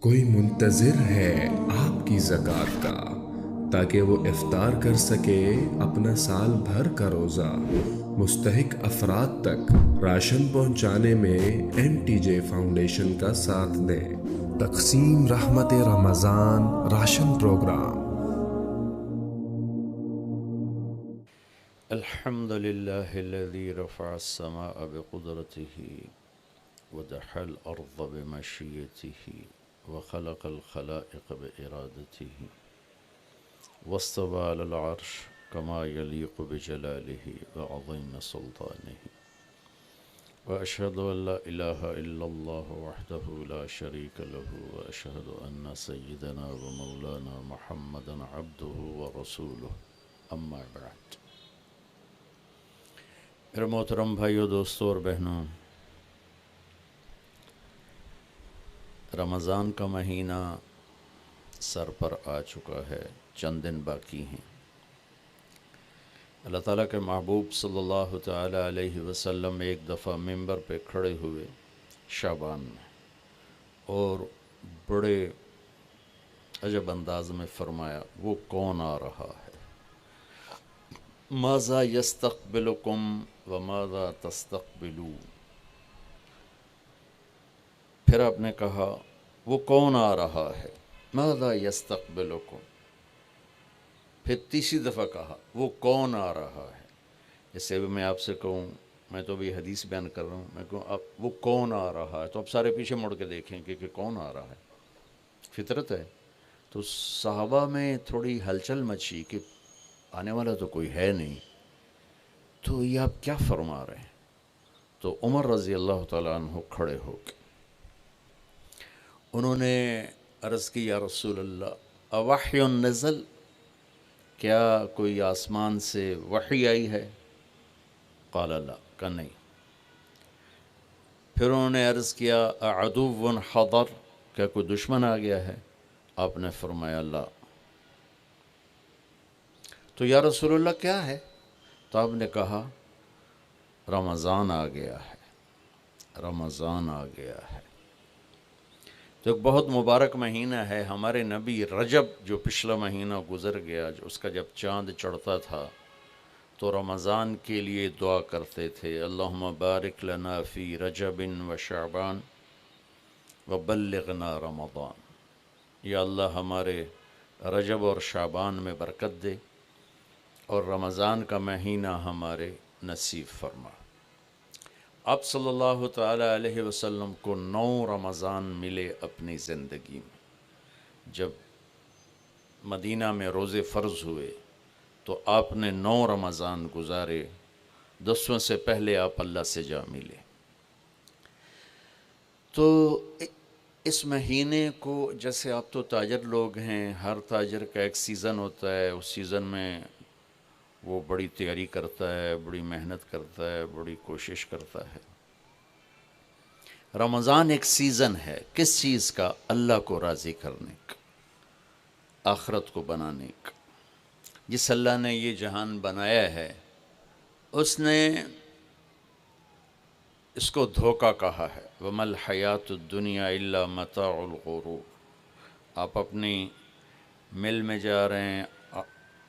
کوئی منتظر ہے آپ کی زکوٰۃ کا تاکہ وہ افطار کر سکے اپنا سال بھر کا روزہ۔ مستحق افراد تک راشن پہنچانے میں MTJ فاؤنڈیشن کا ساتھ دیں۔ تقسیم رحمت رمضان راشن پروگرام۔ الحمد لله الذي رفع السماء بقدرته ودحى الأرض بمشيئته وخلق الخلائق بإرادته واستوى على العرش كما يليق بجلاله وعظيم سلطانه وأشهد أن لا إله إلا الله وحده لا شريك له وأشهد أن سيدنا ومولانا محمدا عبده ورسوله أما بعد۔ میرے محترم بھائیو، دوستو اور بہنوں، رمضان کا مہینہ سر پر آ چکا ہے، چند دن باقی ہیں۔ اللہ تعالیٰ کے محبوب صلی اللہ تعالیٰ علیہ وسلم ایک دفعہ ممبر پہ کھڑے ہوئے شعبان میں اور بڑے عجب انداز میں فرمایا، وہ کون آ رہا ہے؟ ماذا یستقبلکم وماذا تستقبلون۔ پھر آپ نے کہا وہ کون آ رہا ہے؟ ماذا یستقبلکم۔ پھر تیسری دفعہ کہا وہ کون آ رہا ہے؟ جیسے بھی میں آپ سے کہوں، میں تو بھی حدیث بیان کر رہا ہوں، میں کہوں اب وہ کون آ رہا ہے تو اب سارے پیچھے مڑ کے دیکھیں کہ کون آ رہا ہے۔ فطرت ہے۔ تو صحابہ میں تھوڑی ہلچل مچی کہ آنے والا تو کوئی ہے نہیں، تو یہ آپ کیا فرما رہے ہیں؟ تو عمر رضی اللہ تعالیٰ عنہ کھڑے ہو کے انہوں نے عرض کی، یا رسول اللہ اوحی نزل، کیا کوئی آسمان سے وحی آئی ہے؟ قال لا، کہ نہیں۔ پھر انہوں نے عرض کیا اعدو حضر، کیا کوئی دشمن آ گیا ہے؟ آپ نے فرمایا لا۔ تو یا رسول اللہ کیا ہے؟ تو آپ نے کہا رمضان آ گیا ہے، رمضان آ گیا ہے۔ تو ایک بہت مبارک مہینہ ہے۔ ہمارے نبی رجب جو پچھلا مہینہ گزر گیا، جو اس کا جب چاند چڑھتا تھا تو رمضان کے لیے دعا کرتے تھے، اللہم بارک لنا فی رجب و شعبان وبلغنا رمضان۔ یا اللہ ہمارے رجب اور شعبان میں برکت دے اور رمضان کا مہینہ ہمارے نصیب فرما۔ آپ صلی اللہ تعالیٰ علیہ وسلم کو 9 رمضان ملے اپنی زندگی میں۔ جب مدینہ میں روزے فرض ہوئے تو آپ نے 9 رمضان گزارے، 10ویں سے پہلے آپ اللہ سے جا ملے۔ تو اس مہینے کو، جیسے آپ تو تاجر لوگ ہیں، ہر تاجر کا ایک سیزن ہوتا ہے، اس سیزن میں وہ بڑی تیاری کرتا ہے، بڑی محنت کرتا ہے، بڑی کوشش کرتا ہے۔ رمضان ایک سیزن ہے، کس چیز کا؟ اللہ کو راضی کرنے کا، آخرت کو بنانے کا۔ جس اللہ نے یہ جہان بنایا ہے، اس نے اس کو دھوکہ کہا ہے، وَمَا الْحَيَاةُ الدُّنْيَا إِلَّا مَتَاعُ الْغُرُورِ۔ آپ اپنی مل میں جا رہے ہیں،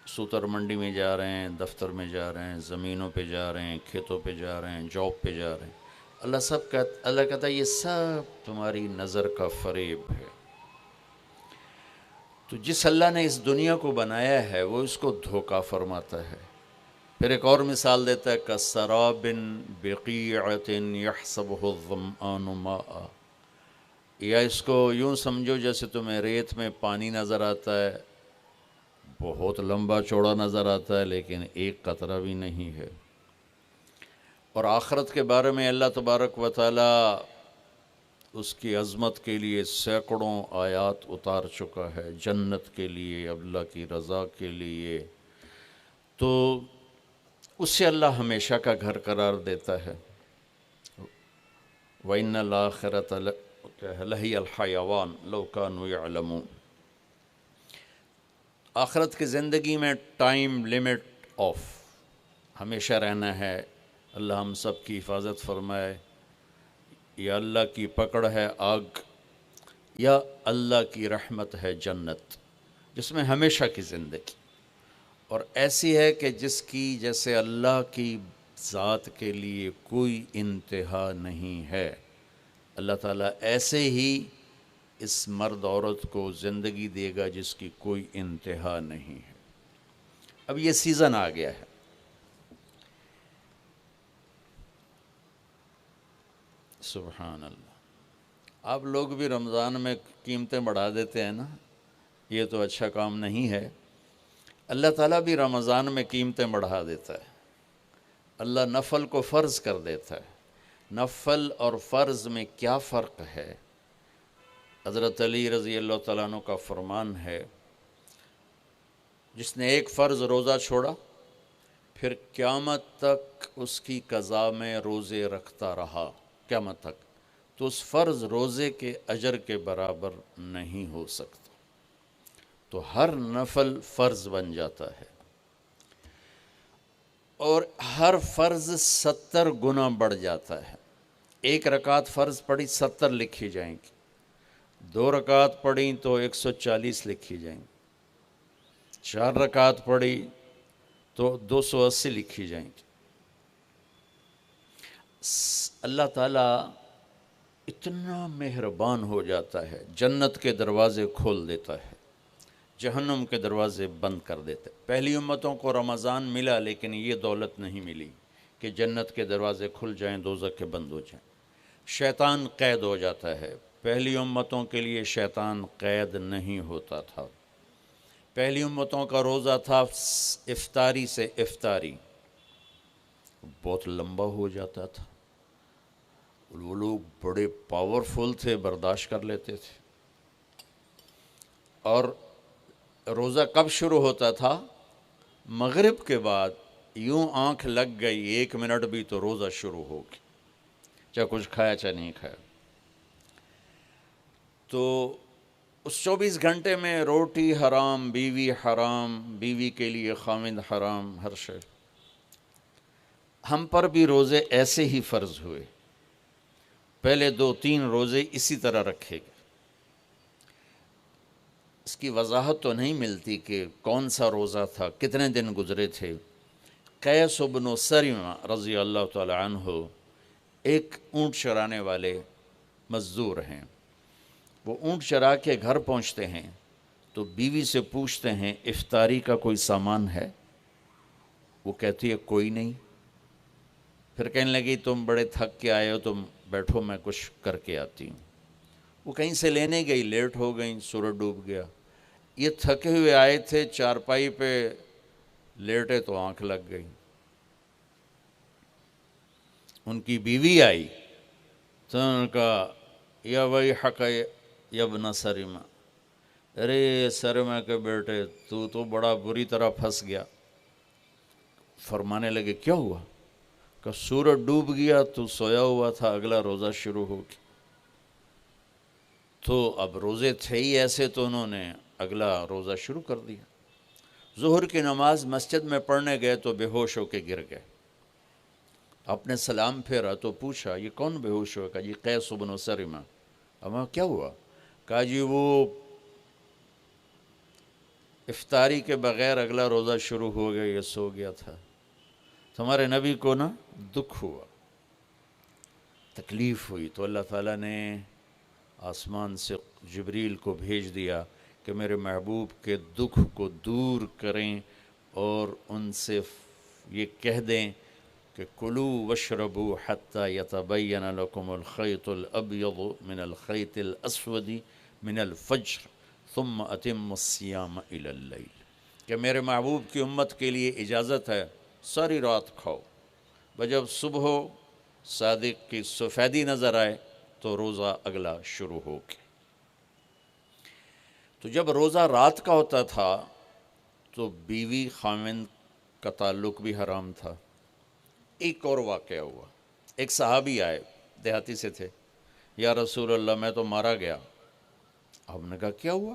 سوتر منڈی میں جا رہے ہیں، دفتر میں جا رہے ہیں، زمینوں پہ جا رہے ہیں، کھیتوں پہ جا رہے ہیں، جاب پہ جا رہے ہیں، اللہ کہتا ہے یہ سب تمہاری نظر کا فریب ہے۔ تو جس اللہ نے اس دنیا کو بنایا ہے وہ اس کو دھوکہ فرماتا ہے۔ پھر ایک اور مثال دیتا ہے، کَسَرَابٍ بِقِیعَةٍ يَحْسَبُهُ الظَّمْآنُ مَاءً۔ یا اس کو یوں سمجھو جیسے تمہیں ریت میں پانی نظر آتا ہے، بہت لمبا چوڑا نظر آتا ہے لیکن ایک قطرہ بھی نہیں ہے۔ اور آخرت کے بارے میں اللہ تبارک و تعالی اس کی عظمت کے لیے سینکڑوں آیات اتار چکا ہے، جنت کے لیے، اللہ کی رضا کے لیے۔ تو اسے اللہ ہمیشہ کا گھر قرار دیتا ہے۔ وَإِنَّ الْآخِرَةَ لَهِيَ الْحَيَوَانُ لَوْ كَانُوا يَعْلَمُونَ۔ آخرت کی زندگی میں ٹائم لیمٹ آف، ہمیشہ رہنا ہے۔ اللہ ہم سب کی حفاظت فرمائے۔ یا اللہ کی پکڑ ہے آگ، یا اللہ کی رحمت ہے جنت جس میں ہمیشہ کی زندگی، اور ایسی ہے کہ جس کی جیسے اللہ کی ذات کے لیے کوئی انتہا نہیں ہے، اللہ تعالیٰ ایسے ہی اس مرد عورت کو زندگی دے گا جس کی کوئی انتہا نہیں ہے۔ اب یہ سیزن آ گیا ہے، سبحان اللہ۔ آپ لوگ بھی رمضان میں قیمتیں بڑھا دیتے ہیں نا، یہ تو اچھا کام نہیں ہے۔ اللہ تعالیٰ بھی رمضان میں قیمتیں بڑھا دیتا ہے، اللہ نفل کو فرض کر دیتا ہے۔ نفل اور فرض میں کیا فرق ہے؟ حضرت علی رضی اللہ تعالیٰ عنہ کا فرمان ہے، جس نے ایک فرض روزہ چھوڑا پھر قیامت تک اس کی قضا میں روزے رکھتا رہا قیامت تک، تو اس فرض روزے کے اجر کے برابر نہیں ہو سکتا۔ تو ہر نفل فرض بن جاتا ہے، اور ہر فرض 70 گنا بڑھ جاتا ہے۔ ایک رکعت فرض پڑھی 70 لکھی جائیں گی، 2 رکعت پڑھی تو 140 لکھی جائیں گی، 4 رکعت پڑھی تو 280 لکھی جائیں گی۔ اللہ تعالیٰ اتنا مہربان ہو جاتا ہے، جنت کے دروازے کھول دیتا ہے، جہنم کے دروازے بند کر دیتے۔ پہلی امتوں کو رمضان ملا، لیکن یہ دولت نہیں ملی کہ جنت کے دروازے کھل جائیں، دوزخ کے بند ہو جائیں۔ شیطان قید ہو جاتا ہے، پہلی امتوں کے لیے شیطان قید نہیں ہوتا تھا۔ پہلی امتوں کا روزہ تھا افطاری سے افطاری، بہت لمبا ہو جاتا تھا، وہ لوگ بڑے پاورفل تھے، برداشت کر لیتے تھے۔ اور روزہ کب شروع ہوتا تھا؟ مغرب کے بعد یوں آنکھ لگ گئی 1 منٹ بھی تو روزہ شروع ہو گیا، چاہے کچھ کھایا چاہے نہیں کھایا۔ تو اس 24 گھنٹے میں روٹی حرام، بیوی حرام، بیوی کے لیے خامند حرام، ہر شے۔ ہم پر بھی روزے ایسے ہی فرض ہوئے، پہلے 2-3 روزے اسی طرح رکھے گئے۔ اس کی وضاحت تو نہیں ملتی کہ کون سا روزہ تھا، کتنے دن گزرے تھے۔ قیس بن سرمہ رضی اللہ تعالی عنہ ایک اونٹ چرانے والے مزدور ہیں، وہ اونٹ چرا کے گھر پہنچتے ہیں تو بیوی سے پوچھتے ہیں افطاری کا کوئی سامان ہے؟ وہ کہتی ہے کوئی نہیں۔ پھر کہنے لگی تم بڑے تھک کے آئے ہو، تم بیٹھو میں کچھ کر کے آتی ہوں۔ وہ کہیں سے لینے گئی، لیٹ ہو گئی، سورج ڈوب گیا۔ یہ تھکے ہوئے آئے تھے، چارپائی پہ لیٹے تو آنکھ لگ گئی۔ ان کی بیوی آئی تو انہوں نے کہا یا ویحک یا ابن سرمہ، ارے سرمہ کے بیٹے تو بڑا بری طرح پھنس گیا۔ فرمانے لگے کیا ہوا؟ کہ سورج ڈوب گیا تو سویا ہوا تھا، اگلا روزہ شروع ہو گیا۔ تو اب روزے تھے ہی ایسے، تو انہوں نے اگلا روزہ شروع کر دیا۔ ظہر کی نماز مسجد میں پڑھنے گئے تو بے ہوش ہو کے گر گئے۔ آپ نے سلام پھیرا تو پوچھا یہ کون بے ہوش ہوا؟ کہا جی قیس بن سرمہ۔ اما کیا ہوا؟ کہا جی وہ افطاری کے بغیر اگلا روزہ شروع ہو گیا، یہ سو گیا تھا۔ تمہارے نبی کو نا دکھ ہوا، تکلیف ہوئی، تو اللہ تعالیٰ نے آسمان سے جبریل کو بھیج دیا کہ میرے محبوب کے دکھ کو دور کریں اور ان سے یہ کہہ دیں کہ کلوا واشربوا حتی یتبین لکم الخیط الابیض من الخیط الاسود من الفجر ثم اتموا الصیام الی اللیل، کہ میرے محبوب کی امت کے لیے اجازت ہے ساری رات کھاؤ، جب صبح صادق کی سفیدی نظر آئے تو روزہ اگلا شروع ہو گیا۔ تو جب روزہ رات کا ہوتا تھا تو بیوی خامند کا تعلق بھی حرام تھا۔ ایک اور واقعہ ہوا، ایک صحابی آئے، دیہاتی سے تھے، یا رسول اللہ میں تو مارا گیا۔ آپ نے کہا کیا ہوا؟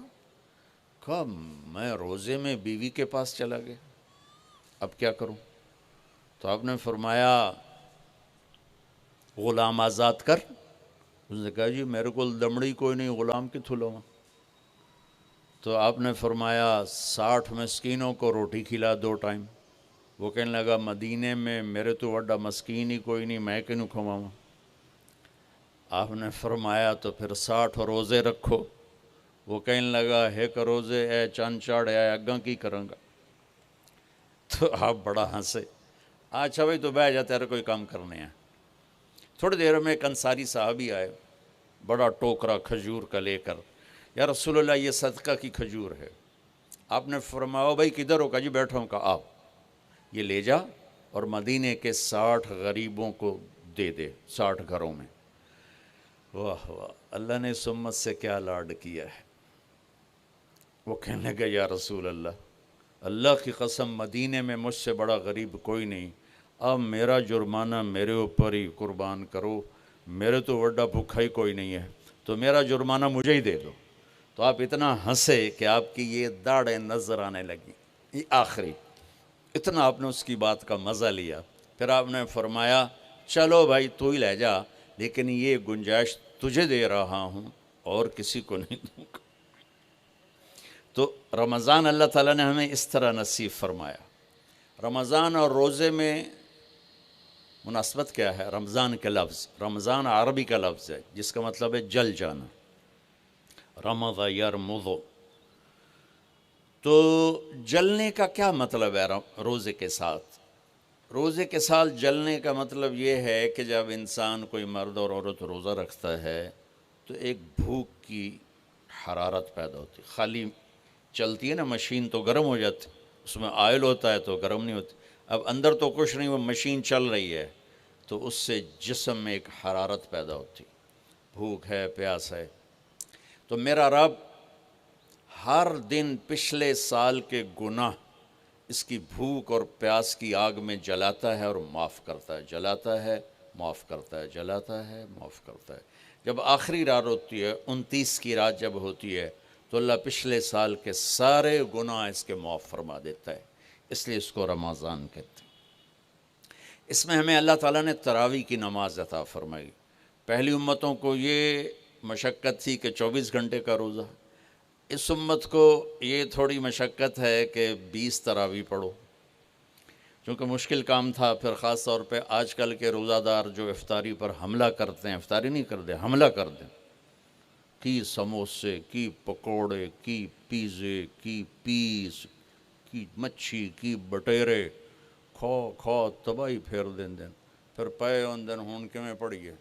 کہا میں روزے میں بیوی کے پاس چلا گیا، اب کیا کروں؟ تو آپ نے فرمایا غلام آزاد کر، اس نے کہا جی میرے کو دمڑی کوئی نہیں، غلام کتوں لواں؟ تو آپ نے فرمایا 60 مسکینوں کو روٹی کھلا 2 ٹائم۔ وہ کہنے لگا مدینے میں میرے تو وڈا مسکین ہی کوئی نہیں، میں کنوں کھواواں؟ آپ نے فرمایا تو پھر 60 روزے رکھو۔ وہ کہنے لگا ایک روزے اے چند چاڑ اے اگاں کی کراں گا؟ تو آپ بڑا ہنسے۔ اچھا بھائی تو بہ جا، تیرے کوئی کام کرنے ہیں۔ تھوڑی دیر میں ایک انصاری صحابی آئے، بڑا ٹوکرا کھجور کا لے کر، یا رسول اللہ یہ صدقہ کی کھجور ہے۔ آپ نے فرمایا بھائی کدھر ہو؟ کہا جی بیٹھا ہوں۔ کہا آؤ یہ لے جا اور مدینے کے 60 غریبوں کو دے دے، 60 گھروں میں۔ واہ واہ، اللہ نے اس امت سے کیا لاڈ کیا ہے۔ وہ کہنے لگا یا رسول اللہ کی قسم مدینے میں مجھ سے بڑا غریب کوئی نہیں، اب میرا جرمانہ میرے اوپر ہی قربان کرو، میرے تو وڈا بھوکھا ہی کوئی نہیں ہے، تو میرا جرمانہ مجھے ہی دے دو۔ تو آپ اتنا ہنسے کہ آپ کی یہ داڑھیں نظر آنے لگی، یہ آخری اتنا آپ نے اس کی بات کا مزہ لیا۔ پھر آپ نے فرمایا چلو بھائی تو ہی لے جا، لیکن یہ گنجائش تجھے دے رہا ہوں اور کسی کو نہیں دوں گا۔ تو رمضان اللہ تعالیٰ نے ہمیں اس طرح نصیب فرمایا۔ رمضان اور روزے میں مناسبت کیا ہے؟ رمضان کا لفظ، رمضان عربی کا لفظ ہے جس کا مطلب ہے جل جانا، رمض یرمض۔ تو جلنے کا کیا مطلب ہے روزے کے ساتھ؟ روزے کے ساتھ جلنے کا مطلب یہ ہے کہ جب انسان کوئی مرد اور عورت روزہ رکھتا ہے تو ایک بھوک کی حرارت پیدا ہوتی، خالی چلتی ہے نا مشین تو گرم ہو جاتی، اس میں آئل ہوتا ہے تو گرم نہیں ہوتی۔ اب اندر تو کچھ نہیں، وہ مشین چل رہی ہے تو اس سے جسم میں ایک حرارت پیدا ہوتی، بھوک ہے، پیاس ہے۔ تو میرا رب ہر دن پچھلے سال کے گناہ اس کی بھوک اور پیاس کی آگ میں جلاتا ہے اور معاف کرتا ہے، جلاتا ہے معاف کرتا ہے، جلاتا ہے معاف کرتا ہے۔ جب آخری رات ہوتی ہے، 29 کی رات جب ہوتی ہے تو اللہ پچھلے سال کے سارے گناہ اس کے معاف فرما دیتا ہے، اس لیے اس کو رمضان کہتے ہیں۔ اس میں ہمیں اللہ تعالیٰ نے تراویح کی نماز عطا فرمائی۔ پہلی امتوں کو یہ مشقت تھی کہ 24 گھنٹے کا روزہ، اس امت کو یہ تھوڑی مشقت ہے کہ 20 تراویح پڑھو، چونکہ مشکل کام تھا۔ پھر خاص طور پہ آج کل کے روزہ دار جو افطاری پر حملہ کرتے ہیں، افطاری نہیں کرتے، حملہ کر دیں، کی سموسے، کی پکوڑے، کی پیزے، کی پیس، کی مچھی، کی بٹیرے، کھو کھو تباہی پھیر دیں دن، پھر پے ان دن ہون کیویں پڑھیے؟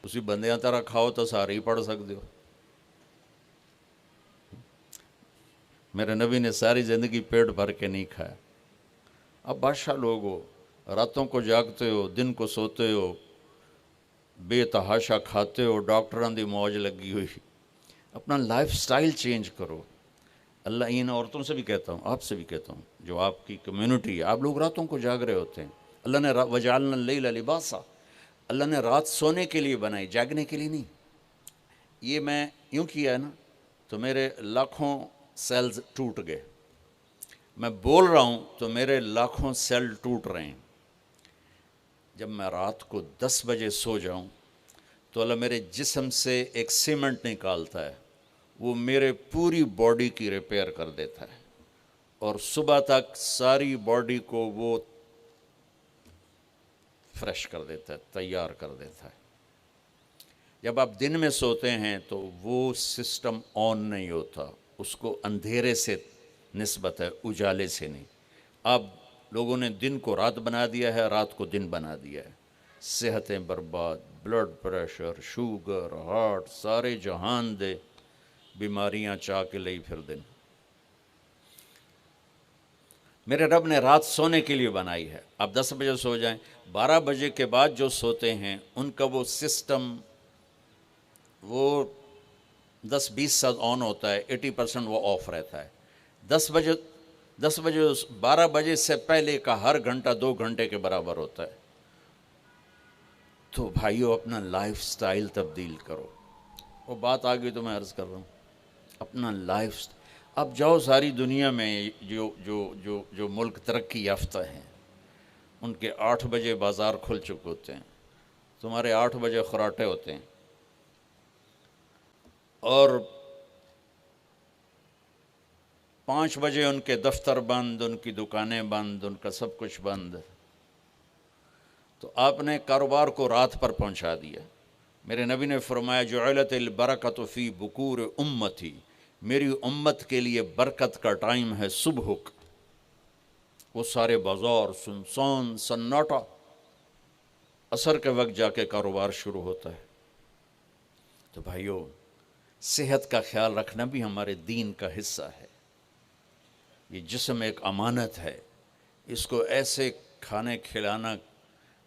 اسی بندیاں طرح کھاؤ تو سارے ہی پڑھ سکتے ہو۔ میرے نبی نے ساری زندگی پیٹ بھر کے نہیں کھایا۔ اب بادشاہ لوگ ہو، راتوں کو جاگتے ہو، دن کو سوتے ہو، بے تحاشا کھاتے ہو، ڈاکٹراں دی موج لگی ہوئی، اپنا لائف سٹائل چینج کرو۔ اللہ ان عورتوں سے بھی کہتا ہوں، آپ سے بھی کہتا ہوں، جو آپ کی کمیونٹی ہے، آپ لوگ راتوں کو جاگ رہے ہوتے ہیں۔ اللہ نے وَجَعَلْنَا اللَّيْلَ لِبَاسًا، اللہ نے رات سونے کے لیے بنائی، جاگنے کے لیے نہیں۔ یہ میں یوں کیا ہے نا تو میرے لاکھوں سیلز ٹوٹ گئے، میں بول رہا ہوں تو میرے لاکھوں سیل ٹوٹ رہے ہیں۔ جب میں رات کو 10 بجے سو جاؤں تو اللہ میرے جسم سے ایک سیمنٹ نکالتا ہے، وہ میرے پوری باڈی کی ریپیئر کر دیتا ہے، اور صبح تک ساری باڈی کو وہ فریش کر دیتا ہے، تیار کر دیتا ہے۔ جب آپ دن میں سوتے ہیں تو وہ سسٹم آن نہیں ہوتا، اس کو اندھیرے سے نسبت ہے، اجالے سے نہیں۔ آپ لوگوں نے دن کو رات بنا دیا ہے، رات کو دن بنا دیا ہے، صحتیں برباد، بلڈ پریشر، شوگر، ہارٹ، سارے جہان دے بیماریاں چاہ کے لئی پھر دن۔ میرے رب نے رات سونے کے لیے بنائی ہے۔ آپ 10 بجے سو جائیں، 12 بجے کے بعد جو سوتے ہیں ان کا وہ سسٹم وہ 10-20% آن ہوتا ہے، 80% وہ آف رہتا ہے۔ 10 بجے 12 بجے سے پہلے کا ہر گھنٹہ 2 گھنٹے کے برابر ہوتا ہے۔ تو بھائیو اپنا لائف سٹائل تبدیل کرو۔ وہ بات آ گئی تو میں عرض کر رہا ہوں، اپنا لائف اب جاؤ ساری دنیا میں جو ملک ترقی یافتہ ہیں ان کے 8 بجے بازار کھل چکے ہوتے ہیں، تمہارے 8 بجے خراٹے ہوتے ہیں، اور 5 بجے ان کے دفتر بند، ان کی دکانیں بند، ان کا سب کچھ بند، تو آپ نے کاروبار کو رات پر پہنچا دیا۔ میرے نبی نے فرمایا جعلت البرکۃ فی بکور امتی، میری امت کے لیے برکت کا ٹائم ہے صبح کا۔ وہ سارے بازار سنسان سناٹا، عصر کے وقت جا کے کاروبار شروع ہوتا ہے۔ تو بھائیو، صحت کا خیال رکھنا بھی ہمارے دین کا حصہ ہے۔ یہ جسم ایک امانت ہے، اس کو ایسے کھانے کھلانا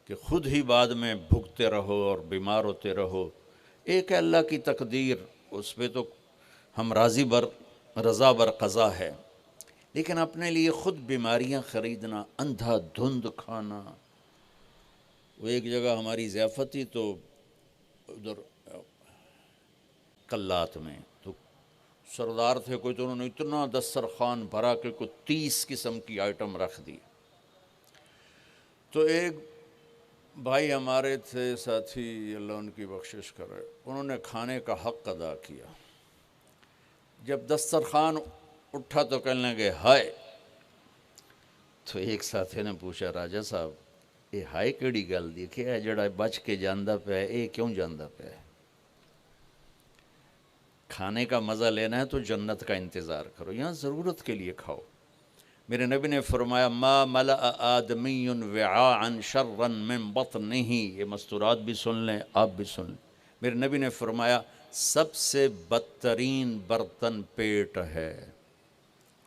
کہ خود ہی بعد میں بھوکتے رہو اور بیمار ہوتے رہو۔ ایک ہے اللہ کی تقدیر، اس پہ تو ہم رضا بر قضا ہے، لیکن اپنے لیے خود بیماریاں خریدنا، اندھا دھند کھانا۔ وہ ایک جگہ ہماری ضیافت تھی تو ادھر کلات میں، تو سردار تھے کوئی، تو انہوں نے اتنا دسترخوان بھرا کہ کوئی 30 قسم کی آئٹم رکھ دی۔ تو ایک بھائی ہمارے تھے ساتھی، اللہ ان کی بخشش کرے، انہوں نے کھانے کا حق ادا کیا۔ جب دسترخوان اٹھا تو کہنے لگے ہائے۔ تو ایک ساتھی نے پوچھا راجا صاحب یہ ہائے کیڑی گل دی کہ ہے جڑا بچ کے جاندہ پہ ہے، یہ کیوں جاندہ پہ ہے؟ کھانے کا مزہ لینا ہے تو جنت کا انتظار کرو، یہاں ضرورت کے لیے کھاؤ۔ میرے نبی نے فرمایا ما ملأ آدمی وعاء شرا من بطنہ، یہ مستورات بھی سن لیں، آپ بھی سن لیں۔ میرے نبی نے فرمایا سب سے بدترین برتن پیٹ ہے،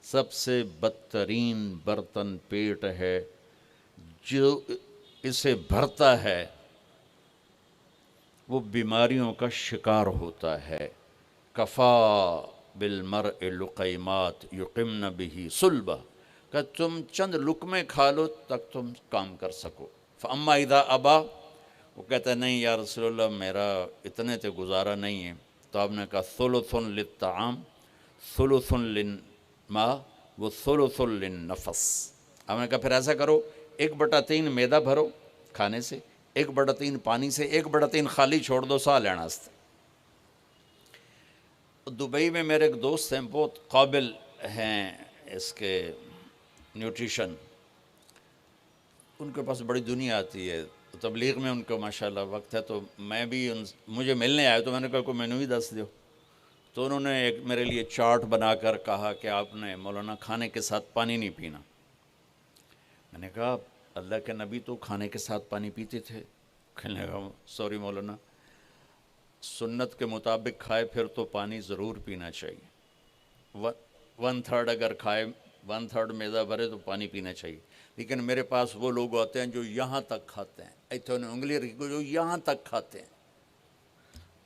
سب سے بدترین برتن پیٹ ہے، جو اسے بھرتا ہے وہ بیماریوں کا شکار ہوتا ہے۔ کفا بالمرء لقیمات یقمن بہ صلبہ، کہ تم چند لقمے کھا لو تک تم کام کر سکو۔ فاما اذا ابا، وہ کہتا ہے نہیں یا رسول اللہ میرا اتنے تے گزارا نہیں ہے، تو آپ نے کہا ثلث للطعام ثلث للماء و ثلث للنفس۔ آپ نے کہا پھر ایسا کرو 1/3 میدا بھرو کھانے سے، 1/3 پانی سے، 1/3 خالی چھوڑ دو سا لینا است۔ دبئی میں میرے ایک دوست ہیں، بہت قابل ہیں اس کے نیوٹریشن، ان کے پاس بڑی دنیا آتی ہے، تبلیغ میں ان کو ماشاءاللہ وقت ہے، تو میں بھی مجھے ملنے آئے تو میں نے کہا کوئی مینو ہی دس دو۔ تو انہوں نے ایک میرے لیے چارٹ بنا کر کہا کہ آپ نے مولانا کھانے کے ساتھ پانی نہیں پینا۔ میں نے کہا اللہ کے نبی تو کھانے کے ساتھ پانی پیتے تھے۔ کہنے لگا سوری مولانا، سنت کے مطابق کھائے پھر تو پانی ضرور پینا چاہیے، 1/3 اگر کھائے 1/3 میدا بھرے تو پانی پینا چاہیے۔ لیکن میرے پاس وہ لوگ ہوتے ہیں جو یہاں تک کھاتے ہیں، ایتھے نے انگلی رکھی جو یہاں تک کھاتے ہیں،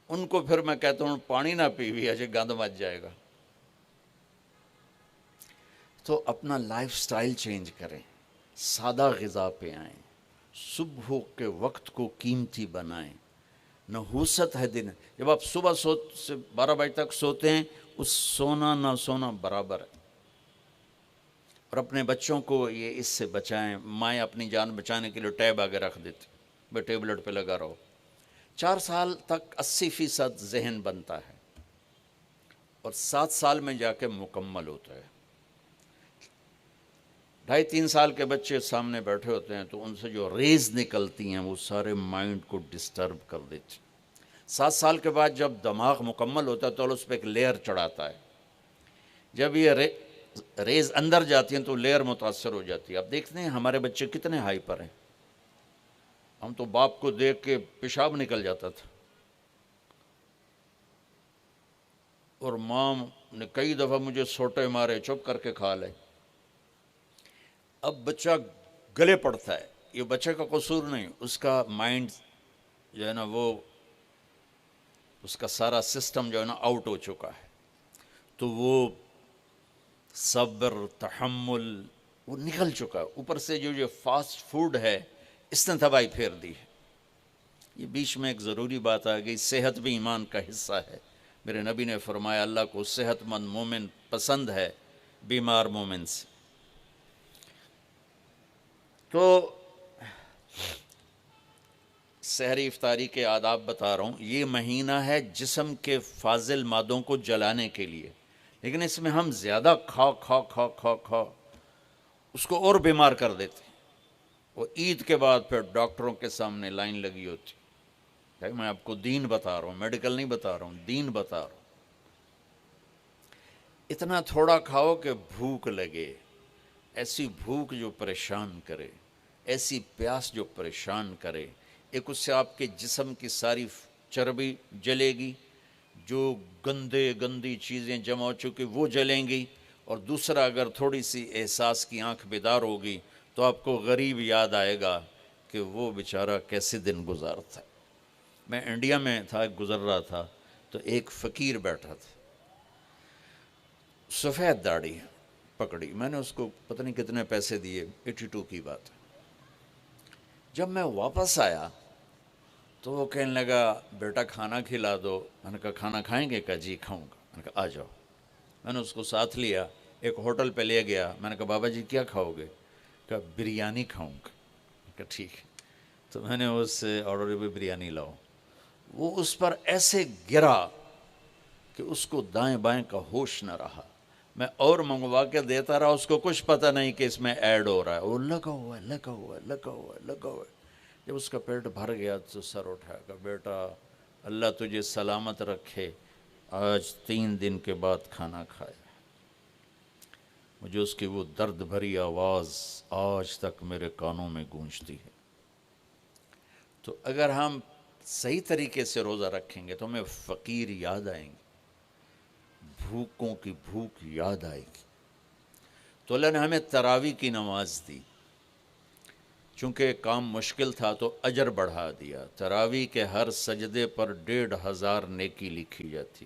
ان کو پھر میں کہتا ہوں پانی نہ پیوی ایسے گند مچ جائے گا۔ تو اپنا لائف سٹائل چینج کریں، سادہ غذا پہ آئیں، صبح کے وقت کو قیمتی بنائیں۔ نحوست ہے دن، جب آپ صبح سے 12 بجے تک سوتے ہیں، اس سونا نہ سونا برابر ہے۔ اور اپنے بچوں کو یہ اس سے بچائیں۔ مائیں اپنی جان بچانے کے لیے ٹیب آگے رکھ دیتے، بے ٹیبلٹ پہ لگا رہو۔ 4 سال تک 80% ذہن بنتا ہے اور 7 سال میں جا کے مکمل ہوتا ہے۔ 2.5-3 سال کے بچے سامنے بیٹھے ہوتے ہیں تو ان سے جو ریز نکلتی ہیں وہ سارے مائنڈ کو ڈسٹرب کر دیتی۔ 7 سال کے بعد جب دماغ مکمل ہوتا ہے تو اس پہ ایک لیئر چڑھاتا ہے، جب یہ ریز اندر جاتی ہیں تو لیئر متاثر ہو جاتی ہے۔ آپ دیکھتے ہیں ہمارے بچے کتنے ہائپر ہیں، ہم تو باپ کو دیکھ کے پیشاب نکل جاتا تھا، اور ماں نے کئی دفعہ مجھے سوٹے مارے چپ کر کے کھا لے۔ اب بچہ گلے پڑتا ہے، یہ بچے کا قصور نہیں، اس کا مائنڈ جو ہے نا وہ اس کا سارا سسٹم جو ہے نا آؤٹ ہو چکا ہے، تو وہ صبر تحمل وہ نکل چکا ہے۔ اوپر سے جو یہ فاسٹ فوڈ ہے اس نے تباہی پھیر دی ہے۔ یہ بیچ میں ایک ضروری بات آ گئی، صحت بھی ایمان کا حصہ ہے۔ میرے نبی نے فرمایا اللہ کو صحت مند مومن پسند ہے بیمار مومن سے۔ تو سحری افطاری کے آداب بتا رہا ہوں. یہ مہینہ ہے جسم کے فاضل مادوں کو جلانے کے لیے، لیکن اس میں ہم زیادہ کھا کھا کھا کھا کھا اس کو اور بیمار کر دیتے ہیں. وہ عید کے بعد پھر ڈاکٹروں کے سامنے لائن لگی ہوتی. میں آپ کو دین بتا رہا ہوں، میڈیکل نہیں بتا رہا ہوں، دین بتا رہا ہوں. اتنا تھوڑا کھاؤ کہ بھوک لگے، ایسی بھوک جو پریشان کرے، ایسی پیاس جو پریشان کرے. ایک اس سے آپ کے جسم کی ساری چربی جلے گی، جو گندی چیزیں جمع ہو چکی وہ جلیں گی. اور دوسرا، اگر تھوڑی سی احساس کی آنکھ بیدار ہوگی تو آپ کو غریب یاد آئے گا کہ وہ بیچارہ کیسے دن گزارتا. میں انڈیا میں تھا، گزر رہا تھا تو ایک فقیر بیٹھا تھا، سفید داڑھی پکڑی. میں نے اس کو پتہ نہیں کتنے پیسے دیے، 82 کی بات. جب میں واپس آیا تو وہ کہنے لگا بیٹا کھانا کھلا دو. میں نے کہا کھانا کھائیں گے؟ کہا جی کھاؤں گا. میں نے کہا آ جاؤ. میں نے اس کو ساتھ لیا، ایک ہوٹل پہ لے گیا. میں نے کہا بابا جی کیا کھاؤ گے؟ کہا بریانی کھاؤں گا. میں کہا ٹھیک ہے. تو میں نے اس سے آرڈر بھی بریانی لاؤ. وہ اس پر ایسے گرا کہ اس کو دائیں بائیں کا ہوش نہ رہا. میں اور منگوا کے دیتا رہا، اس کو کچھ پتہ نہیں کہ اس میں ایڈ ہو رہا ہے. وہ لگا ہوا ہے لگا ہوا ہے لگا ہوا ہے لگا ہوا ہے. جب اس کا پیٹ بھر گیا تو سر اٹھایا کہ بیٹا اللہ تجھے سلامت رکھے، آج 3 دن کے بعد کھانا کھایا. مجھے اس کی وہ درد بھری آواز آج تک میرے کانوں میں گونجتی ہے. تو اگر ہم صحیح طریقے سے روزہ رکھیں گے تو ہمیں فقیر یاد آئیں گے، بھوکوں کی بھوک یاد آئے گی. تو اللہ نے ہمیں تراویح کی نماز دی. چونکہ کام مشکل تھا تو اجر بڑھا دیا. تراویح کے ہر سجدے پر 1500 نیکی لکھی جاتی.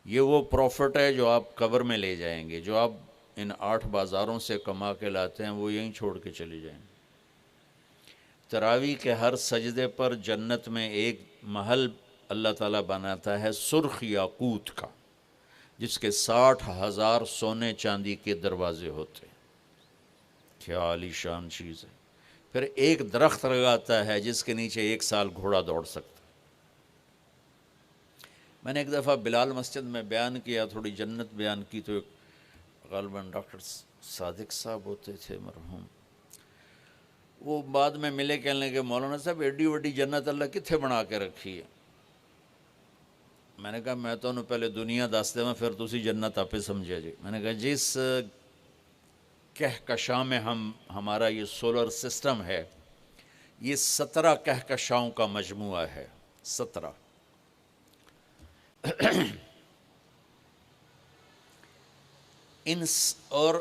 یہ وہ پروفٹ ہے جو آپ قبر میں لے جائیں گے. جو آپ ان 8 بازاروں سے کما کے لاتے ہیں وہ یہیں چھوڑ کے چلے جائیں. تراویح کے ہر سجدے پر جنت میں ایک محل اللہ تعالیٰ بناتا ہے سرخ یاقوت کا، جس کے 60,000 سونے چاندی کے دروازے ہوتے ہیں. کیا عالی شان چیز ہے. پھر ایک درخت لگاتا ہے جس کے نیچے 1 سال گھوڑا دوڑ سکتا. میں نے ایک دفعہ بلال مسجد میں بیان کیا، تھوڑی جنت بیان کی، تو غالباً ڈاکٹر صادق صاحب ہوتے تھے مرحوم، وہ بعد میں ملے، کہنے لگے مولانا صاحب ایڈی وڈی جنت اللہ کتنے بنا کے رکھی ہے. میں نے کہا میں تو انہوں پہلے دنیا دس دے پھر تسی جنت آپ سمجھے جی. میں نے کہا جس کہکشاں میں ہمارا یہ سولر سسٹم ہے، یہ 17 کہکشاؤں کا مجموعہ ہے. 17. اور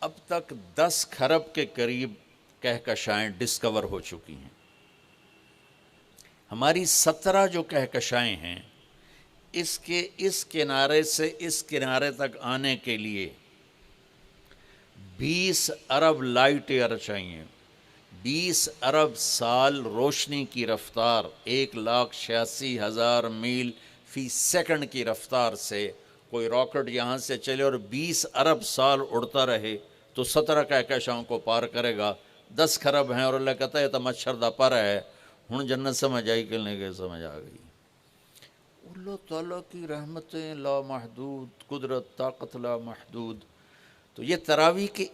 اب تک 10 کھرب کے قریب کہکشائیں ڈسکور ہو چکی ہیں. ہماری 17 جو کہکشائیں ہیں، اس کے اس کنارے سے اس کنارے تک آنے کے لیے 20 ارب لائٹ ایئر چاہیے. 20 ارب سال روشنی کی رفتار، 1,86,000 میل فی سیکنڈ کی رفتار سے کوئی راکٹ یہاں سے چلے اور 20 ارب سال اڑتا رہے تو 17 کہکشاؤں کو پار کرے گا. 10 کھرب ہیں اور اللہ کہتا ہے تو مچھر دا پر ہے. ہن جنت سمجھ آئی کہ نہیں سمجھ آ گئی. اللہ تعالیٰ کی رحمتیں لا محدود، قدرت طاقت لا محدود. تو یہ تراویح کے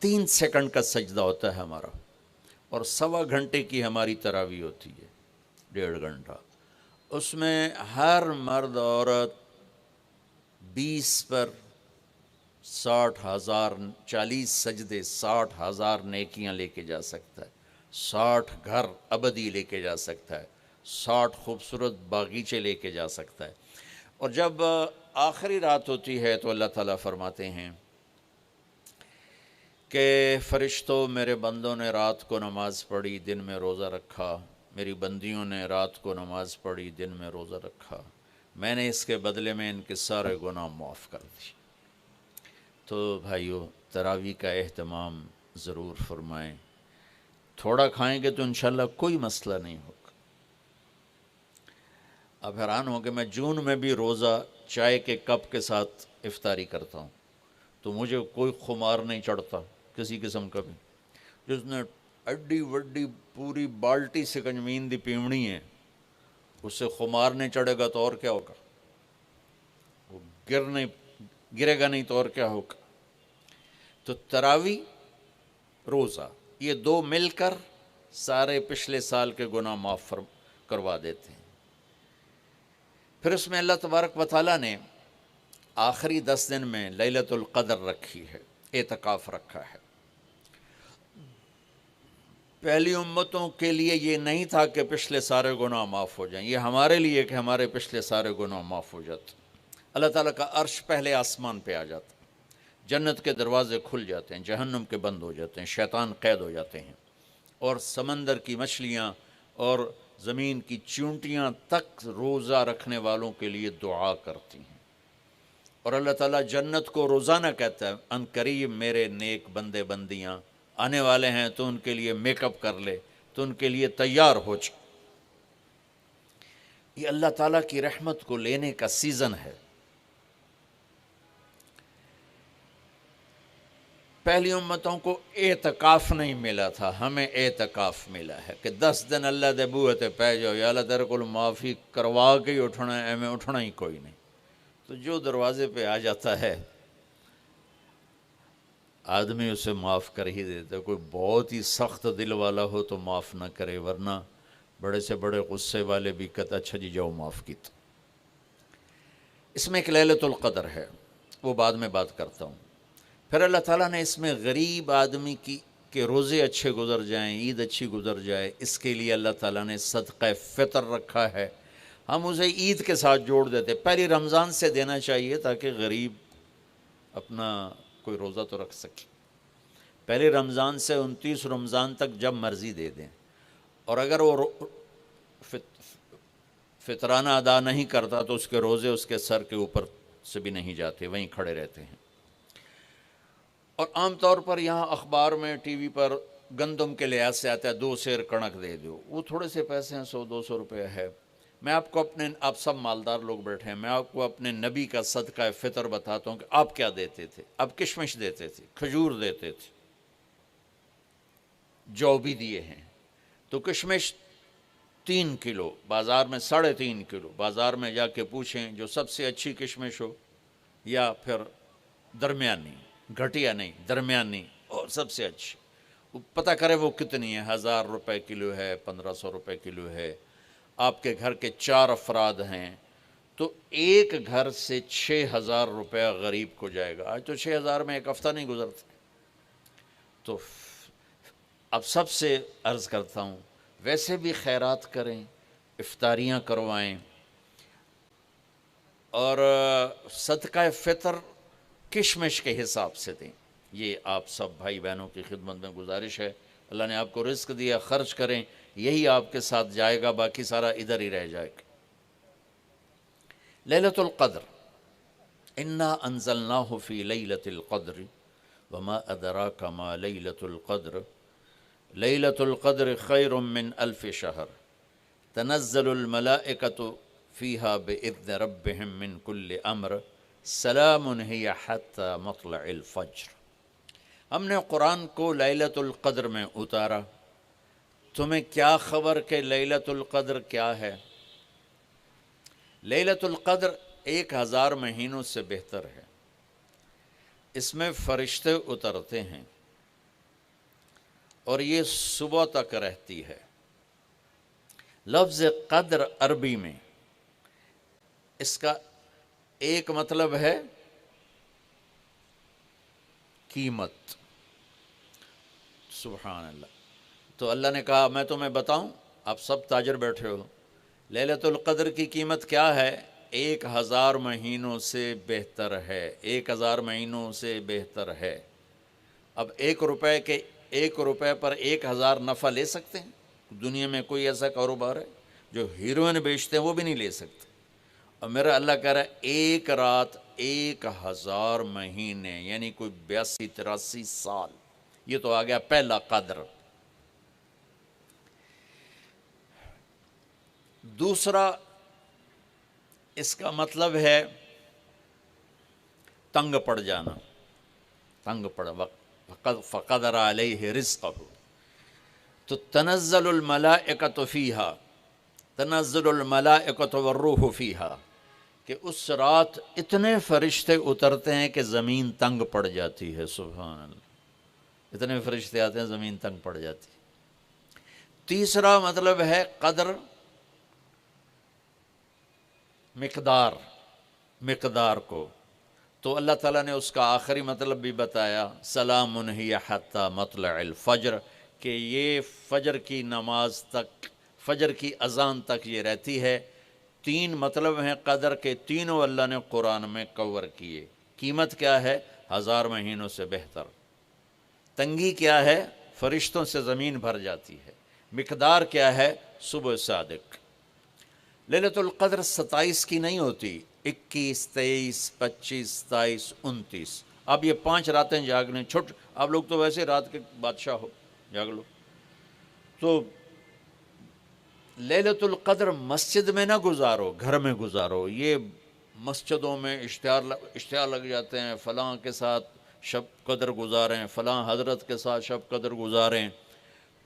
3 سیکنڈ کا سجدہ ہوتا ہے ہمارا، اور 1.25 گھنٹے کی ہماری تراویح ہوتی ہے، 1.5 گھنٹہ. اس میں ہر مرد عورت 20 پر 60,000 40 سجدے 60,000 نیکیاں لے کے جا سکتا ہے. 60 گھر ابدی لے کے جا سکتا ہے. 60 خوبصورت باغیچے لے کے جا سکتا ہے. اور جب آخری رات ہوتی ہے تو اللہ تعالیٰ فرماتے ہیں کہ فرشتوں میرے بندوں نے رات کو نماز پڑھی، دن میں روزہ رکھا. میری بندیوں نے رات کو نماز پڑھی، دن میں روزہ رکھا. میں نے اس کے بدلے میں ان کے سارے گناہ معاف کر دی. تو بھائیو تراویح کا اہتمام ضرور فرمائیں. تھوڑا کھائیں گے تو انشاءاللہ کوئی مسئلہ نہیں ہوگا. اب حیران ہوں کہ میں جون میں بھی روزہ چائے کے کپ کے ساتھ افطاری کرتا ہوں تو مجھے کوئی خمار نہیں چڑھتا کسی قسم کا بھی. جس نے اڈی وڈی پوری بالٹی سکنجمین دی پیمڑی ہے، اس سے خمار نہیں چڑھے گا تو اور کیا ہوگا؟ وہ گرے گا نہیں تو اور کیا ہوگا؟ تو تراوی، روزہ، یہ دو مل کر سارے پچھلے سال کے گناہ معاف کروا دیتے ہیں۔ پھر اس میں اللہ تبارک و تعالیٰ نے آخری 10 دن میں لیلۃ القدر رکھی ہے، اعتکاف رکھا ہے۔ پہلی امتوں کے لیے یہ نہیں تھا کہ پچھلے سارے گناہ معاف ہو جائیں، یہ ہمارے لیے کہ ہمارے پچھلے سارے گناہ معاف ہو جاتے۔ اللہ تعالیٰ کا عرش پہلے آسمان پہ آ جاتا، جنت کے دروازے کھل جاتے ہیں، جہنم کے بند ہو جاتے ہیں، شیطان قید ہو جاتے ہیں، اور سمندر کی مچھلیاں اور زمین کی چونٹیاں تک روزہ رکھنے والوں کے لیے دعا کرتی ہیں۔ اور اللہ تعالیٰ جنت کو روزانہ کہتا ہے ان قریب میرے نیک بندے بندیاں آنے والے ہیں، تو ان کے لیے میک اپ کر لے، تو ان کے لیے تیار ہو جا۔ یہ اللہ تعالیٰ کی رحمت کو لینے کا سیزن ہے۔ پہلی امتوں کو اعتکاف نہیں ملا تھا، ہمیں اعتکاف ملا ہے کہ 10 دن اللہ دے بوئے تے پہ جاؤ، یا اللہ تیرے کو معافی کروا کے ہی اٹھنا ہے، میں اٹھنا ہی کوئی نہیں۔ تو جو دروازے پہ آ جاتا ہے آدمی اسے معاف کر ہی دیتا ہے۔ کوئی بہت ہی سخت دل والا ہو تو معاف نہ کرے، ورنہ بڑے سے بڑے غصے والے بھی کہتا اچھا جی جاؤ معاف کیتا۔ اس میں ایک لیلۃ القدر ہے، وہ بعد میں بات کرتا ہوں۔ پھر اللہ تعالیٰ نے اس میں غریب آدمی کی کہ روزے اچھے گزر جائیں، عید اچھی گزر جائے، اس کے لیے اللہ تعالیٰ نے صدقہ فطر رکھا ہے۔ ہم اسے عید کے ساتھ جوڑ دیتے، پہلی رمضان سے دینا چاہیے تاکہ غریب اپنا کوئی روزہ تو رکھ سکے۔ پہلی رمضان سے 29 رمضان تک جب مرضی دے دیں، اور اگر وہ فطرانہ ادا نہیں کرتا تو اس کے روزے اس کے سر کے اوپر سے بھی نہیں جاتے، وہیں کھڑے رہتے ہیں۔ اور عام طور پر یہاں اخبار میں ٹی وی پر گندم کے لحاظ سے آتا ہے 2 سیر کڑک دے دو، وہ تھوڑے سے پیسے ہیں، 100-200 روپے ہے۔ میں آپ کو آپ سب مالدار لوگ بیٹھے ہیں، میں آپ کو اپنے نبی کا صدقہ فطر بتاتا ہوں کہ آپ کیا دیتے تھے۔ آپ کشمش دیتے تھے، کھجور دیتے تھے، جو بھی دیے ہیں۔ تو کشمش 3 کلو، بازار میں 3.5 کلو، بازار میں جا کے پوچھیں جو سب سے اچھی کشمش ہو یا پھر درمیانی، گھٹیا نہیں درمیانی اور سب سے اچھی، وہ پتہ کرے وہ کتنی ہے، 1000 روپے کلو ہے، 1500 روپے کلو ہے۔ آپ کے گھر کے 4 افراد ہیں تو ایک گھر سے 6000 روپیہ غریب کو جائے گا۔ آج تو 6000 میں ایک ہفتہ نہیں گزرتا۔ تو اب سب سے عرض کرتا ہوں ویسے بھی خیرات کریں، افطاریاں کروائیں، اور صدقہ فطر کشمش کے حساب سے دیں۔ یہ آپ سب بھائی بہنوں کی خدمت میں گزارش ہے۔ اللہ نے آپ کو رزق دیا، خرچ کریں، یہی آپ کے ساتھ جائے گا، باقی سارا ادھر ہی رہ جائے گا۔ لیلۃ القدر، انا انزلناہ فی لیلۃ القدر وما ادراک ما لیلۃ القدر لیلۃ القدر خیر من الف شہر تنزل الملائکۃ فیہا باذن ربہم من کل امر سلام ہی حتی مطلع الفجر۔ ہم نے قرآن کو لیلۃ القدر میں اتارا، تمہیں کیا خبر کہ لیلۃ القدر کیا ہے؟ لیلۃ القدر 1000 مہینوں سے بہتر ہے۔ اس میں فرشتے اترتے ہیں اور یہ صبح تک رہتی ہے۔ لفظ قدر عربی میں اس کا ایک مطلب ہے قیمت۔ سبحان اللہ۔ تو اللہ نے کہا میں تمہیں بتاؤں، آپ سب تاجر بیٹھے ہو، لیلۃ القدر کی قیمت کیا ہے؟ 1000 مہینوں سے بہتر ہے، 1000 مہینوں سے بہتر ہے۔ اب 1 روپے پر 1000 نفع لے سکتے ہیں؟ دنیا میں کوئی ایسا کاروبار ہے؟ جو ہیروئن بیچتے ہیں وہ بھی نہیں لے سکتے۔ اور میرا اللہ کہہ رہا ہے 1 رات 1000 مہینے، یعنی کوئی 82-83 سال۔ یہ تو آ گیا پہلا قدر۔ دوسرا اس کا مطلب ہے تنگ پڑ جانا، تنگ پڑ، فقدر علیہ رزقہ، تو تنزل الملائکۃ فیہا، تنزل الملائکۃ والروح فیہا، کہ اس رات اتنے فرشتے اترتے ہیں کہ زمین تنگ پڑ جاتی ہے، سبحان اللہ، اتنے فرشتے آتے ہیں زمین تنگ پڑ جاتی ہے۔ تیسرا مطلب ہے قدر، مقدار کو، تو اللہ تعالیٰ نے اس کا آخری مطلب بھی بتایا، سلام ہی حتی مطلع الفجر، کہ یہ فجر کی نماز تک، فجر کی اذان تک یہ رہتی ہے۔ تین مطلب ہیں قدر کے، تینوں اللہ نے قرآن میں کور کیے۔ قیمت کیا ہے؟ 1000 مہینوں سے بہتر۔ تنگی کیا ہے؟ فرشتوں سے زمین بھر جاتی ہے۔ مقدار کیا ہے؟ صبح صادق۔ لیلۃ القدر 27 کی نہیں ہوتی، 21، 23، 25، 27، 29۔ اب یہ 5 راتیں جاگنے چھٹ، آپ لوگ تو ویسے رات کے بادشاہ ہو، جاگ لو۔ تو لیلۃ القدر مسجد میں نہ گزارو، گھر میں گزارو۔ یہ مسجدوں میں اشتہار لگ جاتے ہیں، فلاں کے ساتھ شب قدر گزاریں، فلاں حضرت کے ساتھ شب قدر گزاریں،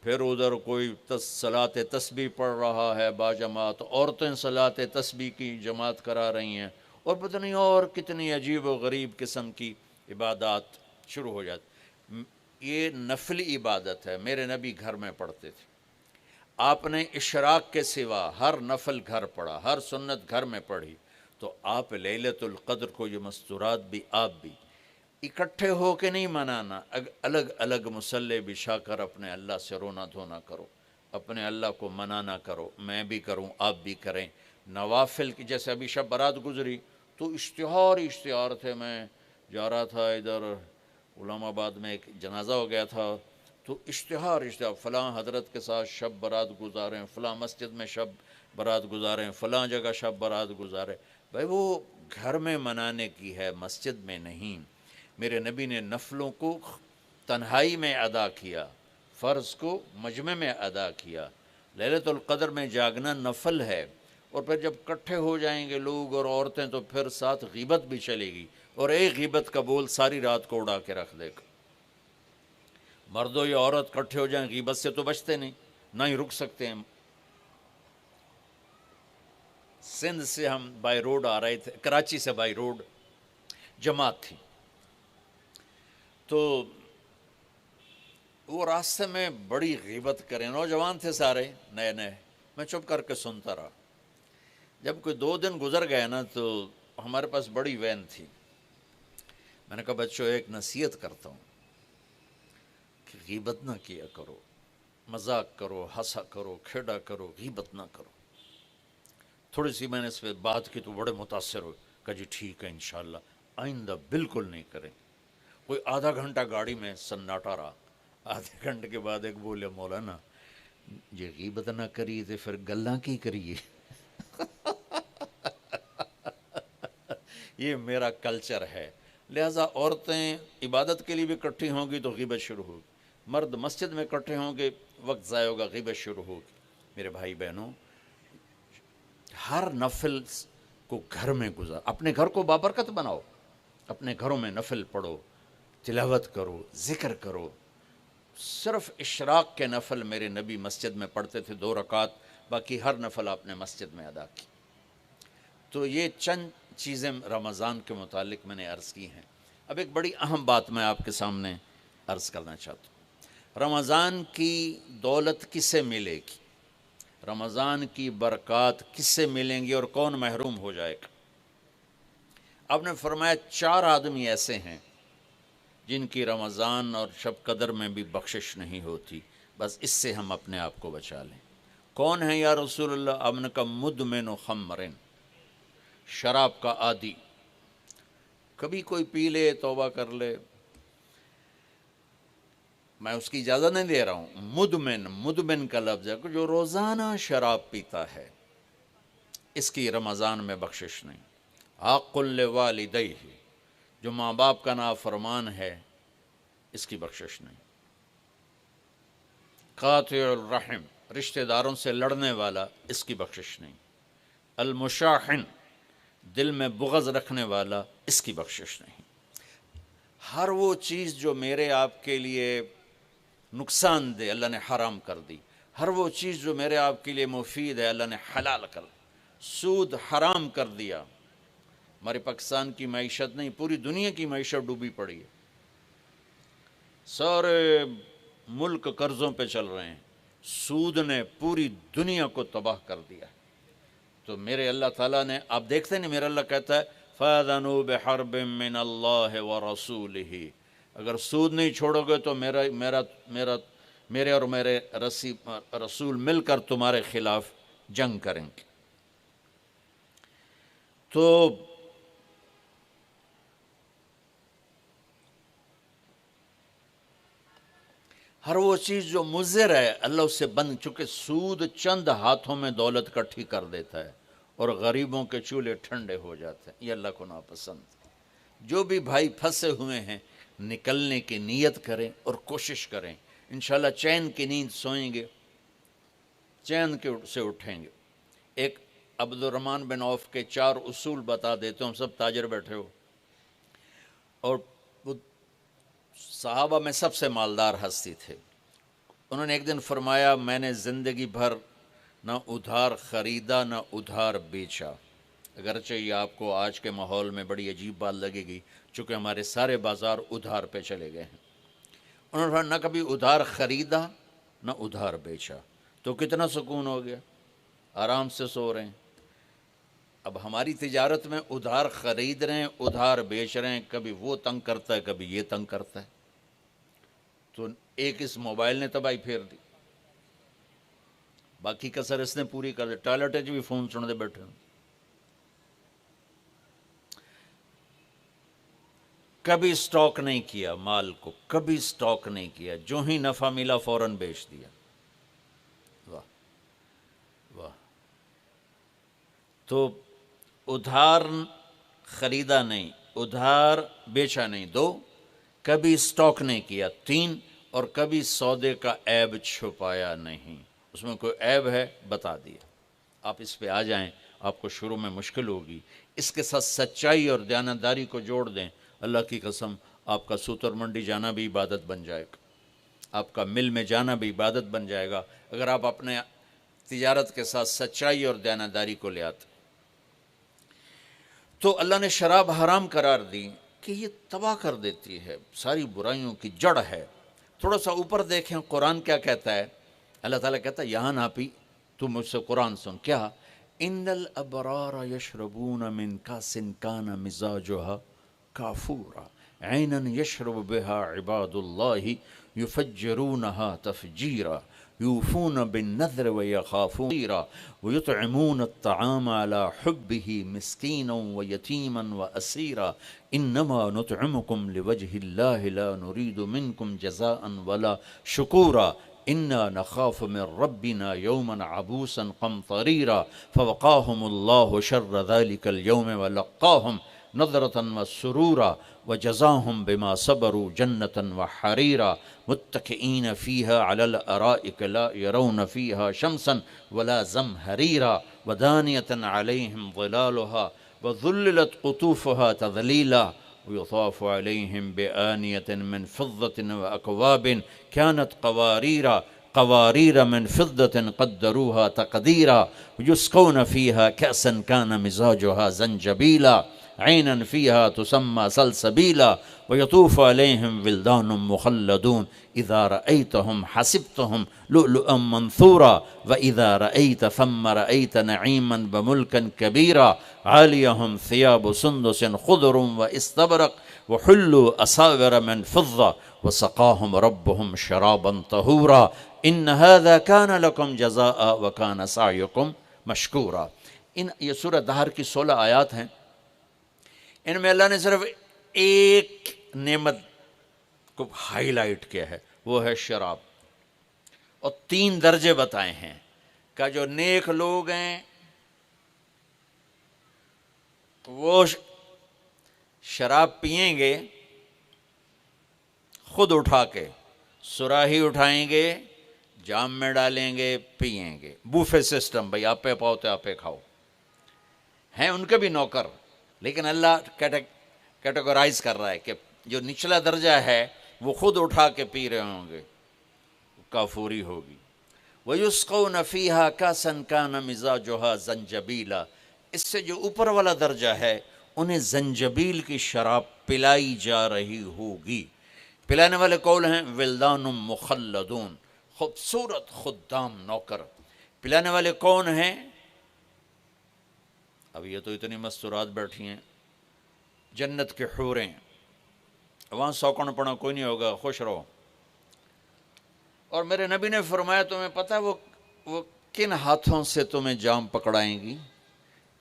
پھر ادھر کوئی صلاۃ تسبیح پڑھ رہا ہے باجماعت، عورتیں صلاۃ تسبیح کی جماعت کرا رہی ہیں، اور پتہ نہیں اور کتنی عجیب و غریب قسم کی عبادات شروع ہو جاتی۔ یہ نفلی عبادت ہے، میرے نبی گھر میں پڑھتے تھے۔ آپ نے اشراق کے سوا ہر نفل گھر پڑھا، ہر سنت گھر میں پڑھی، تو آپ لیلۃ القدر کو یہ مستورات بھی آپ بھی اکٹھے ہو کے نہیں منانا، الگ الگ مصلی بچھا کر اپنے اللہ سے رونا دھونا کرو، اپنے اللہ کو منانا کرو، میں بھی کروں آپ بھی کریں۔ نوافل کی، جیسے ابھی شب برات گزری تو اشتہار تھے، میں جا رہا تھا ادھر علام آباد میں ایک جنازہ ہو گیا تھا، تو اشتہار فلاں حضرت کے ساتھ شب برات گزاریں، فلاں مسجد میں شب برات گزاریں، فلاں جگہ شب برات گزاریں۔ بھائی وہ گھر میں منانے کی ہے، مسجد میں نہیں۔ میرے نبی نے نفلوں کو تنہائی میں ادا کیا، فرض کو مجمع میں ادا کیا۔ لیلۃ القدر میں جاگنا نفل ہے، اور پھر جب کٹھے ہو جائیں گے لوگ اور عورتیں تو پھر ساتھ غیبت بھی چلے گی، اور ایک غیبت کا بول ساری رات کو اڑا کے رکھ دے گا۔ مردوں یا عورت کٹھے ہو جائیں، غیبت سے تو بچتے نہیں، نہ ہی رک سکتے ہیں۔ سندھ سے ہم بائی روڈ آ رہے تھے، کراچی سے بائی روڈ جماعت تھی، تو وہ راستے میں بڑی غیبت کریں، نوجوان تھے سارے نئے نئے، میں چپ کر کے سنتا رہا۔ جب کوئی 2 دن گزر گئے نا، تو ہمارے پاس بڑی وین تھی، میں نے کہا بچوں ایک نصیحت کرتا ہوں کہ غیبت نہ کیا کرو، مذاق کرو، ہنسا کرو، کھیڑا کرو، غیبت نہ کرو۔ تھوڑی سی میں نے اس پہ بات کی تو بڑے متاثر ہوئے، کہا جی ٹھیک ہے انشاءاللہ آئندہ بالکل نہیں کریں۔ کوئی آدھا گھنٹہ گاڑی میں سناٹا رہا، آدھے گھنٹے کے بعد ایک بولے مولانا یہ غیبت نہ کری تو پھر گلاں کی کریے۔ یہ میرا کلچر ہے، لہٰذا عورتیں عبادت کے لیے بھی اکٹھی ہوں گی تو غیبت شروع ہوگی، مرد مسجد میں اکٹھے ہوں گے وقت ضائع ہوگا، غیبت شروع ہوگی۔ میرے بھائی بہنوں، ہر نفل کو گھر میں گزار، اپنے گھر کو بابرکت بناؤ، اپنے گھروں میں نفل پڑھو، تلاوت کرو، ذکر کرو۔ صرف اشراق کے نفل میرے نبی مسجد میں پڑھتے تھے 2 رکعت، باقی ہر نفل آپ نے مسجد میں ادا کی۔ تو یہ چند چیزیں رمضان کے متعلق میں نے عرض کی ہیں۔ اب ایک بڑی اہم بات میں آپ کے سامنے عرض کرنا چاہتا ہوں، رمضان کی دولت کس سے ملے گی، رمضان کی برکات کس سے ملیں گی، اور کون محروم ہو جائے گا؟ آپ نے فرمایا 4 آدمی ایسے ہیں جن کی رمضان اور شب قدر میں بھی بخشش نہیں ہوتی، بس اس سے ہم اپنے آپ کو بچا لیں۔ کون ہے یا رسول اللہ؟ آپ نے کہا مدمن خمرن، شراب کا عادی، کبھی کوئی پی لے توبہ کر لے، میں اس کی اجازت نہیں دے رہا ہوں۔ مدمن کا لفظ ہے کہ جو روزانہ شراب پیتا ہے، اس کی رمضان میں بخشش نہیں۔ حق لوالدیہ، جو ماں باپ کا نافرمان ہے، اس کی بخشش نہیں۔ قاطع الرحم، رشتہ داروں سے لڑنے والا، اس کی بخشش نہیں۔ المشاحن، دل میں بغض رکھنے والا، اس کی بخشش نہیں۔ ہر وہ چیز جو میرے آپ کے لیے نقصان دہ اللہ نے حرام کر دی، ہر وہ چیز جو میرے آپ کے لیے مفید ہے اللہ نے حلال کر دی، سود حرام کر دیا۔ ہمارے پاکستان کی معیشت نہیں، پوری دنیا کی معیشت ڈوبی پڑی ہے، سارے ملک قرضوں پہ چل رہے ہیں، سود نے پوری دنیا کو تباہ کر دیا۔ تو میرے اللہ تعالیٰ نے، آپ دیکھتے ہیں میرا اللہ کہتا ہے فَأَذَنُوا بِحَرْبٍ مِّنَ اللَّهِ وَرَسُولِهِ، اگر سود نہیں چھوڑو گے تو میرے اور میرے رسول مل کر تمہارے خلاف جنگ کریں گے۔ تو ہر وہ چیز جو مضر ہے اللہ اس سے بند، چونکہ سود چند ہاتھوں میں دولت کٹھی کر دیتا ہے اور غریبوں کے چولہے ٹھنڈے ہو جاتے ہیں، یہ اللہ کو ناپسند۔ جو بھی بھائی پھنسے ہوئے ہیں نکلنے کی نیت کریں اور کوشش کریں، انشاءاللہ چین کی نیند سوئیں گے، چین سے اٹھیں گے۔ ایک عبد الرحمن بن عوف کے 4 اصول بتا دیتے ہوں، سب تاجر بیٹھے ہو، اور وہ صحابہ میں سب سے مالدار ہستی تھے۔ انہوں نے ایک دن فرمایا میں نے زندگی بھر نہ ادھار خریدا نہ ادھار بیچا، اگرچہ یہ آپ کو آج کے ماحول میں بڑی عجیب بات لگے گی چونکہ ہمارے سارے بازار ادھار پہ چلے گئے ہیں۔ انہوں نے فرمایا نہ کبھی ادھار خریدا نہ ادھار بیچا، تو کتنا سکون ہو گیا، آرام سے سو رہے ہیں۔ اب ہماری تجارت میں ادھار خرید رہے ہیں ادھار بیچ رہے ہیں، کبھی وہ تنگ کرتا ہے کبھی یہ تنگ کرتا ہے، تو ایک اس موبائل نے تباہی پھیر دی، باقی کسر اس نے پوری کر دی، ٹوائلٹ بھی فون سن دے بیٹھے ہیں۔ کبھی سٹاک نہیں کیا مال کو، کبھی سٹاک نہیں کیا، جو ہی نفع ملا فوراً بیچ دیا۔ واہ واہ۔ تو ادھار خریدا نہیں، ادھار بیچا نہیں، 2، کبھی سٹاک نہیں کیا، 3، اور کبھی سودے کا عیب چھپایا نہیں، اس میں کوئی عیب ہے بتا دیا۔ آپ اس پہ آ جائیں، آپ کو شروع میں مشکل ہوگی، اس کے ساتھ سچائی اور دیانتداری کو جوڑ دیں، اللہ کی قسم آپ کا سوتر منڈی جانا بھی عبادت بن جائے گا، آپ کا مل میں جانا بھی عبادت بن جائے گا، اگر آپ اپنے تجارت کے ساتھ سچائی اور دیانتداری کو لے آتے۔ تو اللہ نے شراب حرام قرار دی کہ یہ تباہ کر دیتی ہے، ساری برائیوں کی جڑ ہے۔ تھوڑا سا اوپر دیکھیں قرآن کیا کہتا ہے، اللہ تعالیٰ کہتا ہے یہاں نہ پی، تو مجھ سے قرآن سن، کیا ان الابرار یشربون من کاس کان مزاجها کافورا عینا یشرب بها عباد اللہ یفجرونها تفجیرا یوفون بالنذر ویخافون ویطعمون الطعام على حبه مسکینا ویتیما واسیرا انما نطعمکم لوجه اللہ لا نرید منکم جزاء ولا شکورا انا نخاف من ربنا یوما عبوسا قمطریرا فوقاهم اللہ شر ذلك اليوم ولقاهم نظرة وسرورا وجزاهم بما صبروا جنة وحريرا متكئين فيها على الأرائك لا يرون فيها شمسا ولا زمهريرا ودانية عليهم ظلالها وذللت قطوفها تذليلا ويطاف عليهم بآنية من فضة وأكواب كانت قوارير من فضة قدروها تقديرا ويسقون فيها كأسا كان مزاجها زنجبيلا عينا فيها تسمى سلسبيلا ويطوف عليهم ولدان مخلدون إذا رأيتهم حسبتهم لؤلؤا منثورا وإذا رأيت ثم رأيت نعيما وملكا كبيرا عاليهم ثياب سندس خضر واستبرق وحلوا أساور من فضة وسقاهم ربهم شرابا طهورا إن هذا كان لكم جزاء وكان سعيكم مشكورا۔ یہ سورہ دہر کی 16 آیات ہیں، ان میں اللہ نے صرف ایک نعمت کو ہائی لائٹ کیا ہے، وہ ہے شراب، اور 3 درجے بتائے ہیں کہ جو نیک لوگ ہیں وہ شراب پئیں گے خود اٹھا کے، سراہی اٹھائیں گے جام میں ڈالیں گے پئیں گے، بوفے سسٹم، بھائی آپ پہ پاؤ تو آپ پہ کھاؤ، ہیں ان کے بھی نوکر، لیکن اللہ کیٹیگورائز کر رہا ہے کہ جو نچلا درجہ ہے وہ خود اٹھا کے پی رہے ہوں گے، کافوری ہوگی۔ وَيُسْقَوْنَ فِيهَا كَأْسًا كَانَ مِزَاجُهَا زَنْجَبِيلًا، اس سے جو اوپر والا درجہ ہے انہیں زنجبیل کی شراب پلائی جا رہی ہوگی۔ پلانے والے کون ہیں؟ ولدان مخلدون، خوبصورت خدام نوکر۔ پلانے والے کون ہیں؟ اب یہ تو اتنی مستورات بیٹھی ہیں، جنت کے حوریں، وہاں سوکن پڑا کوئی نہیں ہوگا، خوش رہو۔ اور میرے نبی نے فرمایا تمہیں پتہ ہے وہ کن ہاتھوں سے تمہیں جام پکڑائیں گی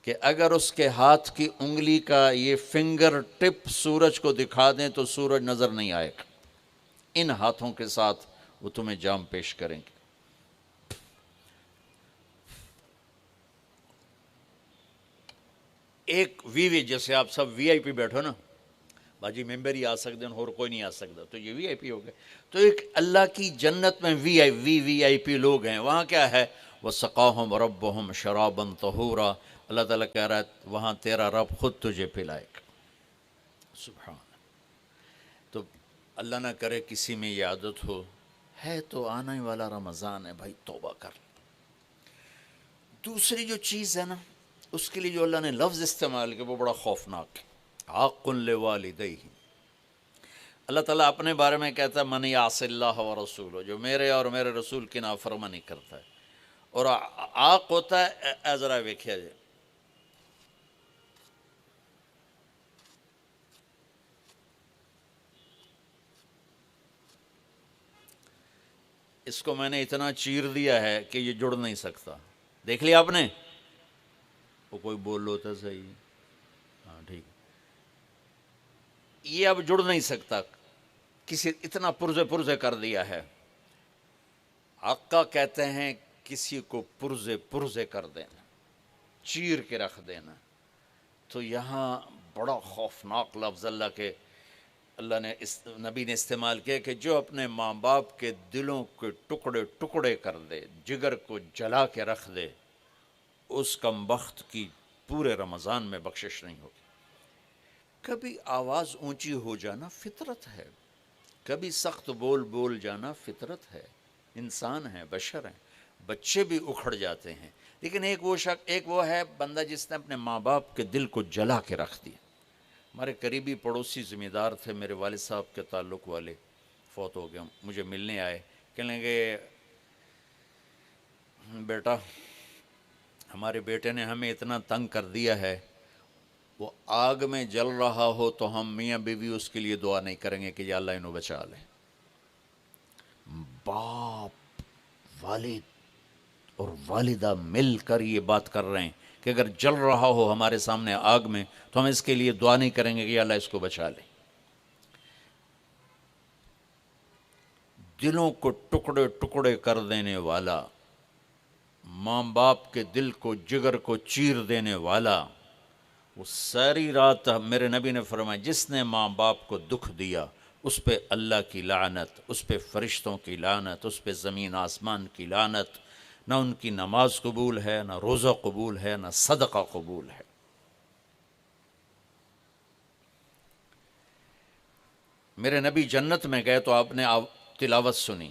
کہ اگر اس کے ہاتھ کی انگلی کا یہ فنگر ٹپ سورج کو دکھا دیں تو سورج نظر نہیں آئے گا۔ ان ہاتھوں کے ساتھ وہ تمہیں جام پیش کریں گے۔ ایک وی جیسے آپ سب وی آئی پی بیٹھو نا، باجی ممبر ہی آ سکتے ہیں اور کوئی نہیں آ سکتا، تو یہ وی آئی پی ہو گئے۔ تو ایک اللہ کی جنت میں وی آئی پی لوگ ہیں۔ وہاں کیا ہے؟ وَسَقَاهُمْ رَبُّهُمْ شَرَابًا طَهُورًا، اللہ تعالیٰ کہہ رہا ہے وہاں تیرا رب خود تجھے پلائے گا۔ سبحان اللہ۔ تو اللہ نہ کرے کسی میں یہ عادت ہو، ہے تو آنے والا رمضان ہے بھائی، توبہ کر۔ دوسری جو چیز ہے نا، اس کے لیے جو اللہ نے لفظ استعمال کیا وہ بڑا خوفناک ہے، عاق لوالدیہ۔ اللہ تعالیٰ اپنے بارے میں کہتا ہے من یعص اللہ ورسولہ، جو میرے اور میرے رسول کی نافرمانی کرتا ہے۔ اور عاق ہوتا ہے، ذرا ویکھیا جائے، اس کو میں نے اتنا چیر دیا ہے کہ یہ جڑ نہیں سکتا۔ دیکھ لیا آپ نے؟ وہ کوئی بول لو تو صحیح، ہاں ٹھیک، یہ اب جڑ نہیں سکتا، کسی اتنا پرزے کر دیا ہے۔ آقا کہتے ہیں کسی کو پرزے کر دینا، چیر کے رکھ دینا۔ تو یہاں بڑا خوفناک لفظ اللہ نے نبی نے استعمال کیا کہ جو اپنے ماں باپ کے دلوں کے ٹکڑے کر دے، جگر کو جلا کے رکھ دے، اس کم بخت کی پورے رمضان میں بخشش نہیں ہوگی۔ کبھی آواز اونچی ہو جانا فطرت ہے، کبھی سخت بول جانا فطرت ہے، انسان ہیں، بشر ہیں، بچے بھی اکھڑ جاتے ہیں۔ لیکن ایک وہ ہے بندہ جس نے اپنے ماں باپ کے دل کو جلا کے رکھ دیا۔ ہمارے قریبی پڑوسی ذمہ دار تھے، میرے والد صاحب کے تعلق والے، فوت ہو گئے، مجھے ملنے آئے، کہنے لگے بیٹا ہمارے بیٹے نے ہمیں اتنا تنگ کر دیا ہے، وہ آگ میں جل رہا ہو تو ہم میاں بیوی اس کے لیے دعا نہیں کریں گے کہ یا اللہ انہوں بچا لے۔ باپ، والد اور والدہ مل کر یہ بات کر رہے ہیں کہ اگر جل رہا ہو ہمارے سامنے آگ میں تو ہم اس کے لیے دعا نہیں کریں گے کہ یا اللہ اس کو بچا لے۔ دلوں کو ٹکڑے کر دینے والا، ماں باپ کے دل کو، جگر کو چیر دینے والا، وہ ساری رات میرے نبی نے فرمایا جس نے ماں باپ کو دکھ دیا اس پہ اللہ کی لعنت، اس پہ فرشتوں کی لعنت، اس پہ زمین آسمان کی لعنت، نہ ان کی نماز قبول ہے، نہ روزہ قبول ہے، نہ صدقہ قبول ہے۔ میرے نبی جنت میں گئے تو آپ نے تلاوت سنی،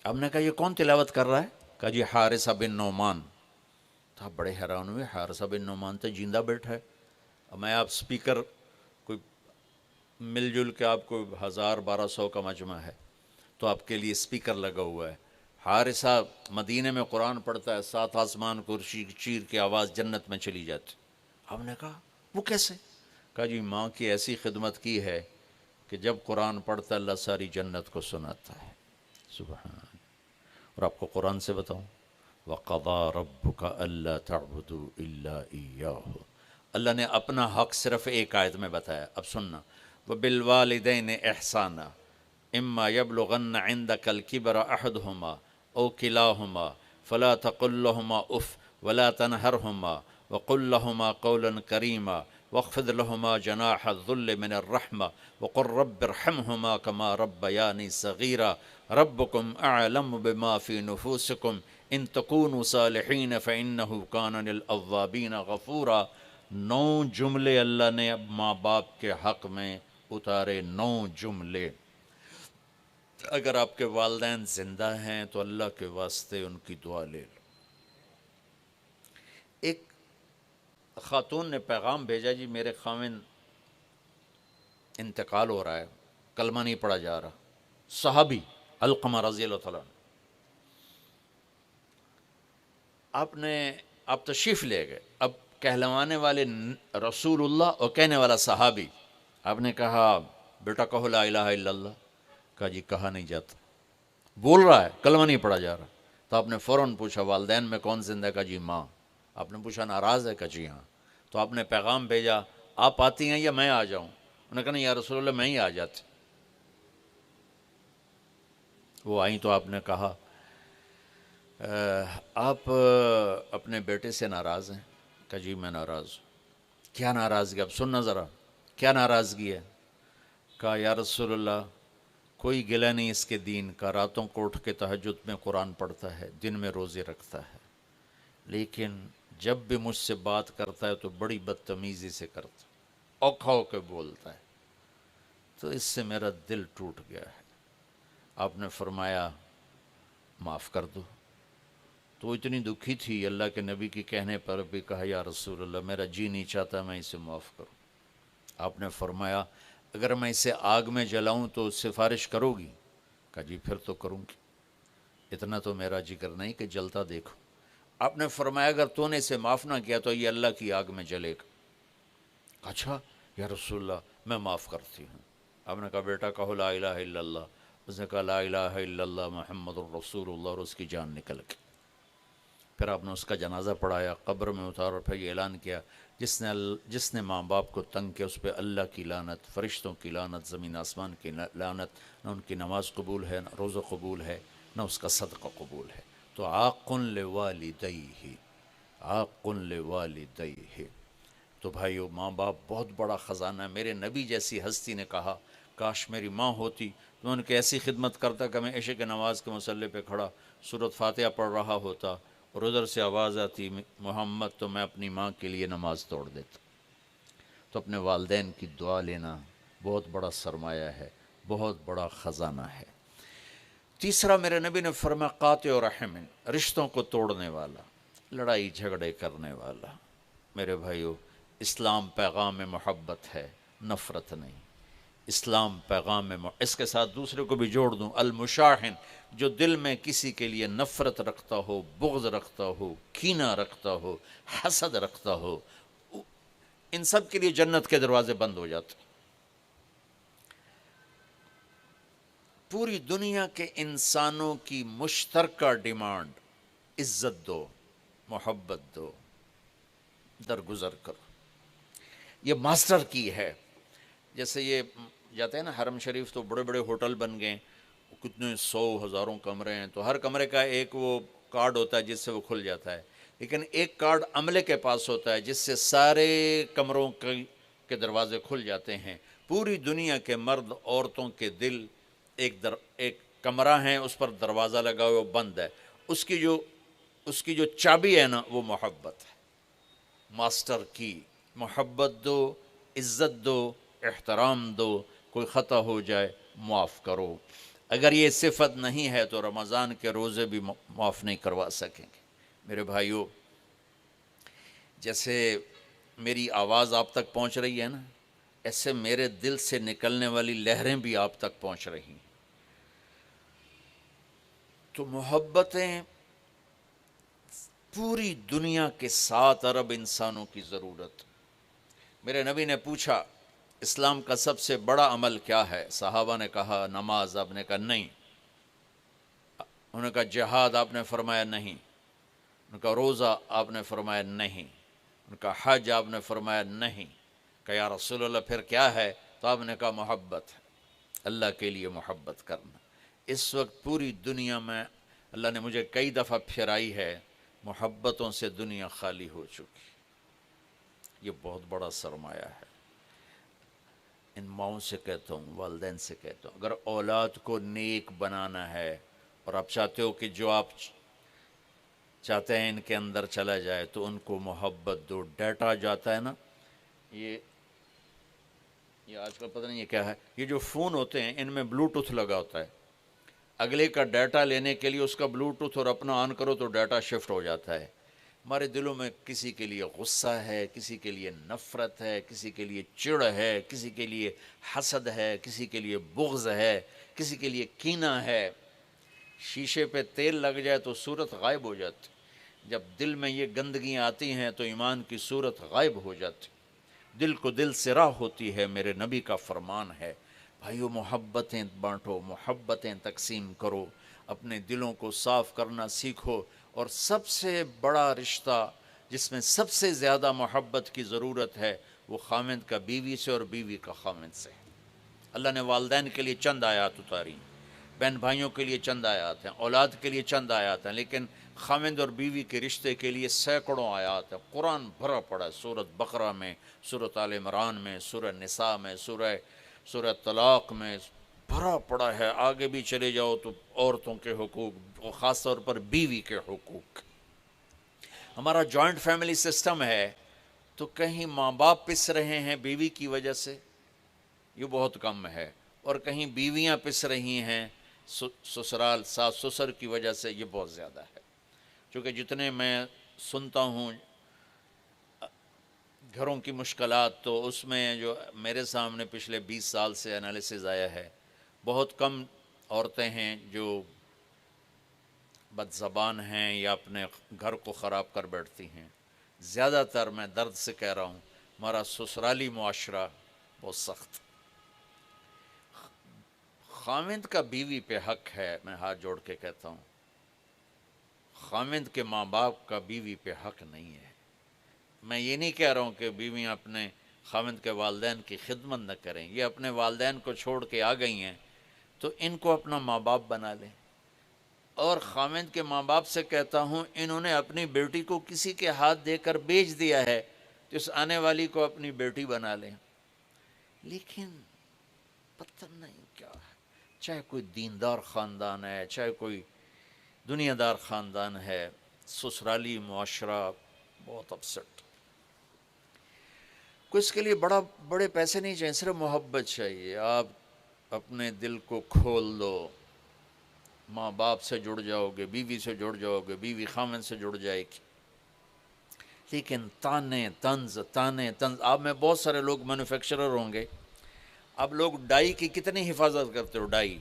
آپ نے کہا یہ کون تلاوت کر رہا ہے؟ کہا جی حارثہ بن نعمان۔ تو آپ بڑے حیران ہوئے، حارثہ بن نعمان تو جیندہ بیٹھا ہے۔ اب میں آپ سپیکر کوئی مل جل کے آپ کو 1000-1200 کا مجمع ہے تو آپ کے لیے سپیکر لگا ہوا ہے، حارثہ مدینے میں قرآن پڑھتا ہے، 7 آسمان کرسی چیر کی آواز جنت میں چلی جاتی۔ ہم نے کہا وہ کیسے؟ کہا جی ماں کی ایسی خدمت کی ہے کہ جب قرآن پڑھتا اللہ ساری جنت کو سناتا ہے۔ سبحان۔ اور آپ کو قرآن سے بتاؤں، وَقَضَىٰ رَبُّكَ أَلَّا تَعْبُدُوا إِلَّا إِيَّاهُ، اللہ نے اپنا حق صرف ایک آیت میں بتایا۔ اب سننا، وَبِالْوَالِدَيْنِ إِحْسَانًا إِمَّا يَبْلُغَنَّ عِندَكَ الْكِبَرَ أَحَدُهُمَا أَوْ كِلَاهُمَا فَلَا تَقُل لَّهُمَا أُفٍّ وَلَا تَنْهَرْهُمَا وَقُل لَّهُمَا قَوْلًا كَرِيمًا وَاخْفِضْ لَهُمَا جَنَاحَ الذُّلِّ مِنَ الرَّحْمَةِ وَقُل رَّبِّ ارْحَمْهُمَا كَمَا رَبَّيَانِي صَغِيرًا رَبُّكُمْ أَعْلَمُ بِمَا فِي نُفُوسِكُمْ إِن تَكُونُوا صَالِحِينَ فَإِنَّهُ كَانَ لِلْأَوَّابِينَ غَفُورًا۔ 9 جملے اللہ نے اب ماں باپ کے حق میں اتارے، 9 جملے۔ اگر آپ کے والدین زندہ ہیں تو اللہ کے واسطے ان کی دعا لے لو۔ ایک خاتون نے پیغام بھیجا، جی میرے خاوند انتقال ہو رہا ہے، کلمہ نہیں پڑھا جا رہا، صحابی علقمہ رضی اللہ تعالیٰ عنہ۔ آپ تشریف لے گئے، اب کہلوانے والے رسول اللہ اور کہنے والا صحابی، آپ نے کہا بیٹا کہو لا الہ الا اللہ، کہا جی کہا نہیں جاتا، بول رہا ہے کلمہ نہیں پڑھا جا رہا۔ تو آپ نے فوراً پوچھا والدین میں کون زندہ ہے؟ کہا جی ماں۔ آپ نے پوچھا ناراض ہے؟ کہا جی ہاں۔ تو آپ نے پیغام بھیجا آپ آتی ہیں یا میں آ جاؤں؟ انہوں نے کہا نہیں یا رسول اللہ میں ہی آ جاتی۔ وہ آئیں تو آپ نے کہا آپ اپنے بیٹے سے ناراض ہیں؟ کہا جی میں ناراض ہوں۔ کیا ناراضگی؟ اب سننا ذرا، کیا ناراضگی ہے؟ کہا یا رسول اللہ کوئی گلہ نہیں اس کے دین کا، راتوں کو اٹھ کے تہجد میں قرآن پڑھتا ہے، دن میں روزے رکھتا ہے، لیکن جب بھی مجھ سے بات کرتا ہے تو بڑی بدتمیزی سے کرتا ہے، اوکھا ہو کے بولتا ہے، تو اس سے میرا دل ٹوٹ گیا ہے۔ آپ نے فرمایا معاف کر دو۔ تو وہ اتنی دکھی تھی، اللہ کے نبی کے کہنے پر بھی کہا یا رسول اللہ میرا جی نہیں چاہتا میں اسے معاف کروں۔ آپ نے فرمایا اگر میں اسے آگ میں جلاؤں تو سفارش کرو گی؟ کہا جی پھر تو کروں گی، اتنا تو میرا جگر نہیں کہ جلتا دیکھو۔ آپ نے فرمایا اگر تو نے اسے معاف نہ کیا تو یہ اللہ کی آگ میں جلے گا۔ اچھا یا رسول اللہ میں معاف کرتی ہوں۔ آپ نے کہا بیٹا کہو لا الہ الا اللہ۔ اس نے کہا لا الہ الا اللہ محمد الرسول اللہ، اور اس کی جان نکل گئی۔ پھر آپ نے اس کا جنازہ پڑھایا، قبر میں اتارا، اور پھر یہ اعلان کیا جس نے ماں باپ کو تنگ کیا اس پہ اللہ کی لعنت، فرشتوں کی لعنت، زمین آسمان کی لعنت، نہ ان کی نماز قبول ہے، نہ روزہ قبول ہے، نہ اس کا صدقہ قبول ہے۔ تو عاق لوالدیہ، عاق لوالدیہ۔ تو بھائیو ماں باپ بہت بڑا خزانہ ہے۔ میرے نبی جیسی ہستی نے کہا کاش میری ماں ہوتی تو میں ان کی ایسی خدمت کرتا کہ میں عشاء کی نماز کے مصلی پہ کھڑا سورۃ فاتحہ پڑھ رہا ہوتا اور ادھر سے آواز آتی محمد، تو میں اپنی ماں کے لیے نماز توڑ دیتا۔ تو اپنے والدین کی دعا لینا بہت بڑا سرمایہ ہے، بہت بڑا خزانہ ہے۔ تیسرا میرے نبی نے فرمایا قاطع رحم، رشتوں کو توڑنے والا، لڑائی جھگڑے کرنے والا۔ میرے بھائیو اسلام پیغام محبت ہے، نفرت نہیں۔ اسلام پیغام اس کے ساتھ دوسرے کو بھی جوڑ دوں، المشاحن، جو دل میں کسی کے لیے نفرت رکھتا ہو، بغض رکھتا ہو، کینہ رکھتا ہو، حسد رکھتا ہو، ان سب کے لیے جنت کے دروازے بند ہو جاتے۔ پوری دنیا کے انسانوں کی مشترکہ ڈیمانڈ عزت دو، محبت دو، درگزر کرو، یہ ماسٹر کی ہے۔ جیسے یہ جاتے ہیں نا حرم شریف، تو بڑے بڑے ہوٹل بن گئے، کتنے سو ہزاروں کمرے ہیں، تو ہر کمرے کا ایک وہ کارڈ ہوتا ہے جس سے وہ کھل جاتا ہے، لیکن ایک کارڈ عملے کے پاس ہوتا ہے جس سے سارے کمروں کے دروازے کھل جاتے ہیں۔ پوری دنیا کے مرد عورتوں کے دل ایک کمرہ ہیں، اس پر دروازہ لگا ہوا بند ہے، اس کی جو چابی ہے نا وہ محبت ہے، ماسٹر کی۔ محبت دو، عزت دو، احترام دو، کوئی خطا ہو جائے معاف کرو۔ اگر یہ صفت نہیں ہے تو رمضان کے روزے بھی معاف نہیں کروا سکیں گے۔ میرے بھائیو جیسے میری آواز آپ تک پہنچ رہی ہے نا، ایسے میرے دل سے نکلنے والی لہریں بھی آپ تک پہنچ رہی ہیں۔ تو محبتیں پوری دنیا کے 7 ارب انسانوں کی ضرورت۔ میرے نبی نے پوچھا اسلام کا سب سے بڑا عمل کیا ہے؟ صحابہ نے کہا نماز، آپ نے کہا نہیں۔ انہوں نے کہا جہاد، آپ نے فرمایا نہیں۔ انہوں نے کہا روزہ، آپ نے فرمایا نہیں۔ انہوں نے کہا حج، آپ نے فرمایا نہیں۔ کہا یا رسول اللہ پھر کیا ہے؟ تو آپ نے کہا محبت، اللہ کے لیے محبت کرنا۔ اس وقت پوری دنیا میں اللہ نے مجھے کئی دفعہ پھرائی ہے، محبتوں سے دنیا خالی ہو چکی۔ یہ بہت بڑا سرمایہ ہے۔ ان ماؤں سے کہتا ہوں، والدین سے کہتا ہوں، اگر اولاد کو نیک بنانا ہے اور آپ چاہتے ہو کہ جو آپ چاہتے ہیں ان کے اندر چلا جائے تو ان کو محبت دو۔ ڈیٹا جاتا ہے نا، یہ آج کل پتہ نہیں یہ کیا ہے، یہ جو فون ہوتے ہیں ان میں بلوٹوتھ لگا ہوتا ہے، اگلے کا ڈیٹا لینے کے لیے اس کا بلوٹوتھ اور اپنا آن کرو تو ڈیٹا شفٹ ہو جاتا ہے۔ ہمارے دلوں میں کسی کے لیے غصہ ہے، کسی کے لیے نفرت ہے، کسی کے لیے چڑ ہے، کسی کے لیے حسد ہے، کسی کے لیے بغض ہے، کسی کے لیے کینہ ہے۔ شیشے پہ تیل لگ جائے تو صورت غائب ہو جاتی، جب دل میں یہ گندگیاں آتی ہیں تو ایمان کی صورت غائب ہو جاتی۔ دل کو دل سے راہ ہوتی ہے، میرے نبی کا فرمان ہے۔ بھائیو، محبتیں بانٹو، محبتیں تقسیم کرو، اپنے دلوں کو صاف کرنا سیکھو۔ اور سب سے بڑا رشتہ جس میں سب سے زیادہ محبت کی ضرورت ہے وہ خامند کا بیوی سے اور بیوی کا خامند سے۔ اللہ نے والدین کے لیے چند آیات اتاری، بہن بھائیوں کے لیے چند آیات ہیں، اولاد کے لیے چند آیات ہیں، لیکن خامند اور بیوی کے رشتے کے لیے سینکڑوں آیات ہیں۔ قرآن بھرا پڑا ہے، سورۃ بقرہ میں، سورۃ آل عمران میں، سورہ نساء میں، سورہ طلاق میں بھرا پڑا ہے۔ آگے بھی چلے جاؤ تو عورتوں کے حقوق، اور خاص طور پر بیوی کے حقوق۔ ہمارا جوائنٹ فیملی سسٹم ہے تو کہیں ماں باپ پس رہے ہیں بیوی کی وجہ سے، یہ بہت کم ہے، اور کہیں بیویاں پس رہی ہیں سسرال ساس سسر کی وجہ سے، یہ بہت زیادہ ہے۔ چونکہ جتنے میں سنتا ہوں گھروں کی مشکلات، تو اس میں جو میرے سامنے پچھلے 20 سال سے انالیسز آیا ہے، بہت کم عورتیں ہیں جو بد زبان ہیں یا اپنے گھر کو خراب کر بیٹھتی ہیں۔ زیادہ تر، میں درد سے کہہ رہا ہوں، ہمارا سسرالی معاشرہ بہت سخت۔ خامند کا بیوی پہ حق ہے، میں ہاتھ جوڑ کے کہتا ہوں، خامند کے ماں باپ کا بیوی پہ حق نہیں ہے۔ میں یہ نہیں کہہ رہا ہوں کہ بیویاں اپنے خامند کے والدین کی خدمت نہ کریں، یہ اپنے والدین کو چھوڑ کے آ گئی ہیں تو ان کو اپنا ماں باپ بنا لیں۔ اور خامند کے ماں باپ سے کہتا ہوں، انہوں نے اپنی بیٹی کو کسی کے ہاتھ دے کر بیچ دیا ہے تو اس آنے والی کو اپنی بیٹی بنا لیں۔ لیکن پتہ نہیں کیا ہے، چاہے کوئی دیندار خاندان ہے، چاہے کوئی دنیا دار خاندان ہے، سسرالی معاشرہ بہت اپسٹ۔ کوئی اس کے لیے بڑے پیسے نہیں چاہیے، صرف محبت چاہیے۔ آپ اپنے دل کو کھول دو، ماں باپ سے جڑ جاؤ گے، بیوی سے جڑ جاؤ گے، بیوی خامن سے جڑ جائے گی۔ لیکن تانے طنز، آپ میں بہت سارے لوگ مینوفیکچرر ہوں گے، اب لوگ ڈائی کی کتنی حفاظت کرتے ہو؟ ڈائی،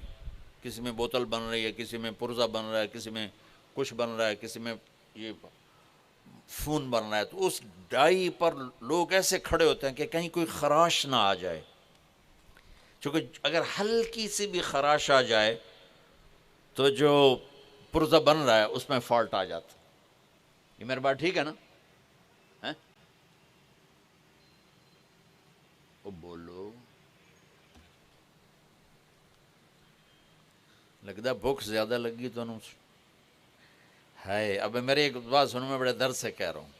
کسی میں بوتل بن رہی ہے، کسی میں پرزہ بن رہا ہے، کسی میں کچھ بن رہا ہے، کسی میں یہ فون بن رہا ہے، تو اس ڈائی پر لوگ ایسے کھڑے ہوتے ہیں کہ کہیں کوئی خراش نہ آ جائے، چونکہ اگر ہلکی سی بھی خراش آ جائے تو جو پرزہ بن رہا ہے اس میں فالٹ آ جاتا۔ یہ میری بات ٹھیک ہے نا؟ وہ بولو، لگتا بھوک زیادہ لگی تو ہے۔ اب میرے ایک بات سنو، میں بڑے درد سے کہہ رہا ہوں،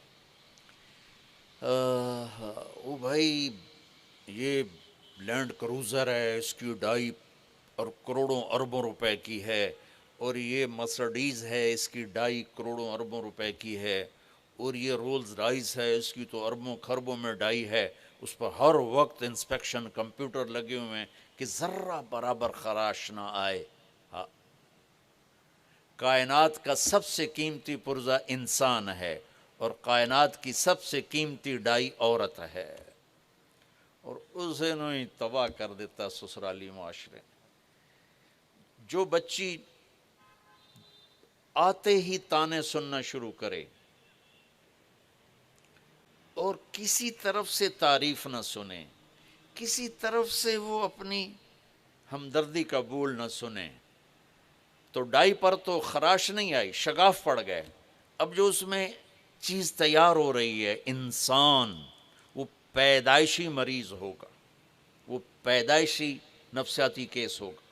او بھائی، یہ لینڈ کروزر ہے، اس کی ڈائی اور کروڑوں اربوں روپے کی ہے، اور یہ مرسڈیز ہے، اس کی ڈائی کروڑوں اربوں روپے کی ہے، اور یہ رولز رائس ہے، اس کی تو اربوں خربوں میں ڈائی ہے، اس پر ہر وقت انسپیکشن کمپیوٹر لگے ہوئے ہیں کہ ذرہ برابر خراش نہ آئے۔ کائنات کا سب سے قیمتی پرزہ انسان ہے، اور کائنات کی سب سے قیمتی ڈائی عورت ہے، اور اسے نو ہی تباہ کر دیتا سسرالی معاشرے۔ جو بچی آتے ہی تانے سننا شروع کرے اور کسی طرف سے تعریف نہ سنے، کسی طرف سے وہ اپنی ہمدردی کا بول نہ سنے، تو ڈائی پر تو خراش نہیں آئی، شگاف پڑ گئے۔ اب جو اس میں چیز تیار ہو رہی ہے، انسان، وہ پیدائشی مریض ہوگا، وہ پیدائشی نفسیاتی کیس ہوگا۔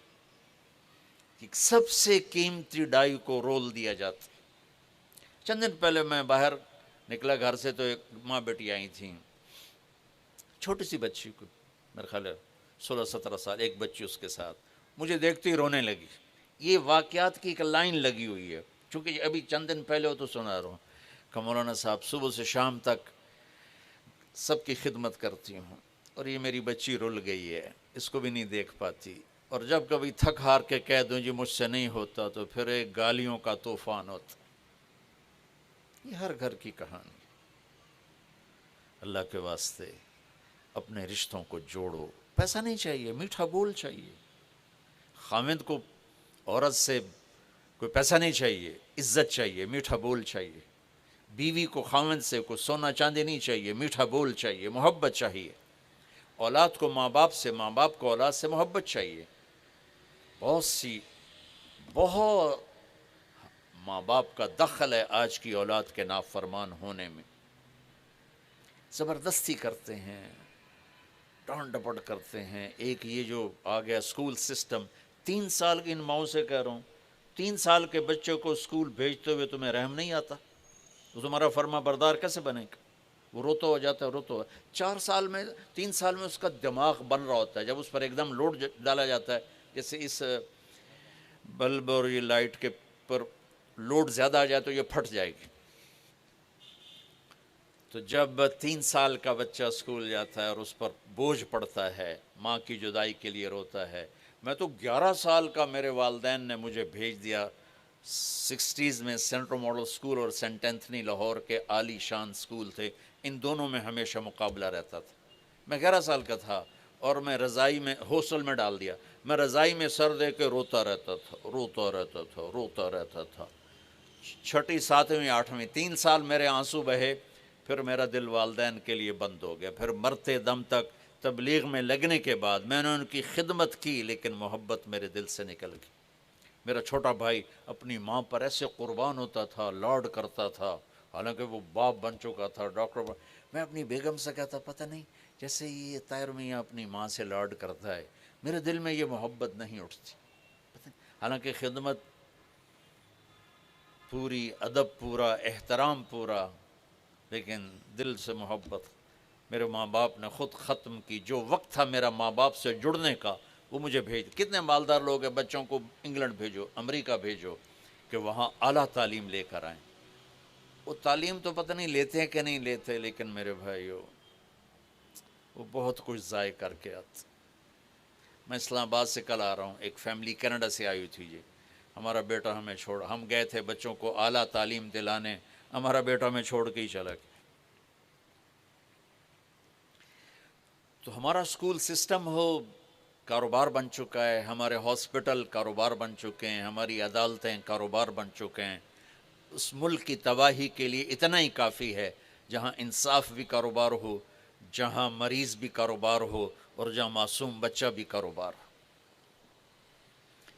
سب سے قیمتی ڈائی کو رول دیا جاتا۔ چند دن پہلے میں باہر نکلا گھر سے، تو ایک ماں بیٹی آئی تھیں، چھوٹی سی بچی کو، میرے خیال ہے 16-17 سال، ایک بچی اس کے ساتھ، مجھے دیکھتے ہی رونے لگی۔ یہ واقعات کی ایک لائن لگی ہوئی ہے، چونکہ ابھی چند دن پہلے ہو تو سنا رہا ہوں کہ مولانا صاحب صبح سے شام تک سب کی خدمت کرتی ہوں، اور یہ میری بچی رل گئی ہے، اس کو بھی نہیں دیکھ پاتی، اور جب کبھی تھک ہار کے کہہ دوں جی مجھ سے نہیں ہوتا تو پھر ایک گالیوں کا طوفان ہوتا. یہ ہر گھر کی کہانی. اللہ کے واسطے اپنے رشتوں کو جوڑو. پیسہ نہیں چاہیے، میٹھا بول چاہیے. خاوند کو عورت سے کوئی پیسہ نہیں چاہیے، عزت چاہیے، میٹھا بول چاہیے. بیوی کو خاوند سے کوئی سونا چاندی نہیں چاہیے، میٹھا بول چاہیے، محبت چاہیے. اولاد کو ماں باپ سے، ماں باپ کو اولاد سے محبت چاہیے. بہت ماں باپ کا دخل ہے آج کی اولاد کے نافرمان ہونے میں. زبردستی کرتے ہیں، ڈانٹ ڈپٹ کرتے ہیں. ایک یہ جو آ گیا اسکول سسٹم، 3 سال کی ان ماؤں سے کہہ رہا ہوں، 3 سال کے بچے کو اسکول بھیجتے ہوئے تمہیں رحم نہیں آتا؟ تو تمہارا فرما بردار کیسے بنے گا؟ وہ روتا ہو جاتا ہے، روتا ہو. 4 سال میں 3 سال میں اس کا دماغ بن رہا ہوتا ہے. جب اس پر ایک دم لوڈ ڈالا جاتا ہے، جیسے اس بلب اور یہ لائٹ کے پر لوڈ زیادہ آ جائے تو یہ پھٹ جائے گی. تو جب 3 سال کا بچہ اسکول جاتا ہے اور اس پر بوجھ پڑتا ہے، ماں کی جدائی کے لیے روتا ہے. میں تو 11 سال کا میرے والدین نے مجھے بھیج دیا 60s میں سینٹرل ماڈل اسکول اور سینٹ اینتھنی لاہور کے عالی شان اسکول تھے. ان دونوں میں ہمیشہ مقابلہ رہتا تھا. میں 11 سال کا تھا اور میں رضائی میں ہاسٹل میں ڈال دیا. میں رضائی میں سر دے کے روتا رہتا تھا. 6ٹھی 7ویں 8ویں 3 سال میرے آنسو بہے. پھر میرا دل والدین کے لیے بند ہو گیا. پھر مرتے دم تک تبلیغ میں لگنے کے بعد میں نے ان کی خدمت کی، لیکن محبت میرے دل سے نکل گئی. میرا چھوٹا بھائی اپنی ماں پر ایسے قربان ہوتا تھا، لاڈ کرتا تھا، حالانکہ وہ باپ بن چکا تھا، ڈاکٹر. میں اپنی بیگم سے کہتا پتہ نہیں جیسے یہ طاہر میاں اپنی ماں سے لاڈ کرتا ہے، میرے دل میں یہ محبت نہیں اٹھتی. حالانکہ خدمت پوری، ادب پورا، احترام پورا، لیکن دل سے محبت. میرے ماں باپ نے خود ختم کی. جو وقت تھا میرا ماں باپ سے جڑنے کا وہ مجھے بھیج. کتنے مالدار لوگ ہیں بچوں کو انگلینڈ بھیجو، امریکہ بھیجو کہ وہاں اعلیٰ تعلیم لے کر آئیں. وہ تعلیم تو پتہ نہیں لیتے ہیں کہ نہیں لیتے، لیکن میرے بھائیو وہ بہت کچھ ضائع کر کے آتے. میں اسلام آباد سے کل آ رہا ہوں. ایک فیملی کینیڈا سے آئی تھی. جی ہمارا بیٹا ہمیں چھوڑ، ہم گئے تھے بچوں کو اعلیٰ تعلیم دلانے، ہمارا بیٹا ہمیں چھوڑ کے ہی چلا گیا. تو ہمارا اسکول سسٹم ہو کاروبار بن چکا ہے، ہمارے ہاسپٹل کاروبار بن چکے ہیں، ہماری عدالتیں کاروبار بن چکے ہیں. اس ملک کی تباہی کے لیے اتنا ہی کافی ہے جہاں انصاف بھی کاروبار ہو، جہاں مریض بھی کاروبار ہو، اور جہاں معصوم بچہ بھی کاروبار ہو.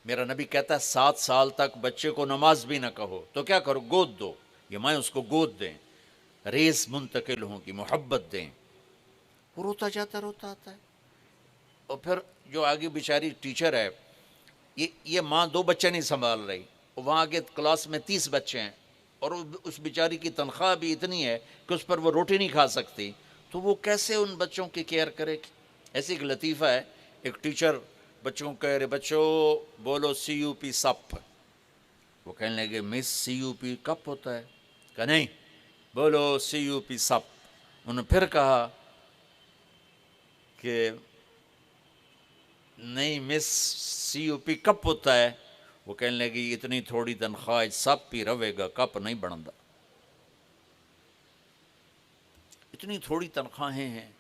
میرا نبی کہتا ہے 7 سال تک بچے کو نماز بھی نہ کہو تو کیا کرو؟ گود دو. یہ مائیں اس کو گود دیں، ریس منتقل ہوں کی محبت دیں. وہ روتا جاتا روتا آتا ہے. اور پھر جو آگے بیچاری ٹیچر ہے، یہ ماں 2 بچے نہیں سنبھال رہی، وہاں آگے کلاس میں 30 بچے ہیں، اور اس بیچاری کی تنخواہ بھی اتنی ہے کہ اس پر وہ روٹی نہیں کھا سکتی. تو وہ کیسے ان بچوں کی کیئر کرے گی؟ ایسی ایک لطیفہ ہے، ایک ٹیچر بچوں کو کہہ رہے بچوں بولو CUP سپ. وہ کہنے لگے مس CUP کپ ہوتا ہے. کہ نہیں، بولو CUP سپ. انہوں نے پھر کہا کہ نہیں مس CUP کپ ہوتا ہے. وہ کہنے لگی اتنی تھوڑی تنخواہ سپ ہی رہے گا، کپ نہیں بنتا. اتنی تھوڑی تنخواہیں ہیں.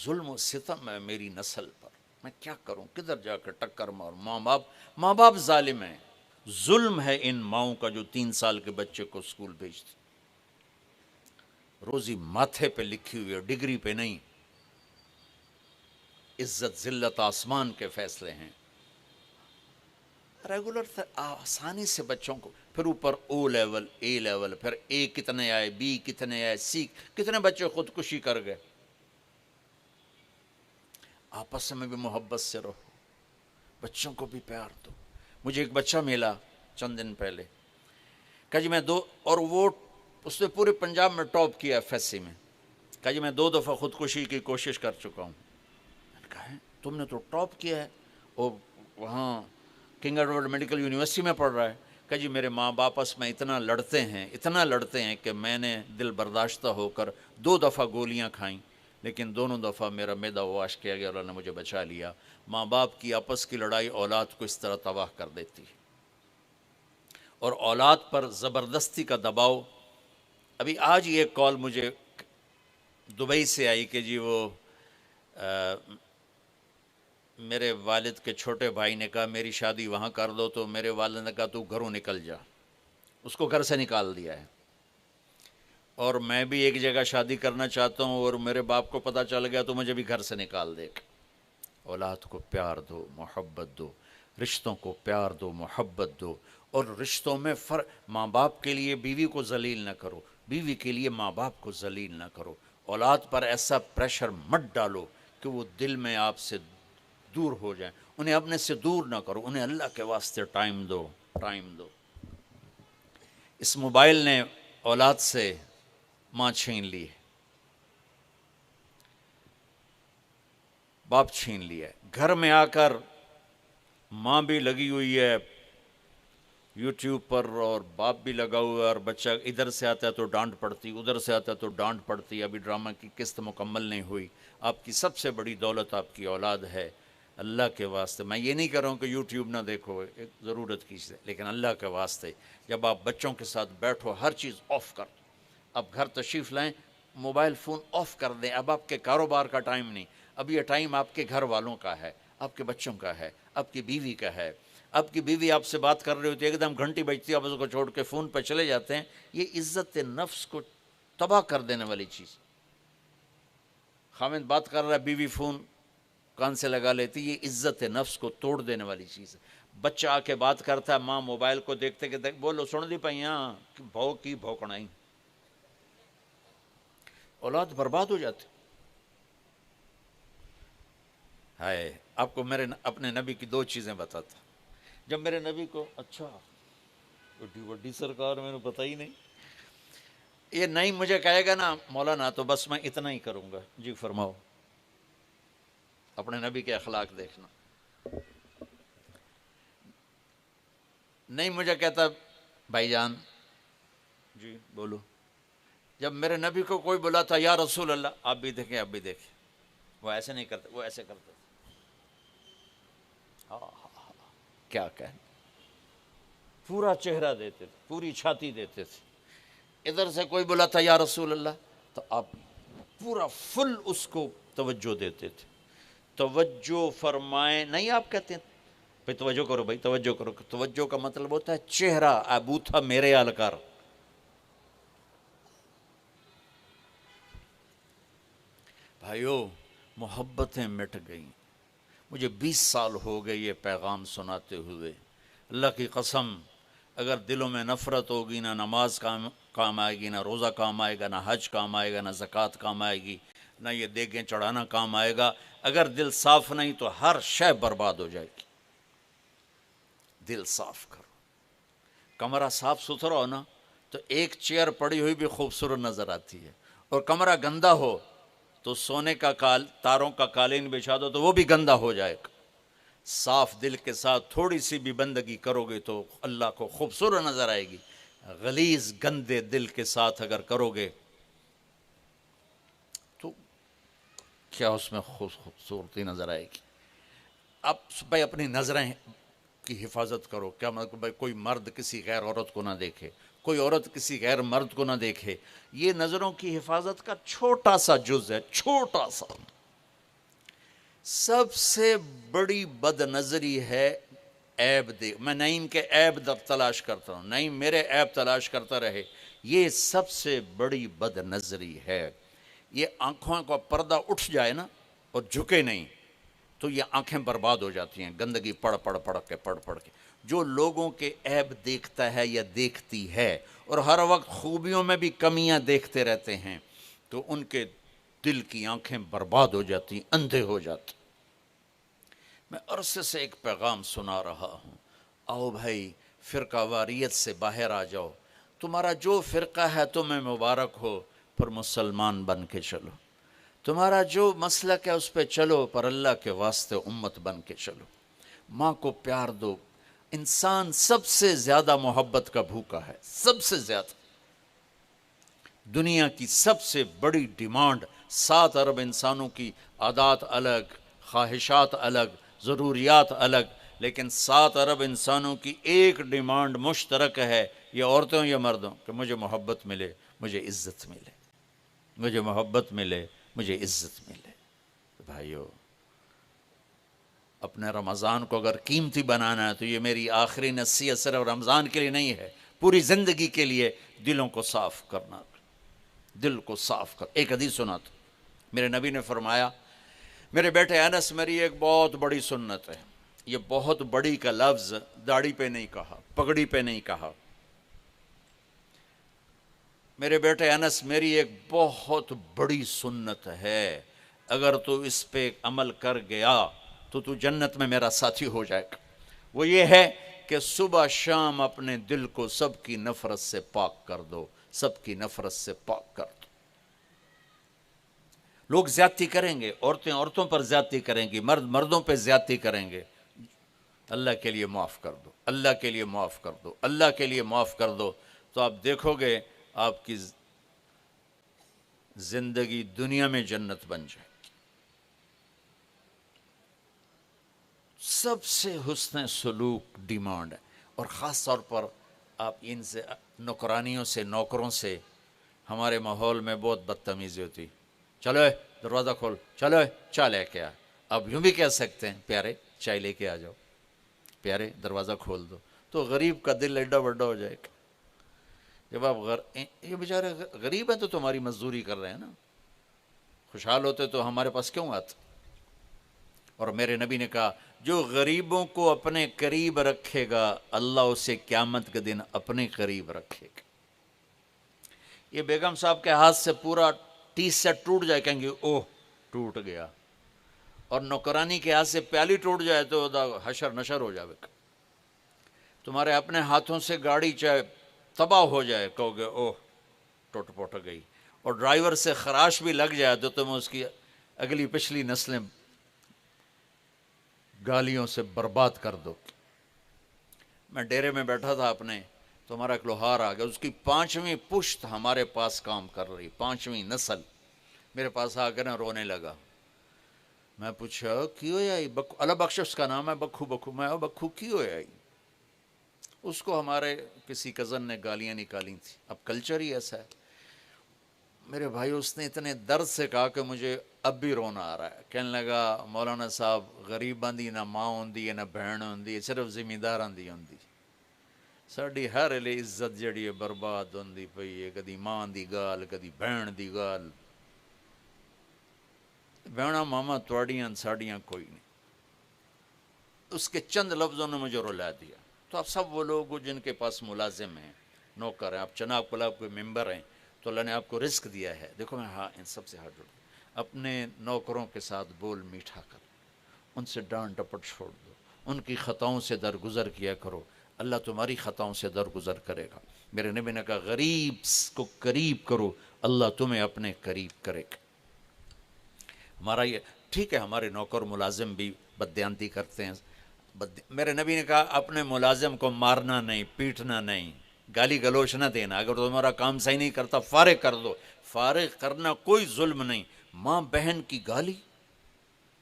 ظلم و ستم ہے میری نسل پر. میں کیا کروں، کدھر جا کر ٹکر مار. ماں باپ ظالم ہیں. ظلم ہے ان ماؤں کا جو 3 سال کے بچے کو اسکول بھیجتی. روزی ماتھے پہ لکھی ہوئی ہے، ڈگری پہ نہیں. عزت ذلت آسمان کے فیصلے ہیں. ریگولر آسانی سے بچوں کو، پھر اوپر O لیول A لیول، پھر A کتنے آئے، B کتنے آئے، C کتنے بچے خودکشی کر گئے. آپس میں بھی محبت سے رہو، بچوں کو بھی پیار دو. مجھے ایک بچہ ملا چند دن پہلے، کہا جی میں اور وہ اس نے پورے پنجاب میں ٹاپ کیا FSC میں. کہا جی میں 2 دفعہ خودکشی کی کوشش کر چکا ہوں. میں نے کہا تم نے تو ٹاپ کیا ہے، اور وہاں کنگ ایڈورڈ میڈیکل یونیورسٹی میں پڑھ رہا ہے. کہ جی میرے ماں باپ آپس میں اتنا لڑتے ہیں کہ میں نے دل برداشتہ ہو کر 2 دفعہ گولیاں کھائیں. لیکن دونوں دفعہ میرا معدہ واش کیا گیا، اللہ نے مجھے بچا لیا۔ ماں باپ کی آپس کی لڑائی اولاد کو اس طرح تباہ کر دیتی ہے، اور اولاد پر زبردستی کا دباؤ۔ ابھی آج یہ کال مجھے دبئی سے آئی کہ جی وہ میرے والد کے چھوٹے بھائی نے کہا میری شادی وہاں کر دو، تو میرے والد نے کہا تو گھروں نکل جا، اس کو گھر سے نکال دیا ہے۔ اور میں بھی ایک جگہ شادی کرنا چاہتا ہوں اور میرے باپ کو پتہ چل گیا تو مجھے بھی گھر سے نکال دے گا۔ اولاد کو پیار دو، محبت دو، رشتوں کو پیار دو، محبت دو، اور رشتوں میں فرق، ماں باپ کے لیے بیوی کو ذلیل نہ کرو، بیوی کے لیے ماں باپ کو ذلیل نہ کرو۔ اولاد پر ایسا پریشر مت ڈالو کہ وہ دل میں آپ سے دور ہو جائیں، انہیں اپنے سے دور نہ کرو، انہیں اللہ کے واسطے ٹائم دو، ٹائم دو۔ اس موبائل نے اولاد سے ماں چھین لی ہے، باپ چھین لیا ہے۔ گھر میں آ کر ماں بھی لگی ہوئی ہے یوٹیوب پر اور باپ بھی لگا ہوا ہے، اور بچہ ادھر سے آتا ہے تو ڈانٹ پڑتی، ادھر سے آتا ہے تو ڈانٹ پڑتی۔ ابھی ڈرامہ کی قسط مکمل نہیں ہوئی۔ آپ کی سب سے بڑی دولت آپ کی اولاد ہے۔ اللہ کے واسطے میں یہ نہیں کر رہا ہوں کہ یوٹیوب نہ دیکھو، ایک ضرورت کی چیز ہے، لیکن اللہ کے واسطے جب آپ بچوں کے ساتھ بیٹھو ہر چیز آف کر دو۔ اب گھر تشریف لائیں، موبائل فون آف کر دیں۔ اب آپ کے کاروبار کا ٹائم نہیں، اب یہ ٹائم آپ کے گھر والوں کا ہے، آپ کے بچوں کا ہے، آپ کی بیوی کا ہے۔ آپ کی بیوی آپ سے بات کر رہی ہوتی ہے، ایک دم گھنٹی بجتی ہے، آپ اس کو چھوڑ کے فون پہ چلے جاتے ہیں۔ یہ عزت نفس کو تباہ کر دینے والی چیز۔ خاوند بات کر رہا ہے، بیوی فون کان سے لگا لیتی، یہ عزت نفس کو توڑ دینے والی چیز ہے۔ بچہ آ کے بات کرتا ہے، ماں موبائل کو دیکھتے کہ بولو سن دی پئیاں بھو کی بھوکنائی، اولاد برباد ہو جاتی۔ ہائے، آپ کو میرے اپنے نبی کی دو چیزیں بتاتا۔ جب میرے نبی کو اچھا بڑی بڑی سرکار میں نے پتہ ہی نہیں، یہ نہیں مجھے کہے گا نا مولانا تو بس میں اتنا ہی کروں گا۔ جی فرماؤ۔ اپنے نبی کے اخلاق دیکھنا۔ نہیں مجھے کہتا بھائی جان جی بولو۔ جب میرے نبی کو کوئی بولا تھا یا رسول اللہ، آپ بھی دیکھیں آپ بھی دیکھیں، وہ ایسے نہیں کرتے، وہ ایسے کرتے تھے۔ کیا کہنا، پورا چہرہ دیتے تھے، پوری چھاتی دیتے تھے۔ ادھر سے کوئی بولا تھا یا رسول اللہ تو آپ پورا فل اس کو توجہ دیتے تھے۔ توجہ فرمائیں نہیں، آپ کہتے ہیں بھائی توجہ کرو، بھائی توجہ کرو۔ توجہ کا مطلب ہوتا ہے چہرہ ابو تھا میرے آلکار۔ بھائیو محبتیں مٹ گئیں۔ مجھے 20 سال ہو گئے یہ پیغام سناتے ہوئے۔ اللہ کی قسم اگر دلوں میں نفرت ہوگی، نہ نماز کام آئے گی، نہ روزہ کام آئے گا، نہ حج کام آئے گا، نہ زکوٰۃ کام آئے گی، نہ یہ دیگیں چڑھانا کام آئے گا۔ اگر دل صاف نہیں تو ہر شے برباد ہو جائے گی۔ دل صاف کرو، کمرہ صاف ستھرا ہو نا تو ایک چیئر پڑی ہوئی بھی خوبصورت نظر آتی ہے، اور کمرہ گندا ہو تو سونے کا تاروں کا قالین بچھا دو تو وہ بھی گندا ہو جائے گا۔ صاف دل کے ساتھ تھوڑی سی بھی بندگی کرو گے تو اللہ کو خوبصورت نظر آئے گی۔ غلیظ گندے دل کے ساتھ اگر کرو گے تو کیا اس میں خوبصورتی نظر آئے گی۔ اب بھائی اپنی نظریں کی حفاظت کرو۔ کیا مطلب بھائی کوئی مرد کسی غیر عورت کو نہ دیکھے، کوئی عورت کسی غیر مرد کو نہ دیکھے۔ یہ نظروں کی حفاظت کا چھوٹا سا جز ہے، چھوٹا سا۔ سب سے بڑی بد نظری ہے عیب دیکھ۔ میں نعیم کے عیب تلاش کرتا ہوں، نعیم میرے عیب تلاش کرتا رہے، یہ سب سے بڑی بد نظری ہے۔ یہ آنکھوں کا پردہ اٹھ جائے نا اور جھکے نہیں تو یہ آنکھیں برباد ہو جاتی ہیں، گندگی پڑھ کے۔ جو لوگوں کے عیب دیکھتا ہے یا دیکھتی ہے اور ہر وقت خوبیوں میں بھی کمیاں دیکھتے رہتے ہیں تو ان کے دل کی آنکھیں برباد ہو جاتی، اندھے ہو جاتے۔ میں عرصے سے ایک پیغام سنا رہا ہوں، آؤ بھائی فرقہ واریت سے باہر آ جاؤ، تمہارا جو فرقہ ہے تمہیں مبارک ہو، پر مسلمان بن کے چلو۔ تمہارا جو مسلک ہے اس پہ چلو، پر اللہ کے واسطے امت بن کے چلو۔ ماں کو پیار دو۔ انسان سب سے زیادہ محبت کا بھوکا ہے، سب سے زیادہ۔ دنیا کی سب سے بڑی ڈیمانڈ 7 ارب انسانوں کی عادات الگ، خواہشات الگ، ضروریات الگ، لیکن 7 ارب انسانوں کی ایک ڈیمانڈ مشترک ہے، یہ عورتوں یا مردوں، کہ مجھے محبت ملے، مجھے عزت ملے، مجھے محبت ملے، مجھے عزت ملے۔ بھائیو، اپنے رمضان کو اگر قیمتی بنانا ہے تو یہ میری آخری نصیحت صرف رمضان کے لیے نہیں ہے، پوری زندگی کے لیے دلوں کو صاف کرنا، دل کو صاف کر۔ ایک حدیث سنا تو میرے نبی نے فرمایا، میرے بیٹے انس، میری ایک بہت بڑی سنت ہے، یہ بہت بڑی کا لفظ داڑھی پہ نہیں کہا، پگڑی پہ نہیں کہا، میرے بیٹے انس میری ایک بہت بڑی سنت ہے، اگر تو اس پہ عمل کر گیا تو تو جنت میں میرا ساتھی ہو جائے گا۔ وہ یہ ہے کہ صبح شام اپنے دل کو سب کی نفرت سے پاک کر دو، سب کی نفرت سے پاک کر دو۔ لوگ زیادتی کریں گے، عورتیں عورتوں پر زیادتی کریں گی، مرد مردوں پہ زیادتی کریں گے، اللہ کے لیے معاف کر دو، اللہ کے لیے معاف کر دو، اللہ کے لیے معاف کر دو، تو آپ دیکھو گے آپ کی زندگی دنیا میں جنت بن جائے۔ سب سے حسن سلوک ڈیمانڈ ہے، اور خاص طور پر آپ ان سے نوکرانیوں سے، نوکروں سے ہمارے ماحول میں بہت بدتمیزی ہوتی، چلو دروازہ کھول، چلو چائے لے کے آ۔ آپ یوں بھی کہہ سکتے ہیں، پیارے چائے لے کے آ جاؤ، پیارے دروازہ کھول دو، تو غریب کا دل ایڈا بڑا ہو جائے گا۔ جب آپ یہ بیچارے غریب ہیں تو تمہاری مزدوری کر رہے ہیں نا، خوشحال ہوتے تو ہمارے پاس کیوں آتے؟ اور میرے نبی نے کہا، جو غریبوں کو اپنے قریب رکھے گا اللہ اسے قیامت کے دن اپنے قریب رکھے گا۔ یہ بیگم صاحب کے ہاتھ سے پورا ٹی سیٹ ٹوٹ جائے، کہیں گے اوہ ٹوٹ گیا، اور نوکرانی کے ہاتھ سے پیالی ٹوٹ جائے تو حشر نشر ہو جائے گا۔ تمہارے اپنے ہاتھوں سے گاڑی چاہے تباہ ہو جائے، کہو گے اوہ ٹوٹ پوٹ گئی، اور ڈرائیور سے خراش بھی لگ جائے تو تم اس کی اگلی پچھلی نسلیں گالیوں سے برباد کر دو۔ میں ڈیرے میں بیٹھا تھا اپنے، تو ہمارا ایک لوہار آ گیا، اس کی 5ویں پشت ہمارے پاس کام کر رہی، 5ویں نسل میرے پاس آ کر رونے لگا۔ میں پوچھا کی ہویا بکھو، اللہ بخش اس کا نام ہے، بکھو بکھو، میں بکھو کی ہویا؟ اس کو ہمارے کسی کزن نے گالیاں نکالی تھی، اب کلچر ہی ایسا ہے۔ میرے بھائی اس نے اتنے درد سے کہا کہ مجھے اب بھی رونا آ رہا ہے، کہنے لگا مولانا صاحب غریباں دی نہ ماں ہوندی ہے نہ بہن ہوندی ہے، صرف زمینداراں دی ہوندی، ساڈی ہر ویلے عزت جڑی ہے برباد ہوندی پئی ہے، کدی ماں دی گال، کدی بہن دی گال، بہنا ماما تواڈیاں ساڈیاں کوئی نہیں۔ اس کے چند لفظوں نے مجھے رلا دیا۔ تو آپ سب وہ لوگ ہو جن کے پاس ملازم ہیں، نوکر ہیں، آپ چناب کلاب کے ممبر ہیں، تو اللہ نے آپ کو رزق دیا ہے، دیکھو میں ہاں ان سب سے ہاتھ جوڑ، اپنے نوکروں کے ساتھ بول میٹھا کر، ان سے ڈانٹ ڈپٹ چھوڑ دو، ان کی خطاؤں سے درگزر کیا کرو، اللہ تمہاری خطاؤں سے درگزر کرے گا۔ میرے نبی نے کہا غریب کو قریب کرو، اللہ تمہیں اپنے قریب کرے گا۔ ہمارا یہ ٹھیک ہے، ہمارے نوکر ملازم بھی بددیانتی کرتے ہیں، میرے نبی نے کہا اپنے ملازم کو مارنا نہیں، پیٹنا نہیں، گالی گلوچ نہ دینا، اگر تمہارا کام صحیح نہیں کرتا فارغ کر دو، فارغ کرنا کوئی ظلم نہیں۔ ماں بہن کی گالی،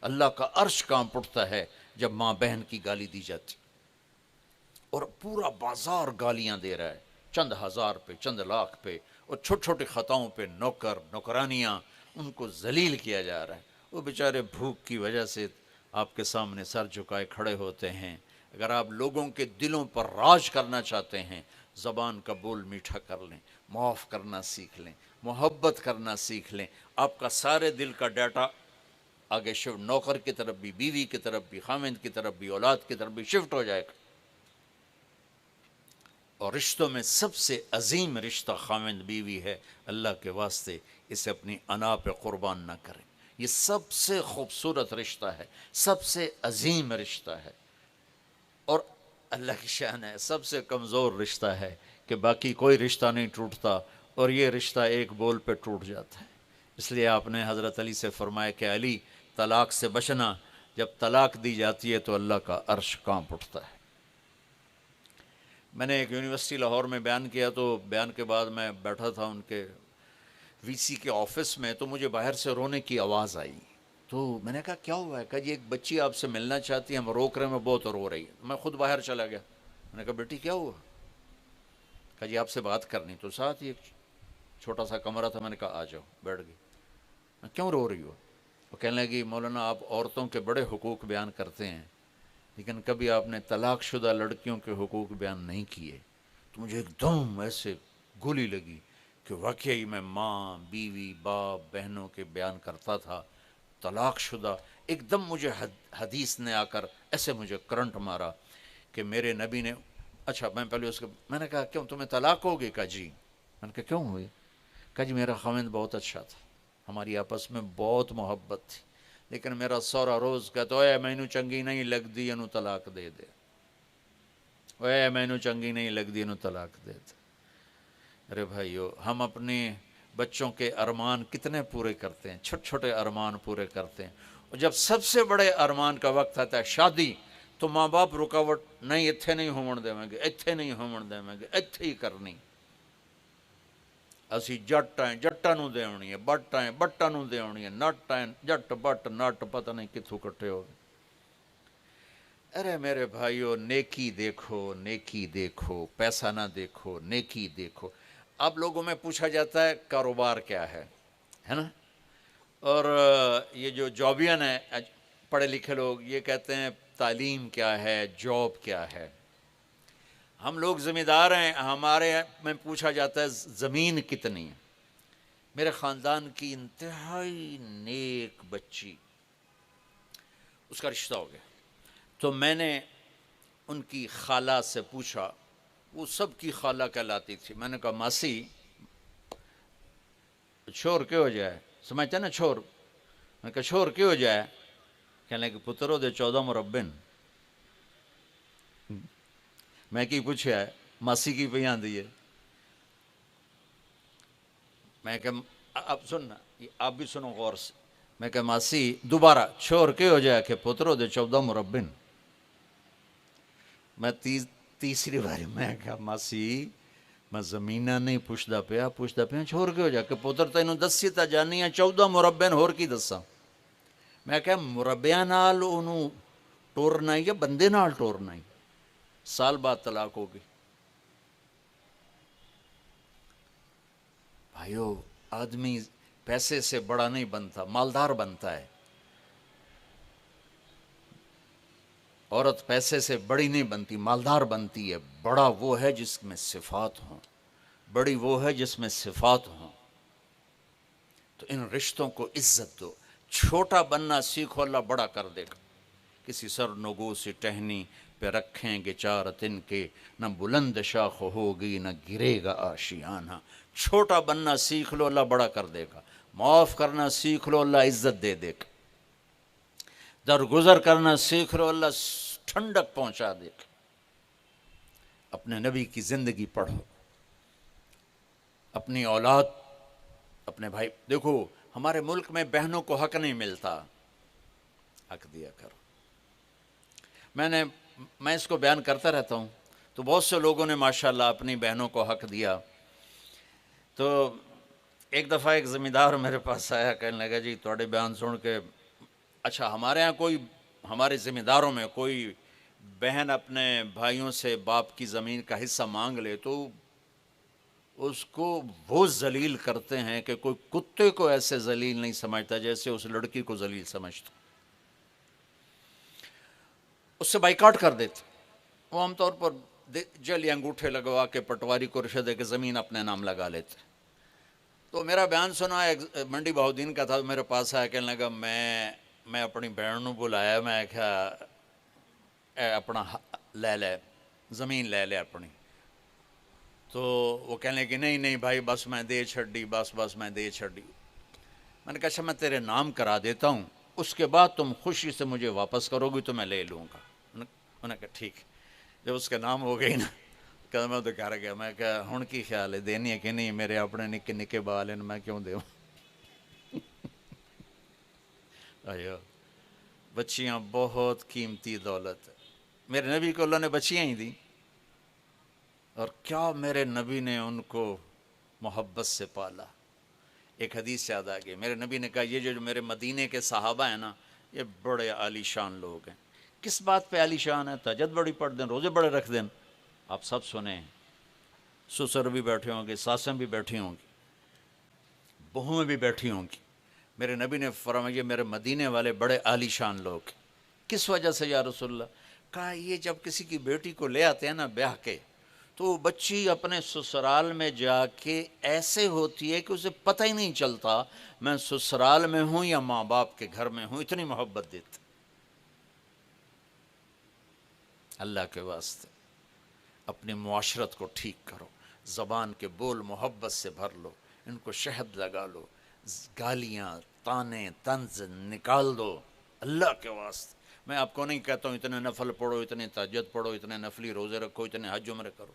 اللہ کا عرش کانپ اٹھتا ہے جب ماں بہن کی گالی دی جاتی، اور پورا بازار گالیاں دے رہا ہے، چند ہزار پہ، چند لاکھ پہ، اور چھوٹی چھوٹی خطاؤں پہ نوکر نوکرانیاں ان کو ذلیل کیا جا رہا ہے۔ وہ بیچارے بھوک کی وجہ سے آپ کے سامنے سر جھکائے کھڑے ہوتے ہیں۔ اگر آپ لوگوں کے دلوں پر راج کرنا چاہتے ہیں، زبان کا بول میٹھا کر لیں، معاف کرنا سیکھ لیں، محبت کرنا سیکھ لیں، آپ کا سارے دل کا ڈیٹا آگے شفٹ، نوکر کی طرف بھی، بیوی کی طرف بھی، خامند کی طرف بھی، اولاد کی طرف بھی شفٹ ہو جائے گا۔ اور رشتوں میں سب سے عظیم رشتہ خامند بیوی ہے، اللہ کے واسطے اسے اپنی انا پہ قربان نہ کریں، یہ سب سے خوبصورت رشتہ ہے، سب سے عظیم رشتہ ہے، اور اللہ کی شان ہے سب سے کمزور رشتہ ہے کہ باقی کوئی رشتہ نہیں ٹوٹتا، اور یہ رشتہ ایک بول پہ ٹوٹ جاتا ہے۔ اس لیے آپ نے حضرت علی سے فرمایا کہ علی طلاق سے بچنا، جب طلاق دی جاتی ہے تو اللہ کا عرش کانپ اٹھتا ہے۔ میں نے ایک یونیورسٹی لاہور میں بیان کیا، تو بیان کے بعد میں بیٹھا تھا ان کے وی سی کے آفس میں، تو مجھے باہر سے رونے کی آواز آئی. تو میں نے کہا کیا ہوا ہے؟ کہا جی ایک بچی آپ سے ملنا چاہتی ہے، ہم روک رہے ہیں، میں بہت رو رہی ہے. میں خود باہر چلا گیا. میں نے کہا بیٹی کیا ہوا؟ کہا جی آپ سے بات کرنی. تو ساتھ ہی ایک چھوٹا سا کمرہ تھا. میں نے کہا آ جاؤ. بیٹھ گئی. میں کیوں رو رہی ہو؟ وہ کہنے لگی مولانا آپ عورتوں کے بڑے حقوق بیان کرتے ہیں، لیکن کبھی آپ نے طلاق شدہ لڑکیوں کے حقوق بیان نہیں کیے. تو مجھے ایک دم ایسے گولی لگی کہ واقعی میں ماں، بیوی، باپ، بہنوں کے بیان کرتا تھا، طلاق شدہ. ایک دم مجھے حدیث نے آ کر ایسے مجھے کرنٹ مارا کہ میرے نبی نے. اچھا میں پہلے میں نے کہا کیوں تمہیں طلاق ہوگی؟ کہا جی. میں نے کہا کیوں ہوئی؟ کہا جی میرا خاوند بہت اچھا تھا، ہماری آپس میں بہت محبت تھی، لیکن میرا سورا روز کہتا اے مینو چنگی نہیں لگدی اینو طلاق دے دے، اے مینو چنگی نہیں لگدی اینو طلاق دے دے. ارے بھائیو، ہم اپنے بچوں کے ارمان کتنے پورے کرتے ہیں، چھوٹے چھوٹے ارمان پورے کرتے ہیں، اور جب سب سے بڑے ارمان کا وقت آتا ہے شادی، تو ماں باپ رکاوٹ نہیں، اتھے نہیں ہون دیں گے، اتھے نہیں ہون دیں گے، اتھے ہی کرنی. اسی جٹ ہیں، جٹਾਂ نوں دیونی ہے، بٹ ہیں، بٹਾں نوں دیونی ہے، نٹ ہیں، جٹ بٹ نٹ پتہ نہیں کتھوں کٹھے ہو گئے. ارے میرے بھائیو، نیکی دیکھو، نیکی دیکھو، پیسہ نہ دیکھو، نیکی دیکھو. اب لوگوں میں پوچھا جاتا ہے کاروبار کیا ہے نا؟ اور یہ جو جابین ہیں، پڑھے لکھے لوگ، یہ کہتے ہیں تعلیم کیا ہے، جاب کیا ہے. ہم لوگ ذمہ دار ہیں، ہمارے میں پوچھا جاتا ہے زمین کتنی ہے. میرے خاندان کی انتہائی نیک بچی، اس کا رشتہ ہو گیا. تو میں نے ان کی خالہ سے پوچھا، وہ سب کی خالہ کہلاتی تھی. میں نے کہا ماسی چھوڑ کے ہو جائے، سمجھتے نا چھوڑ. میں نے کہا چھوڑ کے ہو جائے. کہنے کہ پترو دے 14 مربن. میں کی پوچھا ہے ماسی کی پہ آندھی ہے. میں کہ اب سننا، آپ بھی سنو غور سے. میں کہ ماسی دوبارہ چھوڑ کے ہو جائے کہ پترو دے 14 مربن. میں تیسری باری میں کہا ماسی میں زمینہ نہیں پوچھتا پیا چھوڑ کے ہو جا کہ پتر تینوں دسی تا جانی ہے 14 مربے ہور کی دساں. میں کہا مربیاں نال انہوں ٹورنا ہی یا بندے نال ٹورنا ہی. سال بعد طلاق ہو گئی. بھائیو، آدمی پیسے سے بڑا نہیں بنتا، مالدار بنتا ہے. عورت پیسے سے بڑی نہیں بنتی، مالدار بنتی ہے. بڑا وہ ہے جس میں صفات ہوں، بڑی وہ ہے جس میں صفات ہوں. تو ان رشتوں کو عزت دو. چھوٹا بننا سیکھو، اللہ بڑا کر دے گا. کسی سر نگو سی ٹہنی پہ رکھیں گے 4 تن کے، نہ بلند شاخ ہوگی نہ گرے گا آشیانہ. چھوٹا بننا سیکھ لو، اللہ بڑا کر دے گا. معاف کرنا سیکھ لو، اللہ عزت دے دے گا. درگزر کرنا سیکھ لو، اللہ ٹھنڈک پہنچا دے گا. اپنے نبی کی زندگی پڑھو، اپنی اولاد، اپنے بھائی. دیکھو ہمارے ملک میں بہنوں کو حق نہیں ملتا، حق دیا کرو. میں اس کو بیان کرتا رہتا ہوں، تو بہت سے لوگوں نے ماشاءاللہ اپنی بہنوں کو حق دیا. تو ایک دفعہ ایک ذمہ دار میرے پاس آیا، کہنے لگا جی تھوڑے بیان سن کے، اچھا ہمارے ہاں کوئی، ہمارے ذمہ داروں میں کوئی بہن اپنے بھائیوں سے باپ کی زمین کا حصہ مانگ لے تو اس کو وہ ذلیل کرتے ہیں کہ کوئی کتے کو ایسے ذلیل نہیں سمجھتا جیسے اس لڑکی کو ذلیل سمجھتا. اس سے بائیکاٹ کر دیتے. وہ عام طور پر جلی انگوٹھے لگوا کے پٹواری کو رشوت دے کے زمین اپنے نام لگا لیتے. تو میرا بیان سنا، ایک منڈی بہودین کا تھا، میرے پاس آیا، کہنے لگا میں اپنی بہن بلایا، میں کہا اپنا لے لے زمین لے لے اپنی. تو وہ کہنے لگے نہیں بھائی بس میں دے چھڑی، بس میں دے چھڑی. میں نے کہا اچھا میں تیرے نام کرا دیتا ہوں، اس کے بعد تم خوشی سے مجھے واپس کرو گی تو میں لے لوں گا. انہوں نے کہا ٹھیک. جب اس کے نام ہو گئی نا، کہ میں تو کر گیا. میں کہا ہن کی خیال ہے، دینی ہے کہ نہیں؟ میرے اپنے نکے نکے بال ہیں، میں کیوں دوں. آئیو بچیاں بہت قیمتی دولت ہے. میرے نبی کو اللہ نے بچیاں ہی دی، اور کیا میرے نبی نے ان کو محبت سے پالا. ایک حدیث یاد آ گئی، میرے نبی نے کہا یہ جو میرے مدینے کے صحابہ ہیں نا یہ بڑے عالی شان لوگ ہیں۔ کس بات پہ عالی شان ہے؟ تہجد بڑی پڑھ دیں، روزے بڑے رکھ دیں۔ آپ سب سنیں، سسر بھی بیٹھے ہوں گے، ساسیں بھی بیٹھی ہوں گی، بہویں بھی بیٹھی ہوں گی۔ میرے نبی نے فرمایا یہ میرے مدینے والے بڑے عالی شان لوگ۔ کس وجہ سے یا رسول اللہ؟ کہا یہ جب کسی کی بیٹی کو لے آتے ہیں نا بیاہ کے، تو وہ بچی اپنے سسرال میں جا کے ایسے ہوتی ہے کہ اسے پتہ ہی نہیں چلتا میں سسرال میں ہوں یا ماں باپ کے گھر میں ہوں، اتنی محبت دیتے۔ اللہ کے واسطے اپنی معاشرت کو ٹھیک کرو، زبان کے بول محبت سے بھر لو، ان کو شہد لگا لو، گالیاں طعنے طنز نکال دو اللہ کے واسطے۔ میں آپ کو نہیں کہتا ہوں اتنے نفل پڑھو، اتنے تہجد پڑھو، اتنے نفلی روزے رکھو، اتنے حج عمرے کرو۔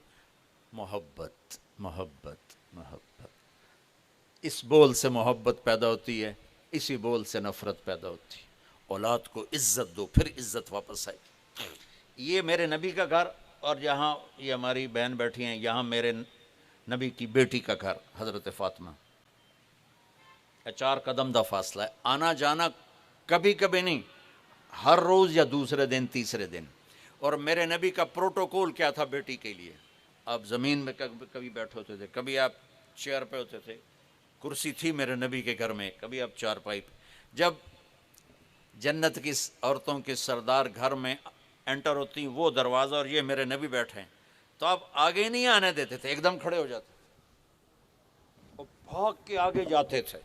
محبت محبت محبت، اس بول سے محبت پیدا ہوتی ہے، اسی بول سے نفرت پیدا ہوتی ہے۔ اولاد کو عزت دو، پھر عزت واپس آئے گی۔ یہ میرے نبی کا گھر، اور یہاں یہ ہماری بہن بیٹھی ہیں، یہاں میرے نبی کی بیٹی کا گھر حضرت فاطمہ، 4 قدم دا فاصلہ ہے۔ آنا جانا کبھی کبھی نہیں، ہر روز یا دوسرے دن تیسرے دن۔ اور میرے نبی کا پروٹوکول کیا تھا بیٹی کے لیے؟ آپ زمین میں کبھی بیٹھے ہوتے تھے، کبھی آپ چیئر پہ ہوتے تھے، کرسی تھی میرے نبی کے گھر میں، کبھی آپ چارپائی پہ۔ جب جنت کی عورتوں کے سردار گھر میں انٹر ہوتی وہ دروازہ اور یہ میرے نبی بیٹھے ہیں، تو آپ آگے نہیں آنے دیتے تھے، ایک دم کھڑے ہو جاتے تھے اور بھاگ کے آگے جاتے تھے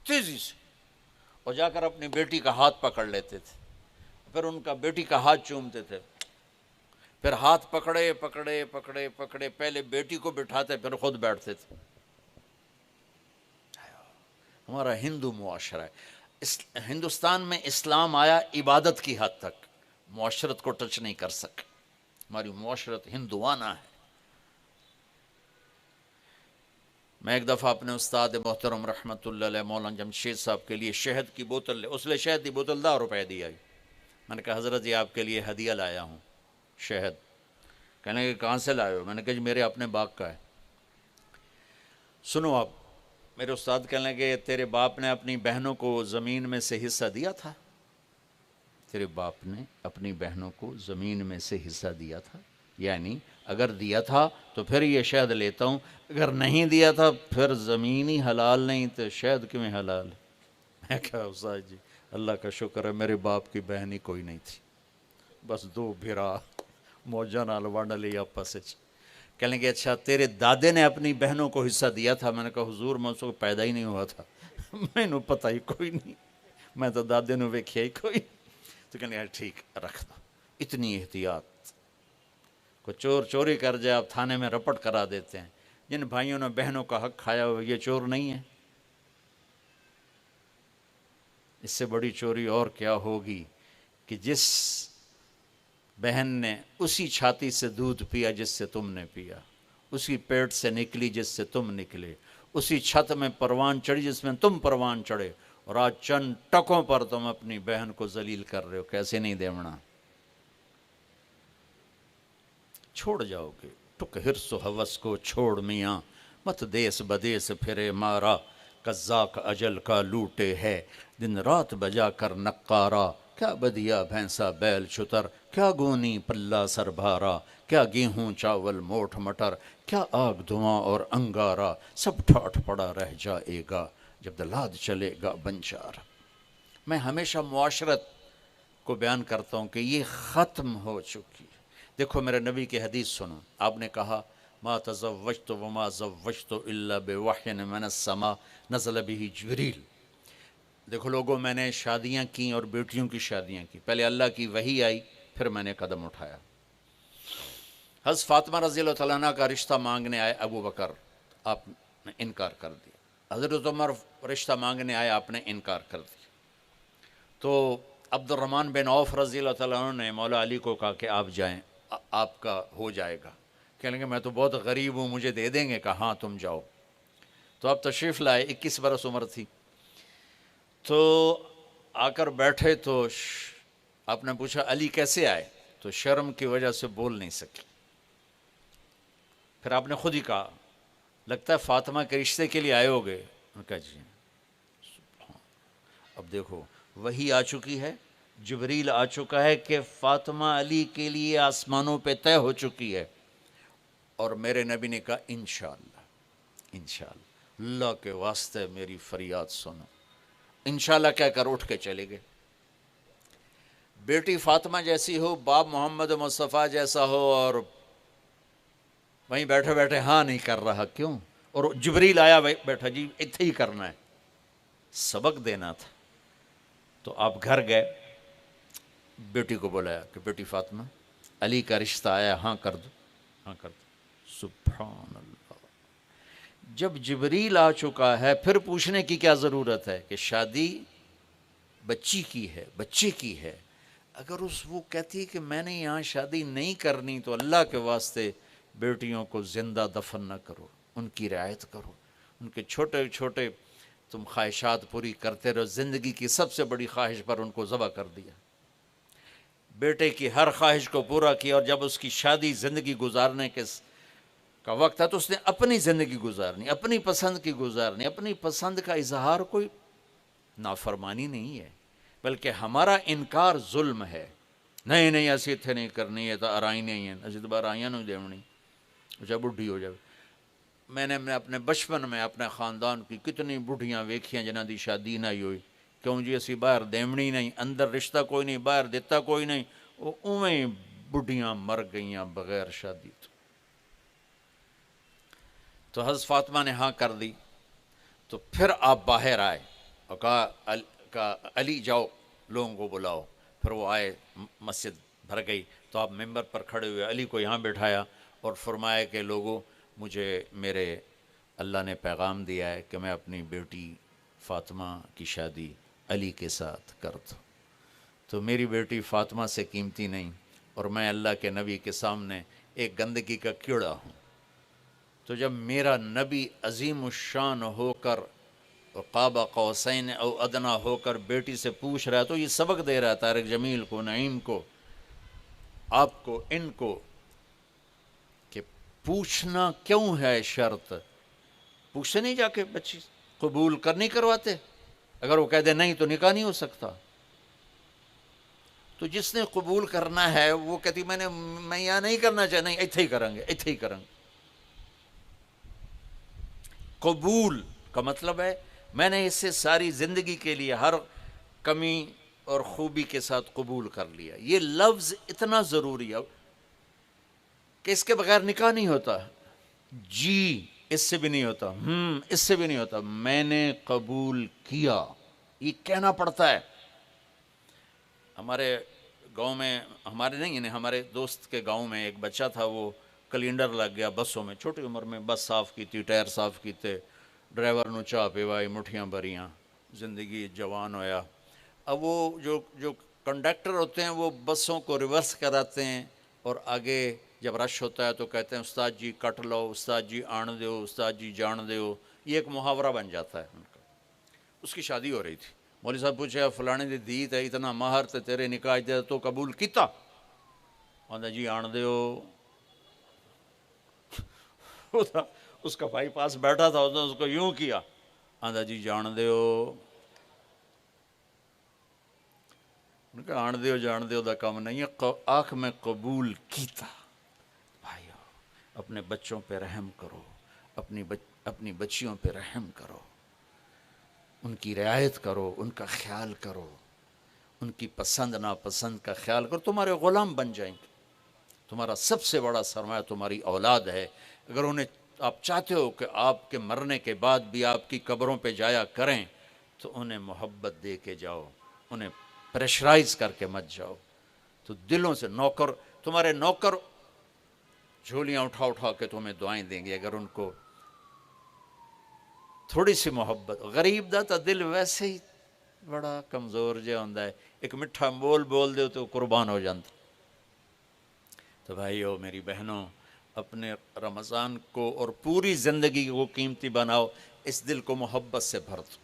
تیزی سے، اور جا کر اپنی بیٹی کا ہاتھ پکڑ لیتے تھے، پھر ان کا بیٹی کا ہاتھ چومتے تھے، پھر ہاتھ پکڑے پکڑے پکڑے پکڑے پہلے بیٹی کو بٹھاتے پھر خود بیٹھتے تھے۔ ہمارا ہندو معاشرہ ہے، ہندوستان میں اسلام آیا عبادت کی حد تک، معاشرت کو ٹچ نہیں کر سکے۔ ہماری معاشرت ہندوانہ ہے۔ میں ایک دفعہ اپنے استاد محترم رحمۃ اللہ علیہ مولانا جمشید صاحب کے لیے شہد کی بوتل، اس لیے شہد کی بوتل 10 روپے دی آئی۔ میں نے کہا حضرت یہ آپ کے لیے ہدیہ لایا ہوں شہد۔ کہنے کہ کہاں سے لائے ہو؟ میں نے کہا جی میرے اپنے باغ کا ہے۔ سنو آپ، میرے استاد کہنے لگے تیرے باپ نے اپنی بہنوں کو زمین میں سے حصہ دیا تھا؟ تیرے باپ نے اپنی بہنوں کو زمین میں سے حصہ دیا تھا؟ یعنی اگر دیا تھا تو پھر یہ شہد لیتا ہوں، اگر نہیں دیا تھا پھر زمین ہی حلال نہیں تو شہد کیوں حلال؟ میں کہا استاد جی اللہ کا شکر ہے میرے باپ کی بہن ہی کوئی نہیں تھی، بس 2 بھرا موجہ نال ونڈ لی آپس وچ۔ کہنے لگے اچھا تیرے دادے نے اپنی بہنوں کو حصہ دیا تھا؟ میں نے کہا حضور میں اس کو پیدا ہی نہیں ہوا تھا، مینوں پتہ ہی کوئی نہیں، میں تو دادے نو ویکھیا ہی کوئی۔ تو کہنے لگا ٹھیک رکھ دو۔ اتنی احتیاط، کوئی چور چوری کر جائے آپ تھانے میں رپٹ کرا دیتے ہیں۔ جن بھائیوں نے بہنوں کا حق کھایا ہوا یہ چور نہیں ہے؟ اس سے بڑی چوری اور کیا ہوگی کہ جس بہن نے اسی چھاتی سے دودھ پیا جس سے تم نے پیا، اسی پیٹ سے نکلی جس سے تم نکلے، اسی چھت میں پروان چڑھی جس میں تم پروان چڑھے، اور آج چند ٹکوں پر تم اپنی بہن کو ذلیل کر رہے ہو۔ کیسے نہیں دیونا؟ چھوڑ جاؤ گے ٹک حرص و حوث کو چھوڑ میاں، مت دیس بدیس پھرے مارا، قزاق اجل کا لوٹے ہے دن رات بجا کر نقارا، کیا بدیا بھینسا بیل چھتر، کیا گونی پلہ سر بھارا، کیا گیہوں چاول موٹھ مٹر، کیا آگ دھواں اور انگارا، سب ٹھاٹھ پڑا رہ جائے گا جب دلاد چلے گا بنجار۔ میں ہمیشہ معاشرت کو بیان کرتا ہوں کہ یہ ختم ہو چکی ہے۔ دیکھو میرے نبی کی حدیث سنو، آپ نے کہا ما تزوجت وما زوجت الا بوحی من السماء نزل به جبریل۔ دیکھو لوگوں میں نے شادیاں کی اور بیٹیوں کی شادیاں کی، پہلے اللہ کی وحی آئی پھر میں نے قدم اٹھایا۔ حضرت فاطمہ رضی اللہ تعالیٰ عنہ کا رشتہ مانگنے آئے ابو بکر، آپ نے انکار کر دیا۔ حضرت عمر رشتہ مانگنے آئے، آپ نے انکار کر دیا۔ تو عبد الرحمن بن عوف رضی اللہ تعالیٰ عنہ نے مولا علی کو کہا کہ آپ جائیں، آپ کا ہو جائے گا۔ کہنے لگے میں تو بہت غریب ہوں، مجھے دے دیں گے؟ کہا ہاں تم جاؤ۔ تو آپ تشریف لائے، 21 برس عمر تھی۔ تو آ کر بیٹھے تو آپ نے پوچھا علی کیسے آئے؟ تو شرم کی وجہ سے بول نہیں سکی۔ پھر آپ نے خود ہی کہا لگتا ہے فاطمہ کے رشتے کے لیے آئے ہوگے؟ انہوں نے کہا جی۔ اب دیکھو وحی آ چکی ہے، جبریل آ چکا ہے کہ فاطمہ علی کے لیے آسمانوں پہ طے ہو چکی ہے، اور میرے نبی نے کہا انشاءاللہ، انشاءاللہ اللہ کے واسطے میری فریاد سنو، انشاءاللہ کہہ کر اٹھ کے چلے گئے۔ بیٹی فاطمہ جیسی ہو، باپ محمد مصطفیٰ جیسا ہو، اور وہیں بیٹھے بیٹھے ہاں نہیں کر رہا، کیوں؟ اور جبریل آیا بیٹھا جی اتنے ہی کرنا ہے، سبق دینا تھا۔ تو آپ گھر گئے، بیٹی کو بلایا کہ بیٹی فاطمہ علی کا رشتہ آیا، ہاں کر دو، ہاں کر دو۔ سبحان اللہ، جب جبریل آ چکا ہے پھر پوچھنے کی کیا ضرورت ہے کہ شادی بچی کی ہے، بچے کی ہے۔ اگر وہ کہتی کہ میں نے یہاں شادی نہیں کرنی تو اللہ کے واسطے بیٹیوں کو زندہ دفن نہ کرو، ان کی رعایت کرو، ان کے چھوٹے چھوٹے تم خواہشات پوری کرتے رہو، زندگی کی سب سے بڑی خواہش پر ان کو ذبح کر دیا۔ بیٹے کی ہر خواہش کو پورا کیا، اور جب اس کی شادی زندگی گزارنے کا وقت ہے تو اس نے اپنی زندگی گزارنی، اپنی پسند کی گزارنی۔ اپنی پسند کا اظہار کوئی نافرمانی نہیں ہے، بلکہ ہمارا انکار ظلم ہے۔ نہیں نہیں ایسی اتنے نہیں کرنی ہے تو آرائی نہیں ہے، ایسی تو آرائیاں نہیں دیونی، چاہے بڈھی ہو جائے۔ میں نے اپنے بچپن میں اپنے خاندان کی کتنی بڈھیاں ویکھیاں جنہاں دی شادی نہ ہوئی، کیوں جی اسی باہر دیونی نہیں، اندر رشتہ کوئی نہیں، باہر دیتا کوئی نہیں، وہ اویں بڈھیاں مر گئیاں بغیر شادی تو حضرت فاطمہ نے ہاں کر دی۔ تو پھر آپ باہر آئے اور کہا علی جاؤ لوگوں کو بلاؤ۔ پھر وہ آئے، مسجد بھر گئی، تو آپ ممبر پر کھڑے ہوئے علی کو یہاں بٹھایا اور فرمایا کہ لوگوں مجھے میرے اللہ نے پیغام دیا ہے کہ میں اپنی بیٹی فاطمہ کی شادی علی کے ساتھ کر دوں، تو میری بیٹی فاطمہ سے قیمتی نہیں، اور میں اللہ کے نبی کے سامنے ایک گندگی کا کیڑا ہوں۔ تو جب میرا نبی عظیم الشان ہو کر قاب قوسین او ادنا ہو کر بیٹی سے پوچھ رہا ہے، تو یہ سبق دے رہا ہے طارق جمیل کو، نعیم کو، آپ کو، ان کو، کہ پوچھنا کیوں ہے شرط؟ پوچھتے نہیں جا کے بچی قبول نہیں کرواتے؟ اگر وہ کہہ دے نہیں تو نکاح نہیں ہو سکتا۔ تو جس نے قبول کرنا ہے وہ کہتی میں یہاں نہیں کرنا چاہتا، نہیں ایتھے ہی کریں گے، ایتھے ہی کریں گے۔ قبول کا مطلب ہے میں نے اس سے ساری زندگی کے لیے ہر کمی اور خوبی کے ساتھ قبول کر لیا۔ یہ لفظ اتنا ضروری ہے کہ اس کے بغیر نکاح نہیں ہوتا۔ جی اس سے بھی نہیں ہوتا، اس سے بھی نہیں ہوتا، میں نے قبول کیا، یہ کہنا پڑتا ہے۔ ہمارے گاؤں میں، ہمارے نہیں یعنی ہمارے دوست کے گاؤں میں ایک بچہ تھا، وہ کلینڈر لگ گیا بسوں میں، چھوٹی عمر میں بس صاف کی تھی، ٹائر صاف کیتے، ڈرائیور نو چاہ پیوائی، مٹھیاں بھریاں، زندگی جوان ہویا۔ اب وہ جو کنڈکٹر ہوتے ہیں وہ بسوں کو ریورس کراتے ہیں، اور آگے جب رش ہوتا ہے تو کہتے ہیں استاد جی کٹ لو، استاد جی آن دیو، استاد جی جان دیو، یہ ایک محاورہ بن جاتا ہے ان کا۔ اس کی شادی ہو رہی تھی، مولوی صاحب پوچھا فلانے دی دید ہے اتنا ماہر تے تیرے نکاح دے تو قبول کیتا؟ آندا جی آن دیو۔ اس کا بھائی پاس بیٹھا تھا، اس کو یوں کیا، آندا جی جان دیو۔ ان کا آن دیو جان دیو دا کام نہیں ہے، آنکھ میں قبول کیتا۔ بھائیو اپنے بچوں پہ رحم کرو، اپنی بچیوں پہ رحم کرو، ان کی رعایت کرو، ان کا خیال کرو، ان کی پسند ناپسند کا خیال کرو، تمہارے غلام بن جائیں گے۔ تمہارا سب سے بڑا سرمایہ تمہاری اولاد ہے۔ اگر انہیں آپ چاہتے ہو کہ آپ کے مرنے کے بعد بھی آپ کی قبروں پہ جایا کریں تو انہیں محبت دے کے جاؤ، انہیں پریشرائز کر کے مت جاؤ۔ تو دلوں سے تمہارے نوکر جھولیاں اٹھا اٹھا کے تمہیں دعائیں دیں گے، اگر ان کو تھوڑی سی محبت۔ غریب دا تا دل ویسے ہی بڑا کمزور جہا ہوندا ہے، ایک میٹھا بول دے تو قربان ہو جاتا۔ تو بھائیو میری بہنوں، اپنے رمضان کو اور پوری زندگی کو قیمتی بناؤ، اس دل کو محبت سے بھر دو۔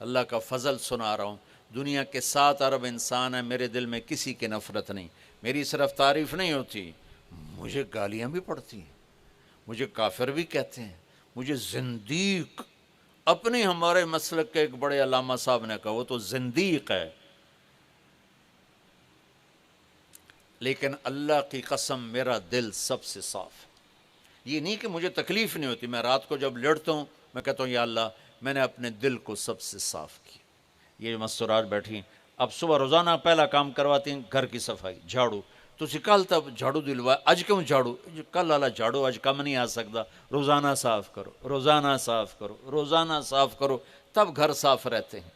اللہ کا فضل سنا رہا ہوں، دنیا کے 7 ارب انسان ہیں، میرے دل میں کسی کی نفرت نہیں، میری صرف تعریف نہیں ہوتی، مجھے گالیاں بھی پڑتی ہیں، مجھے کافر بھی کہتے ہیں، مجھے زندیق اپنی ہمارے مسلک کے ایک بڑے علامہ صاحب نے کہا وہ تو زندیق ہے، لیکن اللہ کی قسم میرا دل سب سے صاف ہے۔ یہ نہیں کہ مجھے تکلیف نہیں ہوتی، میں رات کو جب لیٹتا ہوں میں کہتا ہوں یا اللہ میں نے اپنے دل کو سب سے صاف کیا۔ یہ جو مستورات بیٹھی ہیں، اب صبح روزانہ پہلا کام کرواتی ہیں گھر کی صفائی، جھاڑو۔ تسی کل تب جھاڑو دلوایا، اج کیوں جھاڑو؟ کل والا جھاڑو اج کم نہیں آ سکتا، روزانہ صاف کرو، روزانہ صاف کرو، روزانہ صاف کرو، تب گھر صاف رہتے ہیں۔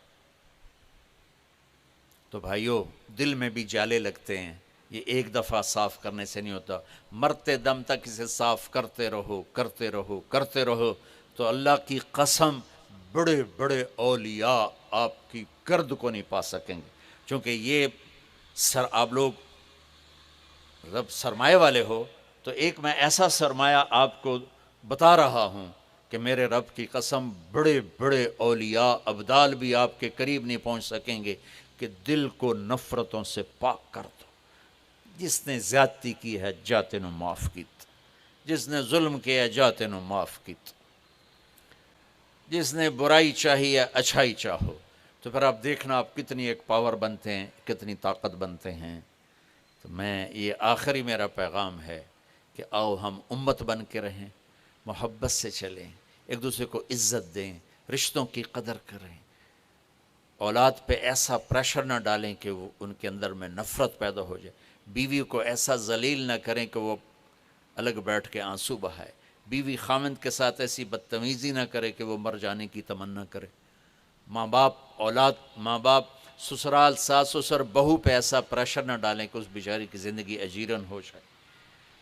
تو بھائیو دل میں بھی جالے لگتے ہیں، یہ ایک دفعہ صاف کرنے سے نہیں ہوتا، مرتے دم تک اسے صاف کرتے رہو کرتے رہو کرتے رہو، تو اللہ کی قسم بڑے بڑے اولیاء آپ کی گرد کو نہیں پا سکیں گے، چونکہ یہ آپ لوگ رب سرمایہ والے ہو، تو ایک میں ایسا سرمایہ آپ کو بتا رہا ہوں کہ میرے رب کی قسم بڑے بڑے اولیاء ابدال بھی آپ کے قریب نہیں پہنچ سکیں گے کہ دل کو نفرتوں سے پاک کر دو۔ جس نے زیادتی کی ہے جاتے نو معاف کیت، جس نے ظلم کیا ہے جاتے نو معاف کیت، جس نے برائی چاہی ہے اچھائی چاہو، تو پھر آپ دیکھنا آپ کتنی ایک پاور بنتے ہیں، کتنی طاقت بنتے ہیں۔ تو میں یہ آخری میرا پیغام ہے کہ آؤ ہم امت بن کے رہیں، محبت سے چلیں، ایک دوسرے کو عزت دیں، رشتوں کی قدر کریں، اولاد پہ ایسا پریشر نہ ڈالیں کہ وہ ان کے اندر میں نفرت پیدا ہو جائے، بیوی کو ایسا ذلیل نہ کریں کہ وہ الگ بیٹھ کے آنسو بہائے، بیوی خامند کے ساتھ ایسی بدتمیزی نہ کرے کہ وہ مر جانے کی تمنا کرے، ماں باپ سسرال ساس سسر بہو پہ ایسا پریشر نہ ڈالیں کہ اس بیچاری کی زندگی اجیرن ہو جائے،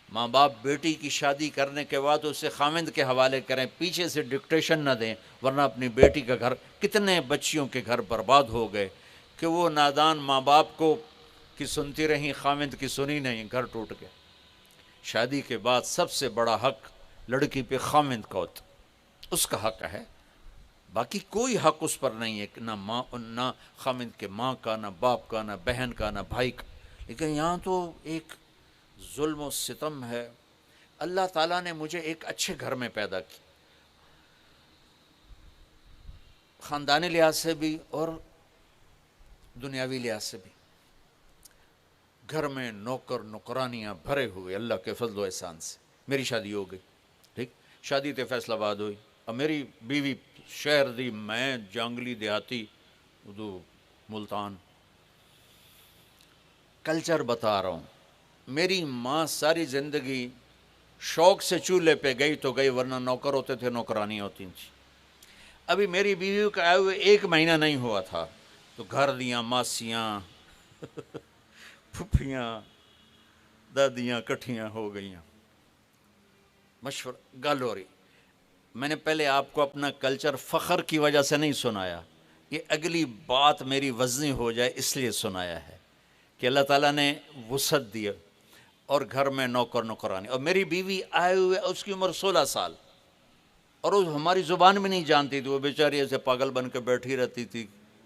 ماں باپ بیٹی کی شادی کرنے کے بعد اسے خامند کے حوالے کریں، پیچھے سے ڈکٹیشن نہ دیں، ورنہ اپنی بیٹی کا گھر، کتنے بچیوں کے گھر برباد ہو گئے کہ وہ نادان ماں باپ کو کی سنتی رہیں، خامند کی سنی نہیں، گھر ٹوٹ گیا۔ شادی کے بعد سب سے بڑا حق لڑکی پہ خامند کا ہوتا، اس کا حق ہے، باقی کوئی حق اس پر نہیں ہے، نہ ماں، نہ خامند کے ماں کا، نہ باپ کا، نہ بہن کا، نہ بھائی کا۔ لیکن یہاں تو ایک ظلم و ستم ہے۔ اللہ تعالیٰ نے مجھے ایک اچھے گھر میں پیدا کی، خاندانی لحاظ سے بھی اور دنیاوی لحاظ سے بھی، گھر میں نوکر نوکرانیاں بھرے ہوئے اللہ کے فضل و احسان سے۔ میری شادی ہو گئی، ٹھیک، شادی تے فیصلہ آباد ہوئی، اب میری بیوی شہر دی، میں جانگلی دیہاتی اردو ملتان۔ کلچر بتا رہا ہوں، میری ماں ساری زندگی شوق سے چولہے پہ گئی تو گئی، ورنہ نوکر ہوتے تھے، نوکرانی ہوتی تھیں۔ ابھی میری بیوی کا آئے ہوئے 1 مہینہ نہیں ہوا تھا تو گھر دیاں ماسیاں پھپھیاں دادیاں کٹھیاں ہو گئیاں، مشورہ گل ہو رہی۔ میں نے پہلے آپ کو اپنا کلچر فخر کی وجہ سے نہیں سنایا، یہ اگلی بات میری وزنی ہو جائے اس لیے سنایا ہے کہ اللہ تعالیٰ نے وسعت دیا، اور گھر میں نوکر نوکرانی، اور میری بیوی آئے ہوئے اس کی عمر 16 سال، اور وہ ہماری زبان بھی نہیں جانتی تھی، وہ بیچاری ایسے پاگل بن کے بیٹھی رہتی تھی،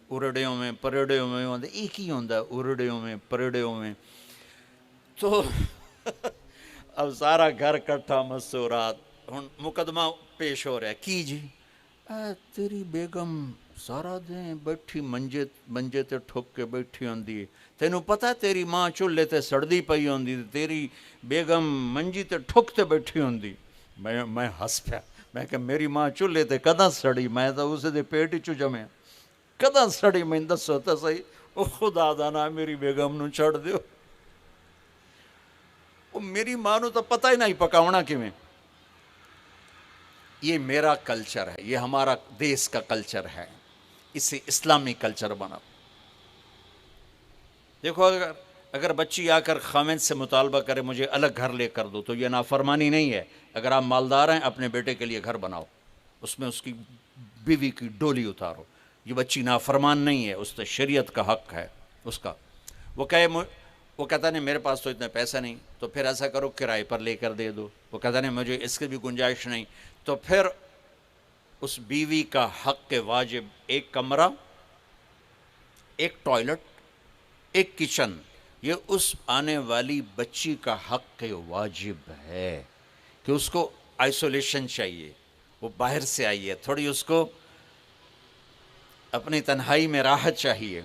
ارڑیوں میں پریڑیوں میں، ایک ہی ہوندہ ہے ارڑیوں میں پریڑیوں میں۔ تو اب سارا گھر کٹھا مستورات، ہن مقدمہ پیش ہو رہا ہے، کی جی تیری بیگم سارا دن بیٹھی منجے تے ٹھک کے بیٹھی ہوندی، تینوں پتہ تیری ماں چولہے تے سڑدی پئی ہوندی، تیری بیگم منجی تے ٹھک تے بیٹھی ہوندی۔ میں ہس پیا، میں کہ میری ماں چولہے تے کداں سڑی، میں تو اسے دے پیٹ چو جمیا، کداں سڑی میں دسو تے صحیح، او خدا دا نا میری بیگم نو چھڑ دیو، او میری ماں نو تو پتہ ہی نہیں پکاونا کیویں۔ یہ میرا کلچر ہے، یہ ہمارا دیس کا کلچر ہے، اسے اسلامی کلچر بنا۔ دیکھو اگر بچی آ کر خامند سے مطالبہ کرے مجھے الگ گھر لے کر دو، تو یہ نافرمانی نہیں ہے۔ اگر آپ مالدار ہیں اپنے بیٹے کے لیے گھر بناؤ، اس میں اس کی بیوی کی ڈولی اتارو، یہ بچی نافرمان نہیں ہے، اس سے شریعت کا حق ہے اس کا۔ وہ کہتا نہیں میرے پاس تو اتنے پیسے نہیں، تو پھر ایسا کرو کرائے پر لے کر دے دو۔ وہ کہتا نہیں مجھے اس کی بھی گنجائش نہیں، تو پھر اس بیوی کا حق کے واجب ایک کمرہ، ایک ٹوائلٹ، ایک کچن، یہ اس آنے والی بچی کا حق کے واجب ہے کہ اس کو آئسولیشن چاہیے، وہ باہر سے آئی ہے، تھوڑی اس کو اپنی تنہائی میں راحت چاہیے،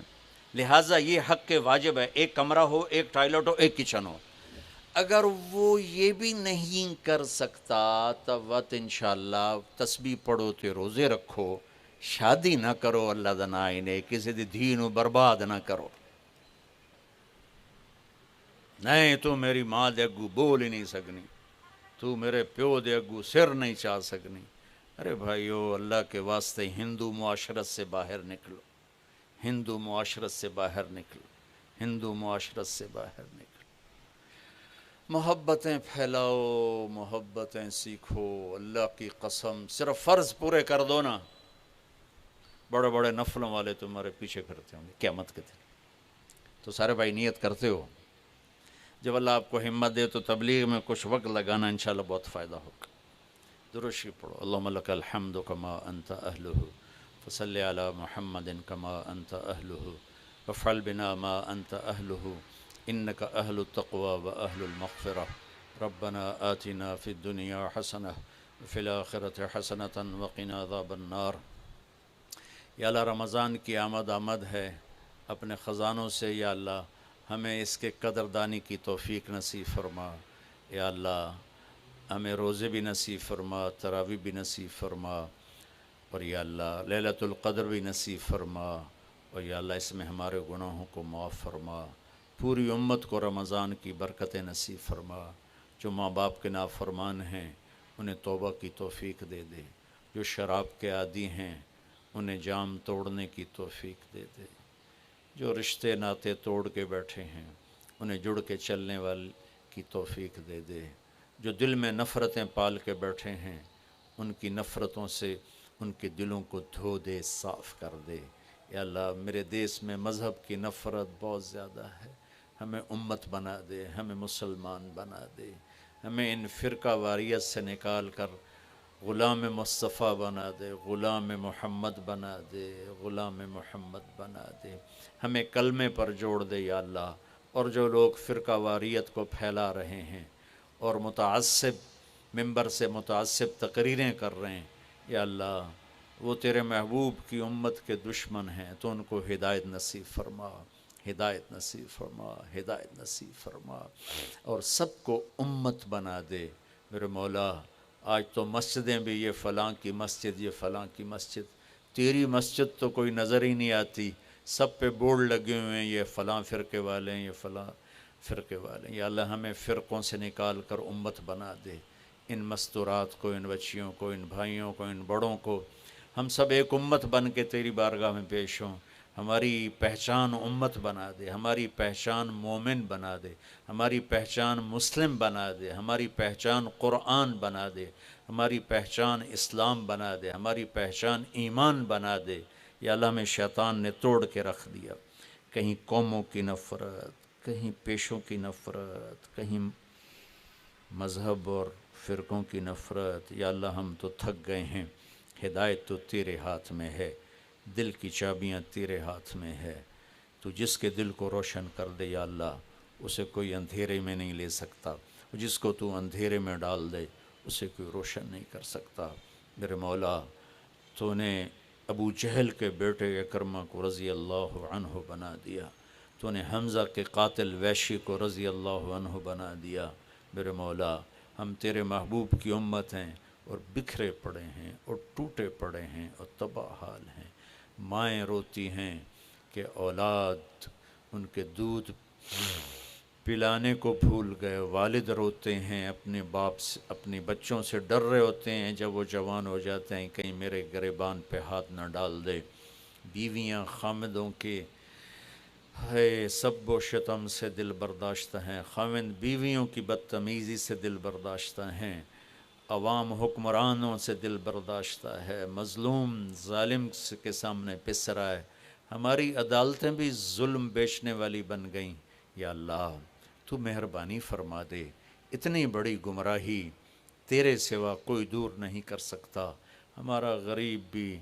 لہٰذا یہ حق کے واجب ہے، ایک کمرہ ہو، ایک ٹوائلٹ ہو، ایک کچن ہو۔ اگر وہ یہ بھی نہیں کر سکتا تب وقت انشاءاللہ تسبیح پڑھو تے روزے رکھو، شادی نہ کرو، اللہ دا نا نے کسی دی دین برباد نہ کرو۔ نہیں تو میری ماں دے اگو بول ہی نہیں سکنی، تو میرے پیو دے اگو سر نہیں چاہ سکنی۔ ارے بھائیو، اللہ کے واسطے ہندو معاشرت سے باہر نکلو، ہندو معاشرت سے باہر نکلو، ہندو معاشرت سے باہر نکلو۔ محبتیں پھیلاؤ، محبتیں سیکھو، اللہ کی قسم صرف فرض پورے کر دو نا، بڑے بڑے نفلوں والے تمہارے پیچھے پھرتے ہوں گے قیامت کے دن۔ تو سارے بھائی نیت کرتے ہو، جب اللہ آپ کو ہمت دے تو تبلیغ میں کچھ وقت لگانا، انشاءاللہ بہت فائدہ ہوگا۔ درود شریف پڑھو، اللہم لک الحمد کما انت اہلہ، فصلی علی محمد کما انت اہلہ، وافعل بنا ما انت اہلہ، انک اہل التقوی و اہل المغفرہ، ربنا آتنا فی الدنیا حسنہ وفی الآخرۃ حسنۃ وقنا عذاب النار۔ یا اللہ، رمضان کی آمد ہے، اپنے خزانوں سے یا اللہ ہمیں اس کے قدردانی کی توفیق نصیب فرما۔ یا اللہ ہمیں روزے بھی نصیب فرما، تراویح بھی نصیب فرما، اور یا اللہ لیلۃ القدر بھی نصیب فرما، اور یا اللہ اس میں ہمارے گناہوں کو معاف فرما۔ پوری امت کو رمضان کی برکتیں نصیب فرما۔ جو ماں باپ کے نافرمان ہیں انہیں توبہ کی توفیق دے دے، جو شراب کے عادی ہیں انہیں جام توڑنے کی توفیق دے دے، جو رشتے ناتے توڑ کے بیٹھے ہیں انہیں جڑ کے چلنے والی کی توفیق دے دے، جو دل میں نفرتیں پال کے بیٹھے ہیں ان کی نفرتوں سے ان کے دلوں کو دھو دے، صاف کر دے۔ یا اللہ میرے دیس میں مذہب کی نفرت بہت زیادہ ہے، ہمیں امت بنا دے، ہمیں مسلمان بنا دے، ہمیں ان فرقہ واریت سے نکال کر غلام مصطفیٰ بنا دے، غلام محمد بنا دے، غلام محمد بنا دے، ہمیں کلمے پر جوڑ دے یا اللہ۔ اور جو لوگ فرقہ واریت کو پھیلا رہے ہیں اور متعصب ممبر سے متعصب تقریریں کر رہے ہیں، یا اللہ وہ تیرے محبوب کی امت کے دشمن ہیں، تو ان کو ہدایت نصیب فرما، ہدایت نصیب فرما، ہدایت نصیب فرما، اور سب کو امت بنا دے میرے مولا۔ آج تو مسجدیں بھی یہ فلاں کی مسجد، یہ فلاں کی مسجد، تیری مسجد تو کوئی نظر ہی نہیں آتی، سب پہ بورڈ لگے ہوئے ہیں یہ فلاں فرقے والے ہیں، یہ فلاں فرقے والے ہیں۔ یا اللہ ہمیں فرقوں سے نکال کر امت بنا دے، ان مستورات کو، ان بچیوں کو، ان بھائیوں کو، ان بڑوں کو، ہم سب ایک امت بن کے تیری بارگاہ میں پیش ہوں۔ ہماری پہچان امت بنا دے، ہماری پہچان مومن بنا دے، ہماری پہچان مسلم بنا دے، ہماری پہچان قرآن بنا دے، ہماری پہچان اسلام بنا دے، ہماری پہچان ایمان بنا دے۔ یا اللہ ہمیں شیطان نے توڑ کے رکھ دیا، کہیں قوموں کی نفرت، کہیں پیشوں کی نفرت، کہیں مذہب اور فرقوں کی نفرت۔ یا اللہ ہم تو تھک گئے ہیں، ہدایت تو تیرے ہاتھ میں ہے، دل کی چابیاں تیرے ہاتھ میں ہے، تو جس کے دل کو روشن کر دے یا اللہ اسے کوئی اندھیرے میں نہیں لے سکتا، جس کو تو اندھیرے میں ڈال دے اسے کوئی روشن نہیں کر سکتا۔ میرے مولا تو نے ابو جہل کے بیٹے اکرمہ کو رضی اللہ عنہ بنا دیا، تو نے حمزہ کے قاتل ویشی کو رضی اللہ عنہ بنا دیا۔ میرے مولا ہم تیرے محبوب کی امت ہیں اور بکھرے پڑے ہیں اور ٹوٹے پڑے ہیں اور تباہ حال ہیں۔ مائیں روتی ہیں کہ اولاد ان کے دودھ پلانے کو بھول گئے، والد روتے ہیں اپنے باپ سے، اپنی بچوں سے ڈر رہے ہوتے ہیں جب وہ جوان ہو جاتے ہیں کہیں میرے گریبان پہ ہاتھ نہ ڈال دے۔ بیویاں خامدوں کے ہے سب و شتم سے دل برداشتہ ہیں، خاوند بیویوں کی بدتمیزی سے دل برداشتہ ہیں، عوام حکمرانوں سے دل برداشتہ ہے، مظلوم ظالم کے سامنے پس رہا ہے، ہماری عدالتیں بھی ظلم بیچنے والی بن گئیں۔ یا اللہ تو مہربانی فرما دے، اتنی بڑی گمراہی تیرے سوا کوئی دور نہیں کر سکتا۔ ہمارا غریب بھی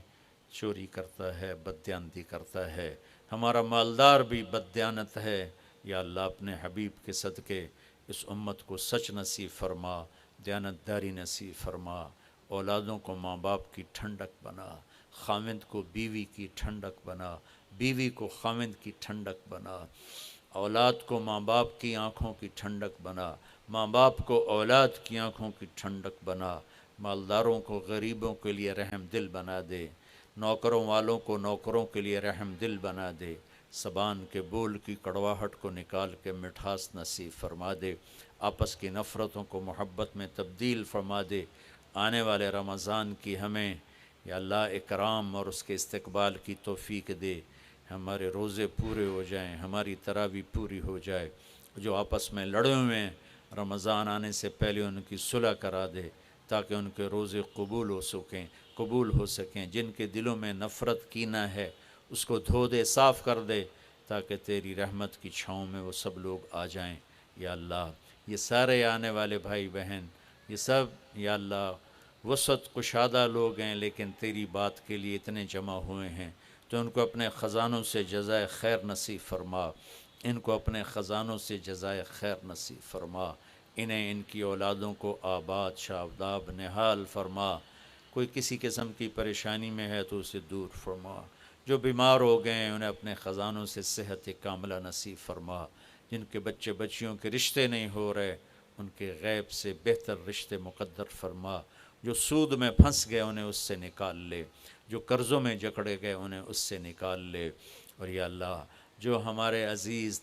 چوری کرتا ہے، بددیانتی کرتا ہے، ہمارا مالدار بھی بددیانت ہے۔ یا اللہ اپنے حبیب کے صدقے اس امت کو سچ نصیب فرما، دیانتداری نصیب فرما، اولادوں کو ماں باپ کی ٹھنڈک بنا، خاوند کو بیوی کی ٹھنڈک بنا، بیوی کو خاوند کی ٹھنڈک بنا، اولاد کو ماں باپ کی آنکھوں کی ٹھنڈک بنا، ماں باپ کو اولاد کی آنکھوں کی ٹھنڈک بنا، مالداروں کو غریبوں کے لیے رحم دل بنا دے، نوکروں والوں کو نوکروں کے لیے رحم دل بنا دے، زبان کے بول کی کڑواہٹ کو نکال کے مٹھاس نصیب فرما دے، آپس کی نفرتوں کو محبت میں تبدیل فرما دے، آنے والے رمضان کی ہمیں یا اللہ اکرام اور اس کے استقبال کی توفیق دے، ہمارے روزے پورے ہو جائیں، ہماری تراویح پوری ہو جائے، جو آپس میں لڑے ہوئے ہیں رمضان آنے سے پہلے ان کی صلح کرا دے تاکہ ان کے روزے قبول ہو سکیں، جن کے دلوں میں نفرت کینہ ہے اس کو دھو دے، صاف کر دے، تاکہ تیری رحمت کی چھاؤں میں وہ سب لوگ آ جائیں۔ یا اللہ یہ سارے آنے والے بھائی بہن، یہ سب یا اللہ وسعت کشادہ لوگ ہیں لیکن تیری بات کے لیے اتنے جمع ہوئے ہیں، تو ان کو اپنے خزانوں سے جزائے خیر نصیب فرما، ان کو اپنے خزانوں سے جزائے خیر نصیب فرما، انہیں ان کی اولادوں کو آباد شاداب نہال فرما، کوئی کسی قسم کی پریشانی میں ہے تو اسے دور فرما، جو بیمار ہو گئے ہیں انہیں اپنے خزانوں سے صحت کاملہ نصیب فرما، جن کے بچے بچیوں کے رشتے نہیں ہو رہے ان کے غیب سے بہتر رشتے مقدر فرما، جو سود میں پھنس گئے انہیں اس سے نکال لے، جو قرضوں میں جکڑے گئے انہیں اس سے نکال لے، اور یا اللہ جو ہمارے عزیز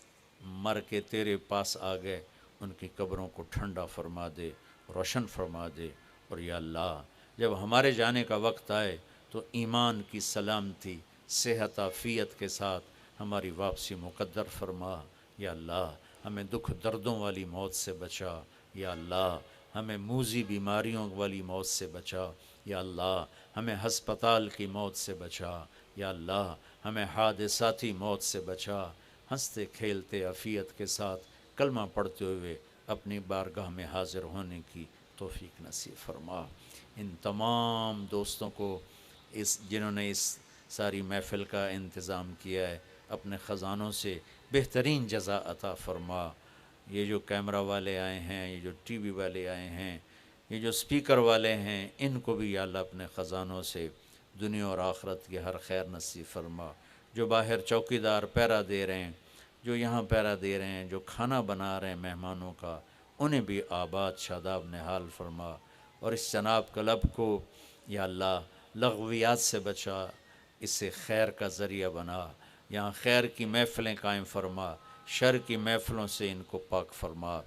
مر کے تیرے پاس آ گئے ان کی قبروں کو ٹھنڈا فرما دے، روشن فرما دے، اور یا اللہ جب ہمارے جانے کا وقت آئے تو ایمان کی سلامتی صحت عافیت کے ساتھ ہماری واپسی مقدر فرما، یا اللہ ہمیں دکھ دردوں والی موت سے بچا، یا اللہ ہمیں موذی بیماریوں والی موت سے بچا، یا اللہ ہمیں ہسپتال کی موت سے بچا، یا اللہ ہمیں حادثاتی موت سے بچا، ہنستے کھیلتے عافیت کے ساتھ کلمہ پڑھتے ہوئے اپنی بارگاہ میں حاضر ہونے کی توفیق نصیب فرما۔ ان تمام دوستوں کو جنہوں نے اس ساری محفل کا انتظام کیا ہے اپنے خزانوں سے بہترین جزا عطا فرما، یہ جو کیمرہ والے آئے ہیں، یہ جو ٹی وی والے آئے ہیں، یہ جو سپیکر والے ہیں، ان کو بھی یا اللہ اپنے خزانوں سے دنیا اور آخرت کی ہر خیر نصیب فرما، جو باہر چوکیدار پہرا دے رہے ہیں، جو یہاں پہرا دے رہے ہیں، جو کھانا بنا رہے ہیں مہمانوں کا، انہیں بھی آباد شاداب نہال فرما، اور اس جناب کلب کو یا اللہ لغویات سے بچا، اس سے خیر کا ذریعہ بنا، یہاں خیر کی محفلیں قائم فرما، شر کی محفلوں سے ان کو پاک فرما،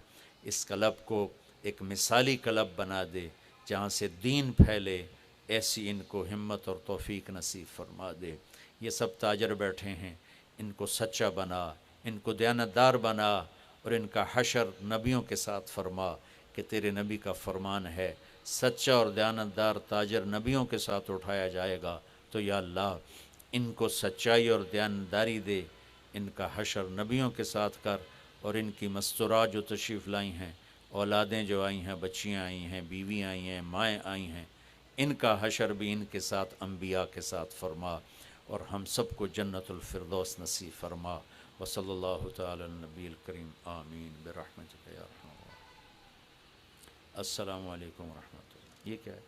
اس کلب کو ایک مثالی کلب بنا دے جہاں سے دین پھیلے، ایسی ان کو ہمت اور توفیق نصیب فرما دے۔ یہ سب تاجر بیٹھے ہیں، ان کو سچا بنا، ان کو دیانتدار بنا، اور ان کا حشر نبیوں کے ساتھ فرما کہ تیرے نبی کا فرمان ہے سچا اور دیانتدار تاجر نبیوں کے ساتھ اٹھایا جائے گا، تو یا اللہ ان کو سچائی اور دیانتداری دے، ان کا حشر نبیوں کے ساتھ کر، اور ان کی مستورات جو تشریف لائی ہیں، اولادیں جو آئی ہیں، بچیاں آئی ہیں، بیویاں آئی ہیں، مائیں آئی ہیں، ان کا حشر بھی ان کے ساتھ انبیاء کے ساتھ فرما، اور ہم سب کو جنت الفردوس نصیب فرما۔ وصلی اللہ تعالی النبی الکریم آمین برحمتک یا ارحم الراحمین۔ السلام علیکم ورحمۃ اللہ۔ یہ کیا ہے؟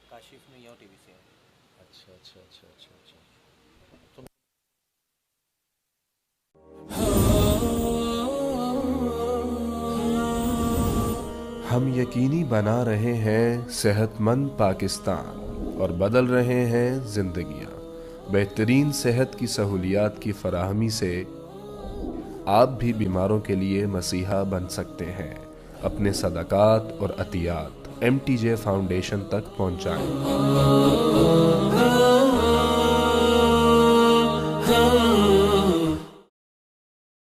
کاشف میں یا ٹی وی سے۔ اچھا اچھا اچھا اچھا اچھا۔ ہم یقینی بنا رہے ہیں صحت مند پاکستان اور بدل رہے ہیں زندگیاں۔ بہترین صحت کی سہولیات کی فراہمی سے آپ بھی بیماروں کے لیے مسیحا بن سکتے ہیں۔ اپنے صدقات اور عطیات MTJ فاؤنڈیشن تک پہنچائیں۔